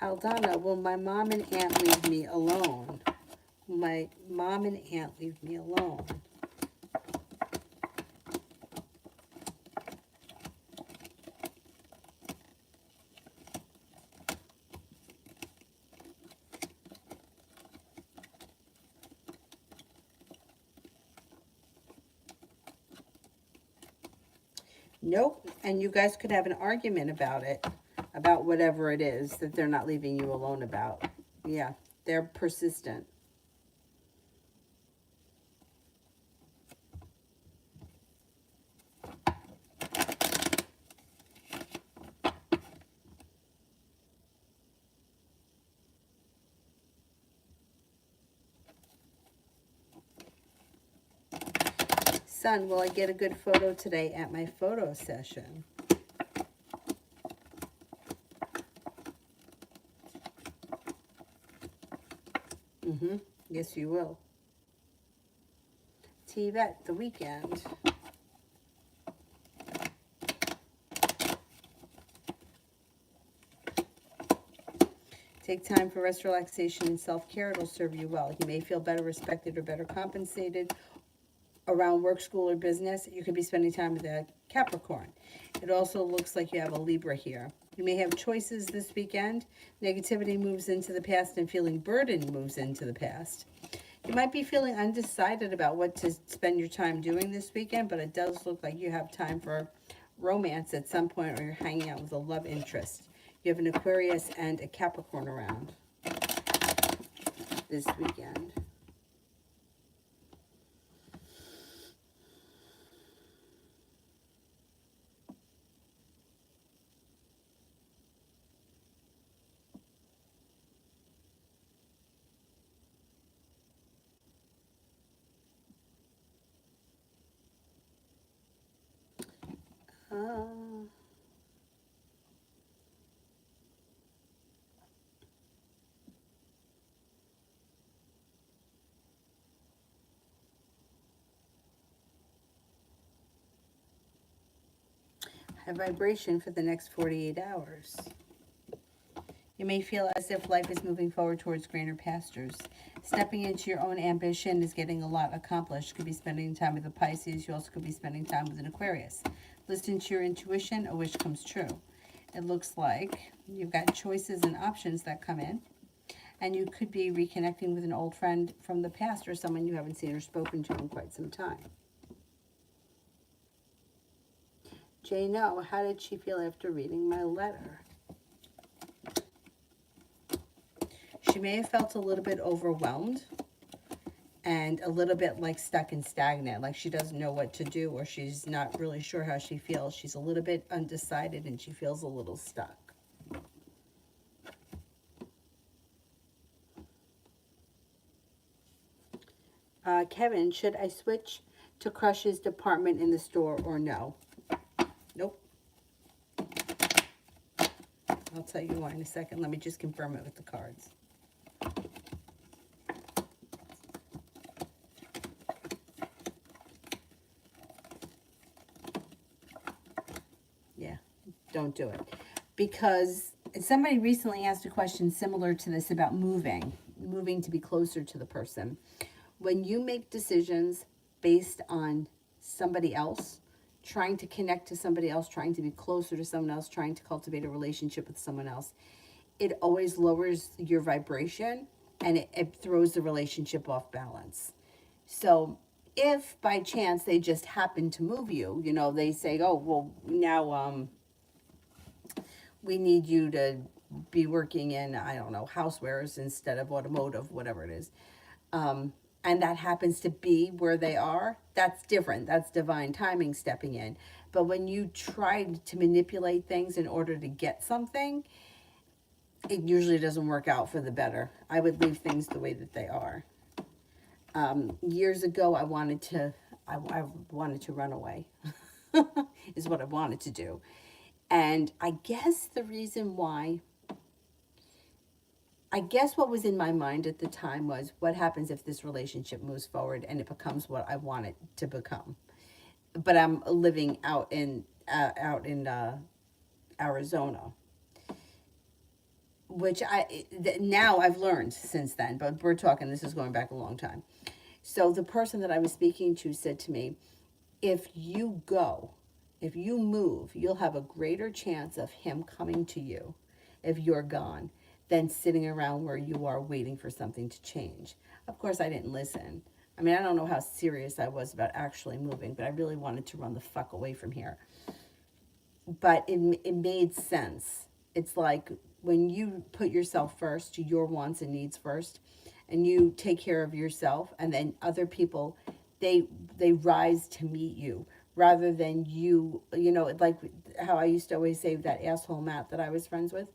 Aldana, will my mom and aunt leave me alone? Will my mom and aunt leave me alone? Nope. And you guys could have an argument about it, about whatever it is that they're not leaving you alone about. Yeah, they're persistent. Son, will I get a good photo today at my photo session? Yes, you will. T-Vet, the weekend. Take time for rest, relaxation, and self-care. It'll serve you well. You may feel better respected or better compensated around work, school, or business. You could be spending time with a Capricorn. It also looks like you have a Libra here. You may have choices this weekend. Negativity moves into the past and feeling burdened moves into the past. You might be feeling undecided about what to spend your time doing this weekend, but it does look like you have time for romance at some point, or you're hanging out with a love interest. You have an Aquarius and a Capricorn around this weekend. High vibration for the next 48 hours. You may feel as if life is moving forward towards greener pastures. Stepping into your own ambition is getting a lot accomplished. You could be spending time with a Pisces. You also could be spending time with an Aquarius. Listen to your intuition. A wish comes true. It looks like you've got choices and options that come in. And you could be reconnecting with an old friend from the past, or someone you haven't seen or spoken to in quite some time. Jano, how did she feel after reading my letter? She may have felt a little bit overwhelmed, and a little bit like stuck and stagnant, like she doesn't know what to do, or she's not really sure how she feels. She's a little bit undecided and she feels a little stuck. Kevin, should I switch to Crush's department in the store or no? Nope. I'll tell you why in a second. Let me just confirm it with the cards. Yeah, don't do it. Because somebody recently asked a question similar to this about moving to be closer to the person. When you make decisions based on somebody else, trying to connect to somebody else, trying to be closer to someone else, trying to cultivate a relationship with someone else, it always lowers your vibration and it throws the relationship off balance. So if by chance they just happen to move you, you know, they say, oh, well, now we need you to be working in, I don't know, housewares instead of automotive, whatever it is. And that happens to be where they are, that's different. That's divine timing stepping in. But when you try to manipulate things in order to get something, it usually doesn't work out for the better. I would leave things the way that they are. Years ago, I wanted to run away, is what I wanted to do. And I guess the reason why, I guess what was in my mind at the time was, what happens if this relationship moves forward and it becomes what I want it to become? But I'm living out in Arizona, which now I've learned since then, but we're talking, this is going back a long time. So the person that I was speaking to said to me, if you move, you'll have a greater chance of him coming to you if you're gone than sitting around where you are waiting for something to change. Of course, I didn't listen. I mean, I don't know how serious I was about actually moving, but I really wanted to run the fuck away from here. But it made sense. It's like when you put yourself first, your wants and needs first, and you take care of yourself, and then other people, they rise to meet you rather than you know, like how I used to always say that asshole Matt that I was friends with.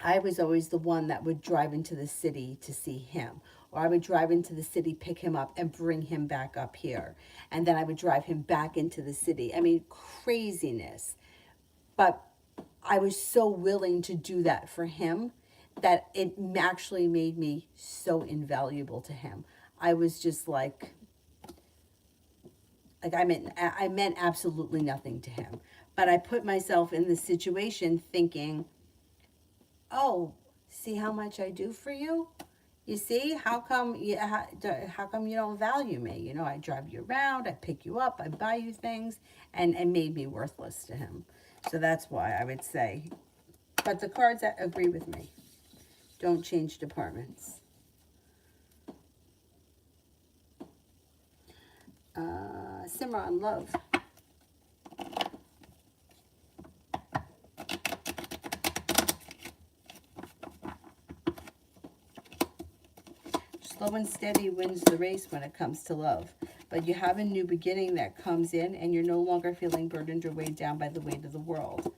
I was always the one that would drive into the city to see him. Or I would drive into the city, pick him up, and bring him back up here. And then I would drive him back into the city. I mean, craziness. But I was so willing to do that for him that it actually made me so invaluable to him. I was just like I meant absolutely nothing to him. But I put myself in this situation thinking, oh, see how much I do for you? You see, how come you don't value me? You know, I drive you around, I pick you up, I buy you things, and it made me worthless to him. So that's why I would say, but the cards agree with me. Don't change departments. Simran, love. Slow and steady wins the race when it comes to love. But you have a new beginning that comes in, and you're no longer feeling burdened or weighed down by the weight of the world.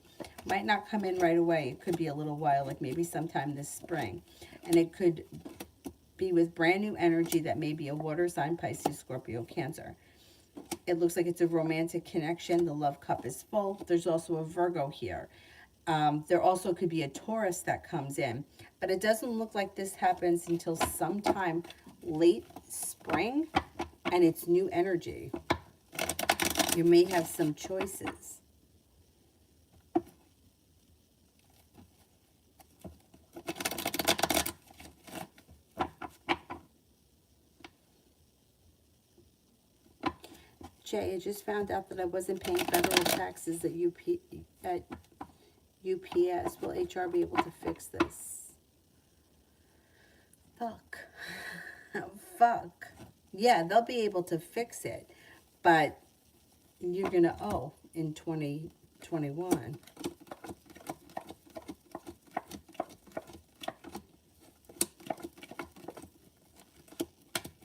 Might not come in right away. It could be a little while, like maybe sometime this spring. And it could be with brand new energy that may be a water sign, Pisces, Scorpio, Cancer. It looks like it's a romantic connection. The love cup is full. There's also a Virgo here. There also could be a Taurus that comes in. But it doesn't look like this happens until sometime late spring. And it's new energy. You may have some choices. Jay, I just found out that I wasn't paying federal taxes at UPS. Will HR be able to fix this? Fuck. Fuck. Yeah, they'll be able to fix it, but you're going to owe in 2021.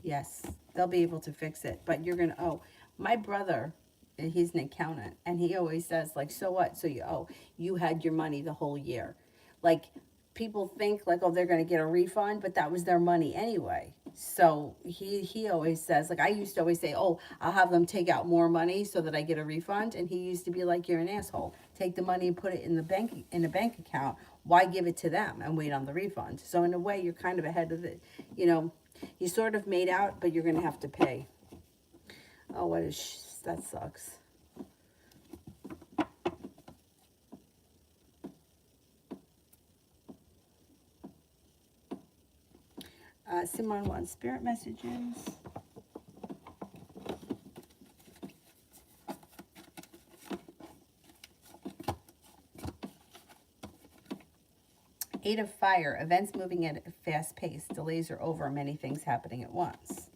Yes, they'll be able to fix it. But you're going to owe. My brother, he's an accountant, and he always says, like, so what? So you owe. You had your money the whole year. Like, people think, like, oh, they're going to get a refund, but that was their money anyway. So he always says, like, I used to always say, oh, I'll have them take out more money so that I get a refund. And he used to be like, you're an asshole. Take the money and put it in the bank, in a bank account. Why give it to them and wait on the refund? So in a way, you're kind of ahead of it. You know, you sort of made out, but you're going to have to pay. Oh, what is that sucks. Simone wants spirit messages. Eight of Fire, events moving at a fast pace. Delays are over, many things happening at once.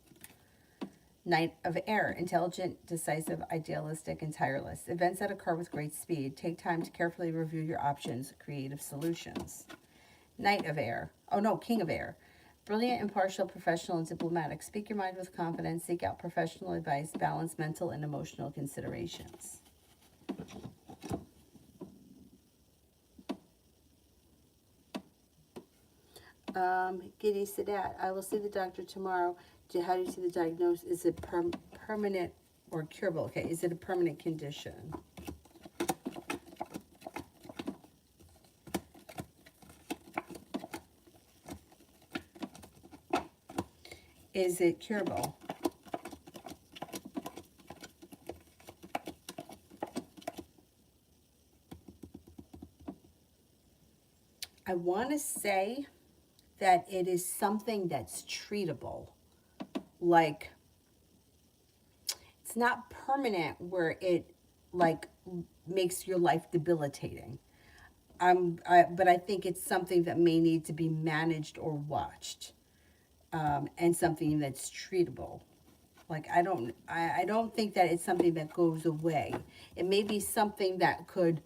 Knight of Air, intelligent, decisive, idealistic, and tireless. Events that occur with great speed. Take time to carefully review your options, creative solutions. Knight of Air, oh no, King of Air. Brilliant, impartial, professional, and diplomatic. Speak your mind with confidence. Seek out professional advice. Balance mental and emotional considerations. Giddy Sadat, I will see the doctor tomorrow. How do you see the diagnosis? Is it permanent or curable? Okay, is it a permanent condition? Is it curable? I want to say that it is something that's treatable. Like, it's not permanent where it, like, makes your life debilitating. But I think it's something that may need to be managed or watched, and something that's treatable. Like, I don't think that it's something that goes away. It may be something that could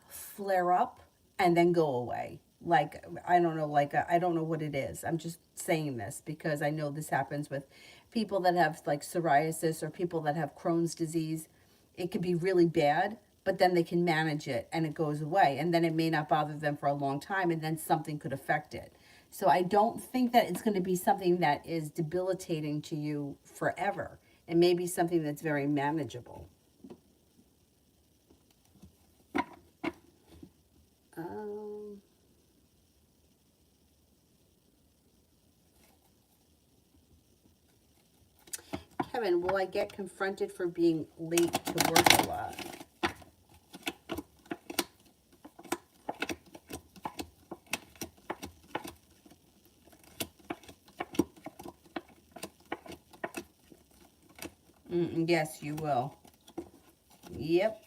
flare up and then go away. Like, I don't know, like, I don't know what it is. I'm just saying this because I know this happens with people that have, like, psoriasis or people that have Crohn's disease. It could be really bad, but then they can manage it and it goes away. And then it may not bother them for a long time, and then something could affect it. So I don't think that it's going to be something that is debilitating to you forever. It may be something that's very manageable. Kevin, will I get confronted for being late to work a lot? Yes, you will. Yep.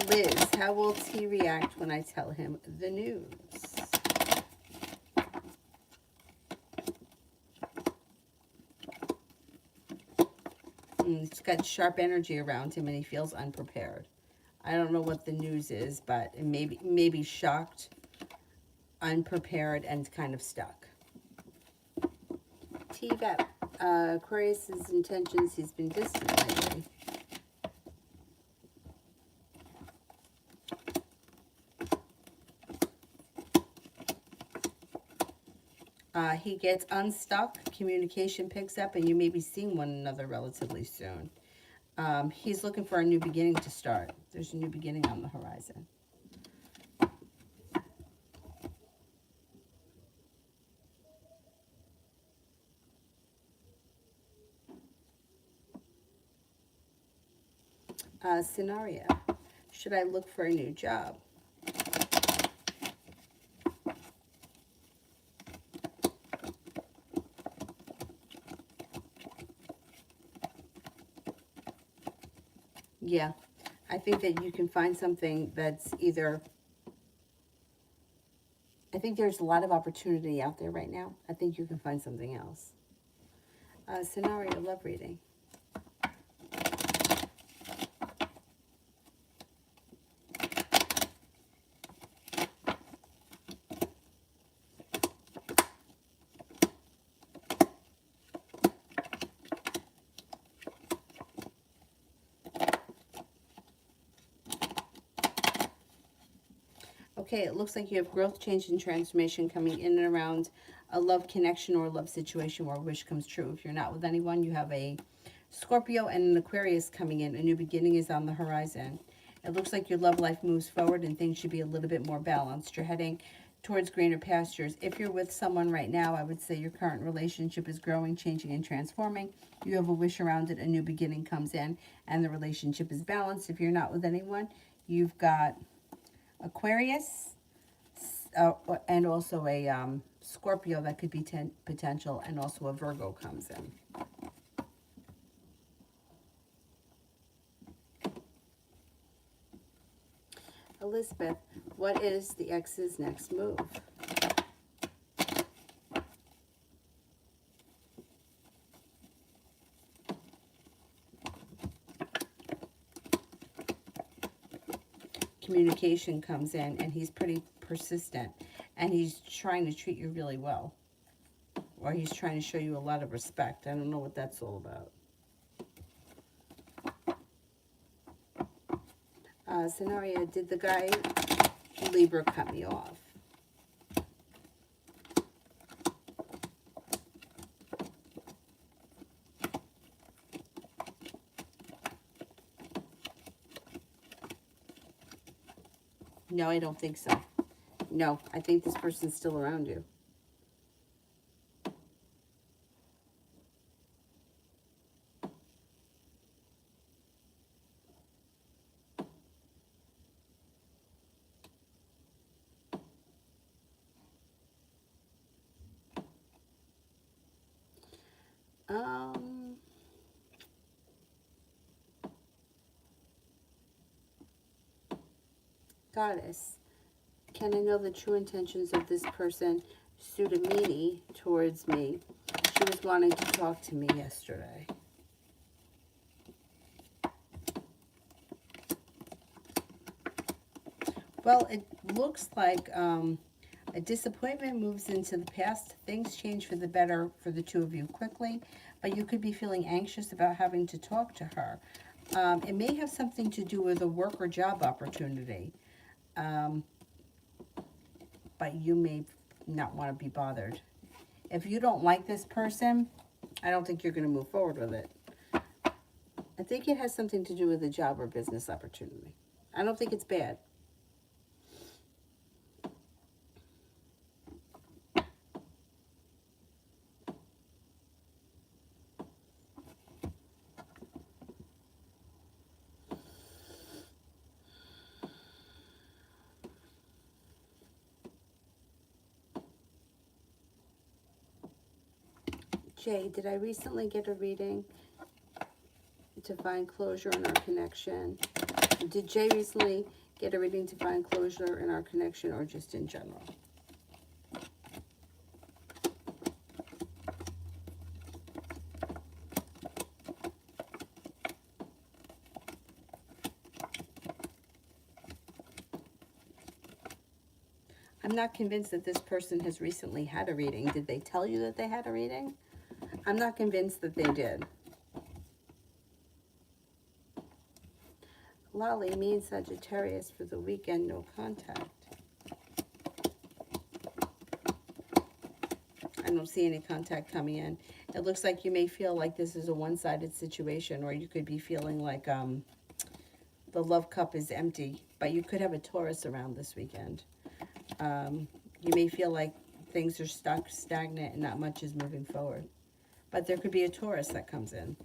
Liz, how will T react when I tell him the news? He's got sharp energy around him and he feels unprepared. I don't know what the news is, but it maybe shocked, unprepared, and kind of stuck. T-Vet, Aquarius's intentions, he's been distant lately. He gets unstuck, communication picks up, and you may be seeing one another relatively soon. He's looking for a new beginning to start. There's a new beginning on the horizon. Scenario, should I look for a new job? Yeah, I think that you can find something that's either, I think there's a lot of opportunity out there right now. I think you can find something else. Scenario love reading. Okay, it looks like you have growth, change, and transformation coming in and around a love connection or a love situation where a wish comes true. If you're not with anyone, you have a Scorpio and an Aquarius coming in. A new beginning is on the horizon. It looks like your love life moves forward and things should be a little bit more balanced. You're heading towards greener pastures. If you're with someone right now, I would say your current relationship is growing, changing, and transforming. You have a wish around it. A new beginning comes in and the relationship is balanced. If you're not with anyone, you've got Aquarius, and also a Scorpio that could be potential, and also a Virgo comes in. Elizabeth, what is the ex's next move? Communication comes in, and he's pretty persistent, and he's trying to treat you really well, or he's trying to show you a lot of respect. I don't know what that's all about. Scenario, did the guy Libra cut me off? No, I don't think so. No, I think this person's still around you. Goddess, can I know the true intentions of this person? Sudamini towards me. She was wanting to talk to me yesterday. Well, it looks like a disappointment moves into the past. Things change for the better for the two of you quickly, but you could be feeling anxious about having to talk to her. It may have something to do with a work or job opportunity. But you may not want to be bothered. If you don't like this person, I don't think you're going to move forward with it. I think it has something to do with a job or business opportunity. I don't think it's bad. Jay, did I recently get a reading to find closure in our connection? Did Jay recently get a reading to find closure in our connection, or just in general? I'm not convinced that this person has recently had a reading. Did they tell you that they had a reading? I'm not convinced that they did. Lolly means Sagittarius for the weekend, no contact. I don't see any contact coming in. It looks like you may feel like this is a one-sided situation, or you could be feeling like the love cup is empty, but you could have a Taurus around this weekend. You may feel like things are stuck, stagnant, and not much is moving forward. But there could be a Taurus that comes in.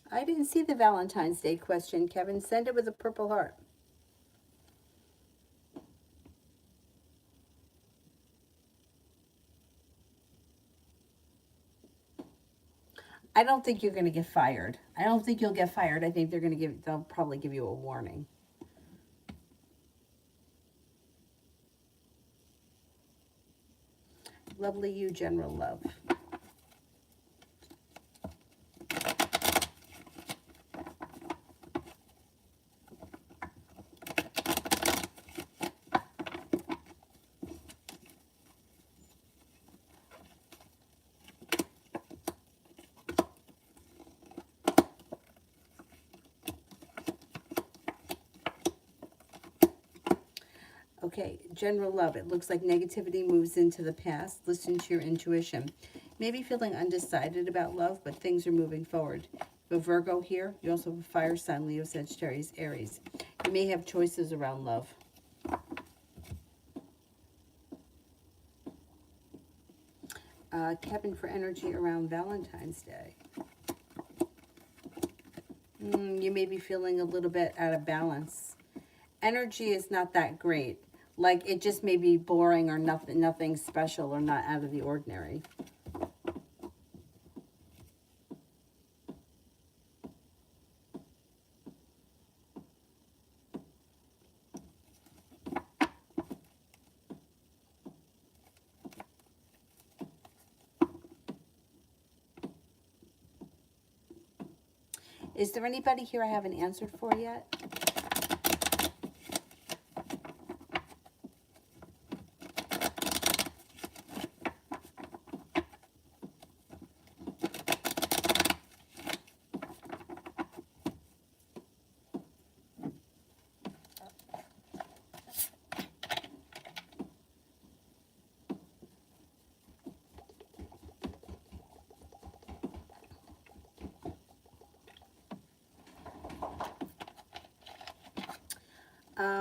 I didn't see the Valentine's Day question, Kevin. Send it with a purple heart. I don't think you're going to get fired. I don't think you'll get fired. I think they'll probably give you a warning. Lovely you, General Love. Okay, General Love, it looks like negativity moves into the past. Listen to your intuition. Maybe feeling undecided about love, but things are moving forward. You have Virgo here. You also have a fire sign, Leo, Sagittarius, Aries. You may have choices around love. Kevin, for energy around Valentine's Day. You may be feeling a little bit out of balance. Energy is not that great. Like, it just may be boring or nothing special or not out of the ordinary. Is there anybody here I haven't answered for yet?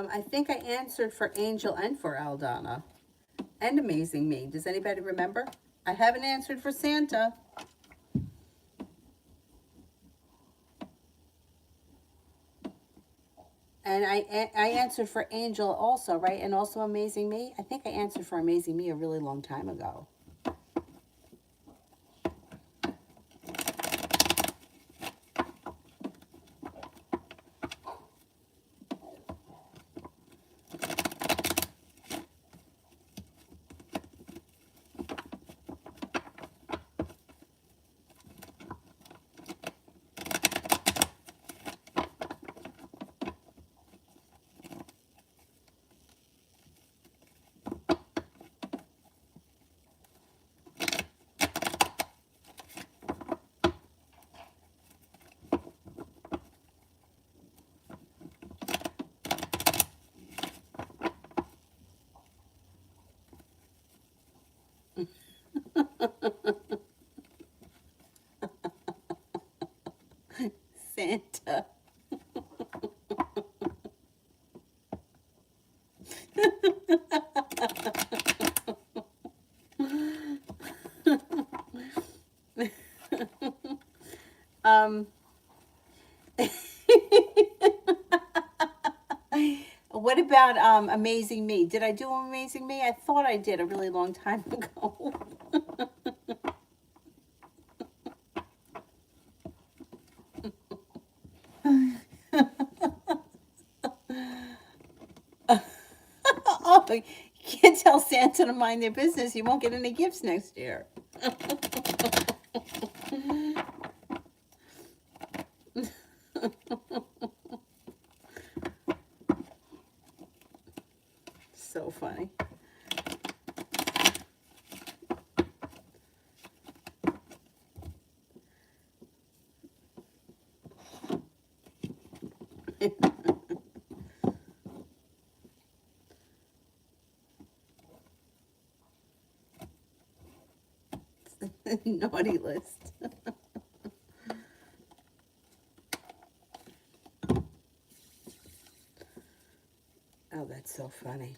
I think I answered for Angel and for Aldana. And Amazing Me. Does anybody remember? I haven't answered for Santa. And I answered for Angel also, right? And also Amazing Me. I think I answered for Amazing Me a really long time ago. Santa. What about Amazing Me? Did I do Amazing Me? I thought I did a really long time ago. Oh, you can't tell Santa to mind their business. You won't get any gifts next year. So funny. Naughty list. Oh, that's so funny.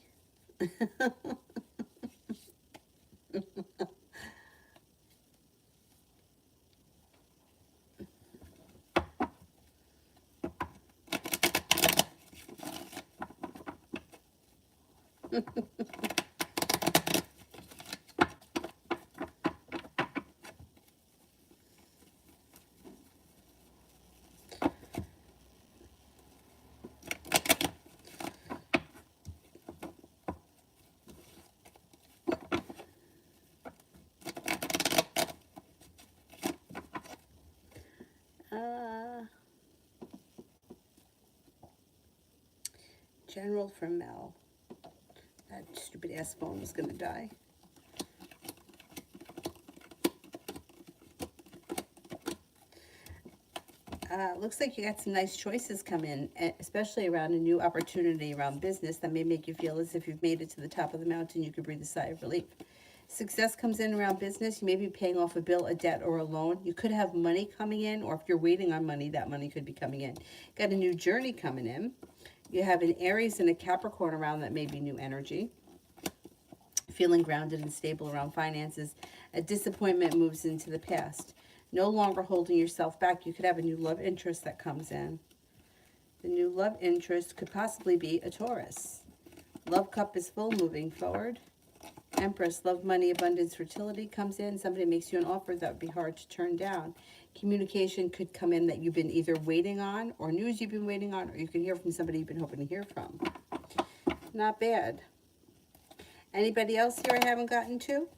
General from Mel. That stupid ass phone was going to die. Looks like you got some nice choices come in, especially around a new opportunity around business that may make you feel as if you've made it to the top of the mountain. You could breathe a sigh of relief. Success comes in around business. You may be paying off a bill, a debt, or a loan. You could have money coming in, or if you're waiting on money, that money could be coming in. Got a new journey coming in. You have an Aries and a Capricorn around that may be new energy. Feeling grounded and stable around finances. A disappointment moves into the past. No longer holding yourself back. You could have a new love interest that comes in. The new love interest could possibly be a Taurus. Love cup is full moving forward. Empress, love, money, abundance, fertility comes in. Somebody makes you an offer that would be hard to turn down. Communication could come in that you've been either waiting on, or news you've been waiting on, or you can hear from somebody you've been hoping to hear from. Not bad. Anybody else here I haven't gotten to?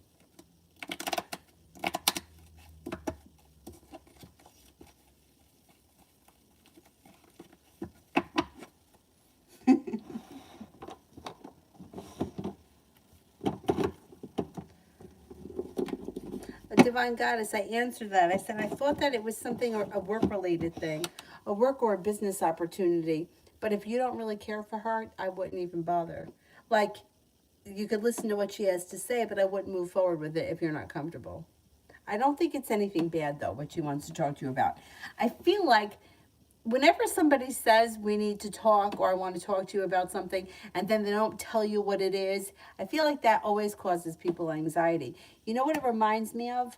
Divine Goddess, I answered that. I said I thought that it was something, or a work-related thing, a work or a business opportunity. But if you don't really care for her, I wouldn't even bother. Like, you could listen to what she has to say, but I wouldn't move forward with it if you're not comfortable. I don't think it's anything bad, though, what she wants to talk to you about. I feel like whenever somebody says we need to talk, or I want to talk to you about something, and then they don't tell you what it is, I feel like that always causes people anxiety. You know what it reminds me of?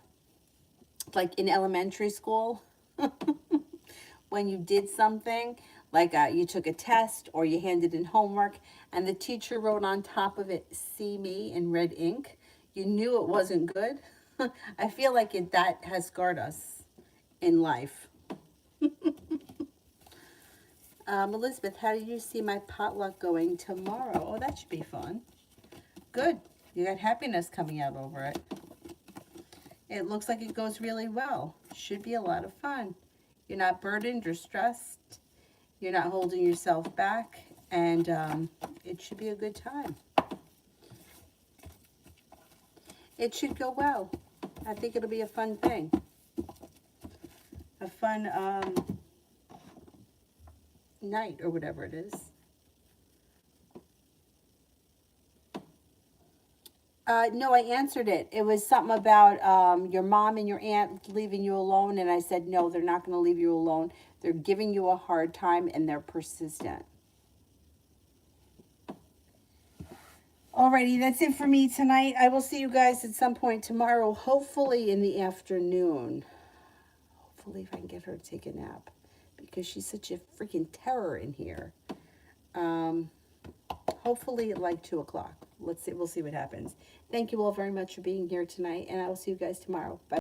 Like in elementary school, when you did something, like you took a test or you handed in homework, and the teacher wrote on top of it, "See me," in red ink. You knew it wasn't good. I feel like that has scarred us in life. Elizabeth, how do you see my potluck going tomorrow? Oh, that should be fun. Good. You got happiness coming out over it. It looks like it goes really well. Should be a lot of fun. You're not burdened or stressed. You're not holding yourself back. And it should be a good time. It should go well. I think it'll be a fun thing. A fun night or whatever it is. No, I answered it. It was something about your mom and your aunt leaving you alone, and I said, no, they're not going to leave you alone. They're giving you a hard time, and they're persistent. Alrighty, that's it for me tonight. I will see you guys at some point tomorrow, hopefully in the afternoon. Hopefully if I can get her to take a nap, because she's such a freaking terror in here. Hopefully at like 2 o'clock. Let's see. We'll see what happens. Thank you all very much for being here tonight, and I will see you guys tomorrow. Bye.